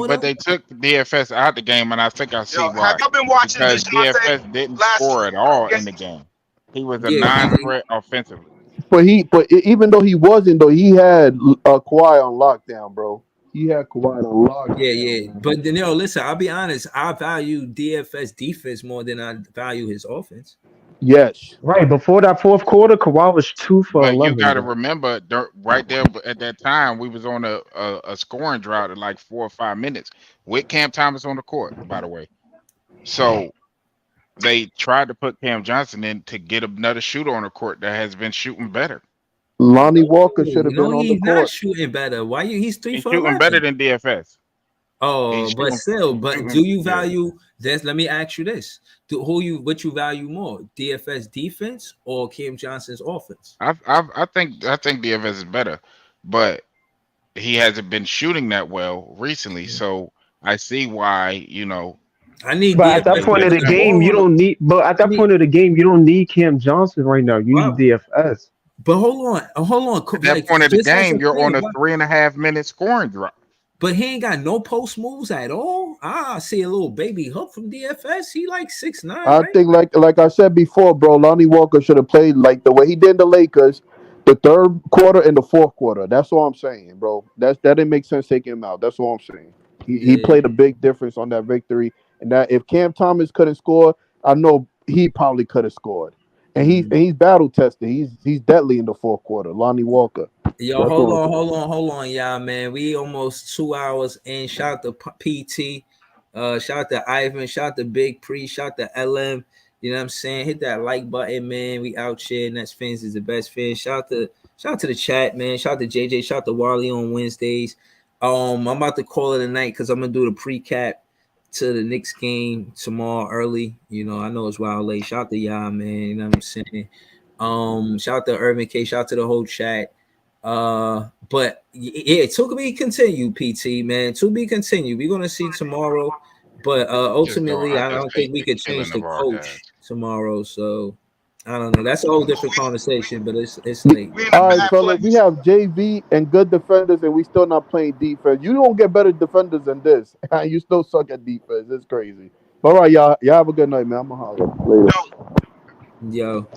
But they took DFS out the game, and I think I see why. Have y'all been watching Because DeJounte DFS didn't last score at all in against the game. He was a Yeah, non-threat offensively. But even though he wasn't, though, he had Kawhi on lockdown, bro. He had Kawhi on lockdown. yeah. But then, listen, I'll be honest. I value DFS defense more than I value his offense. Yes. Right before that fourth quarter, Kawhi was 2 for But 11. you got to bro. remember, right there at that time, we was on a scoring drought at like 4 or 5 minutes with Cam Thomas on the court, by the way. So they tried to put Cam Johnson in to get another shooter on the court that has been shooting better. Lonnie Walker should have been on the He's not court. shooting better. Why he's 3 He's for shooting 11. better than DFS. Oh, but still, do you yeah. value this? Let me ask you this: what you value more, DFS defense or Cam Johnson's offense? I think DFS is better, but he hasn't been shooting that well recently. So I see why, I need. But at that point of the game, you don't need. But at that point of the game, you don't need Cam Johnson right now. You need DFS. But hold on. At that point of the just as game, a you're on fan, a 3.5-minute scoring drop. but he ain't got no post moves at all. I see a little baby hook from DFS. He like 6'9", I right? think, like I said before, bro, Lonnie Walker should have played like the way he did in the Lakers, the third quarter and the fourth quarter. That's all I'm saying, bro. That didn't make sense taking him out. That's all I'm saying. He played a big difference on that victory, and that if Cam Thomas couldn't score, I know he probably could have scored. And he's battle tested. He's deadly in the fourth quarter. Lonnie Walker. Yo, hold on, y'all, man. We almost 2 hours in. Shout out to PT, shout out to Ivan, shout out to Big Pre, shout out to LM. You know what I'm saying? Hit that like button, man. We out here. Nets fans is the best fans. Shout out to the chat, man. Shout out to JJ. Shout out to Wally on Wednesdays. I'm about to call it a night because I'm gonna do the pre-cap to the Knicks game tomorrow early. You know, I know it's wild late. Shout out to y'all, man. You know what I'm saying? Shout out to Irvin K. Shout out to the whole chat. But yeah, to be continued, PT, man. To be continued. We're gonna see tomorrow. But ultimately, I don't think we could change the coach tomorrow. So I don't know. That's a whole different conversation, but it's late. All right, fellas, we have JV and good defenders, and we still not playing defense. You don't get better defenders than this. You still suck at defense. It's crazy. All right, y'all have a good night, man. I'm gonna holler later. Yo,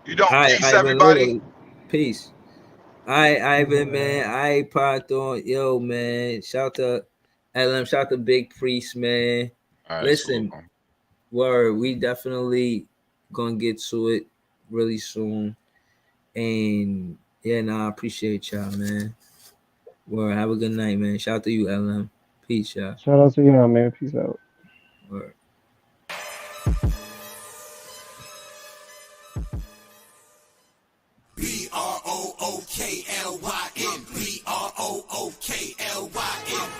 you don't. Peace, Ivan, everybody. Peace. All right, Ivan, man. I Python, yo, man. Shout to LM. Shout to Big Priest, man. Right, listen, word. We definitely gonna get to it really soon. And yeah, I appreciate y'all, man. Word. Have a good night, man. Shout out to you, LM. Peace, y'all. Shout out to y'all, man. Peace out. Word. BROOKLYN, BROOKLYN, BROOKLYN, we wildin'.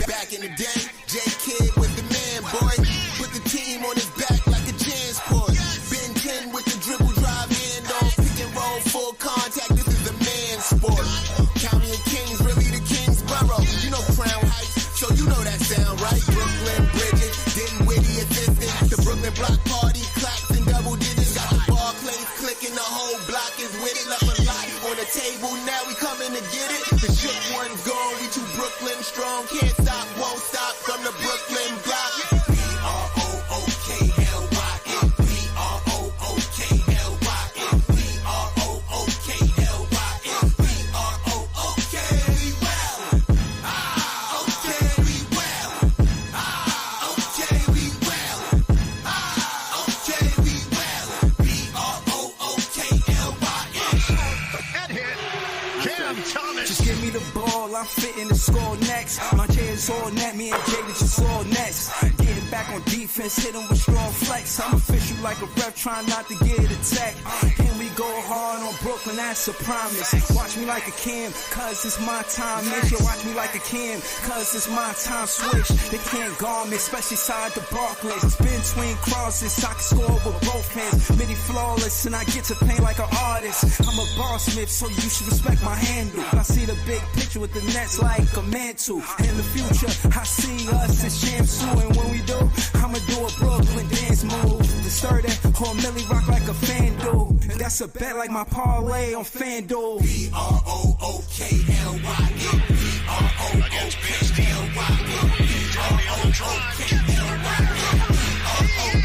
Back in the day, Jacque was the man, boy. Put the team on his back like a JanSport. Ben 10 with the dribble drive handoff, pick and roll, full contact. This is a man sport. County of Kings, really the Kingsborough. You know Crown Heights, so you know that sound, right? Brooklyn Bridges, Didnt Witty assistant. The Brooklyn Block Party, claps and double digits. Got the ball plays clicking, the whole block is with it. Left a lot on the table, now we coming to get it. The shook one's gone, we too Brooklyn strong. Can't stop, won't stop from the Brooklyn block. BROOKLYN, BROOKLYN, Just give me the ball, I'm fitting the score next. My chair's all net, me and Jay just all next. Getting back on defense, hit him with strong flex. I'm official like a ref, trying not to get attacked. And we go hard on Brooklyn, that's a promise. Watch me like a Cam, cause it's my time. Make sure watch me like a Cam, cause it's my time. Switch, they can't guard me, especially side the Barclays. Spin between crosses, I can score with both hands. Midi flawless, and I get to paint like an artist. I'm a boss smith, so you should respect my handle. I see the big picture with the Nets like a mantle. In the future, I see us as champs too. And when we do, I'ma do a Brooklyn dance move. The sturdy or Millie rock like a FanDuel. That's a bet like my parlay on FanDuel. BROOKLYN, BROOKLYN, BROOKLYN.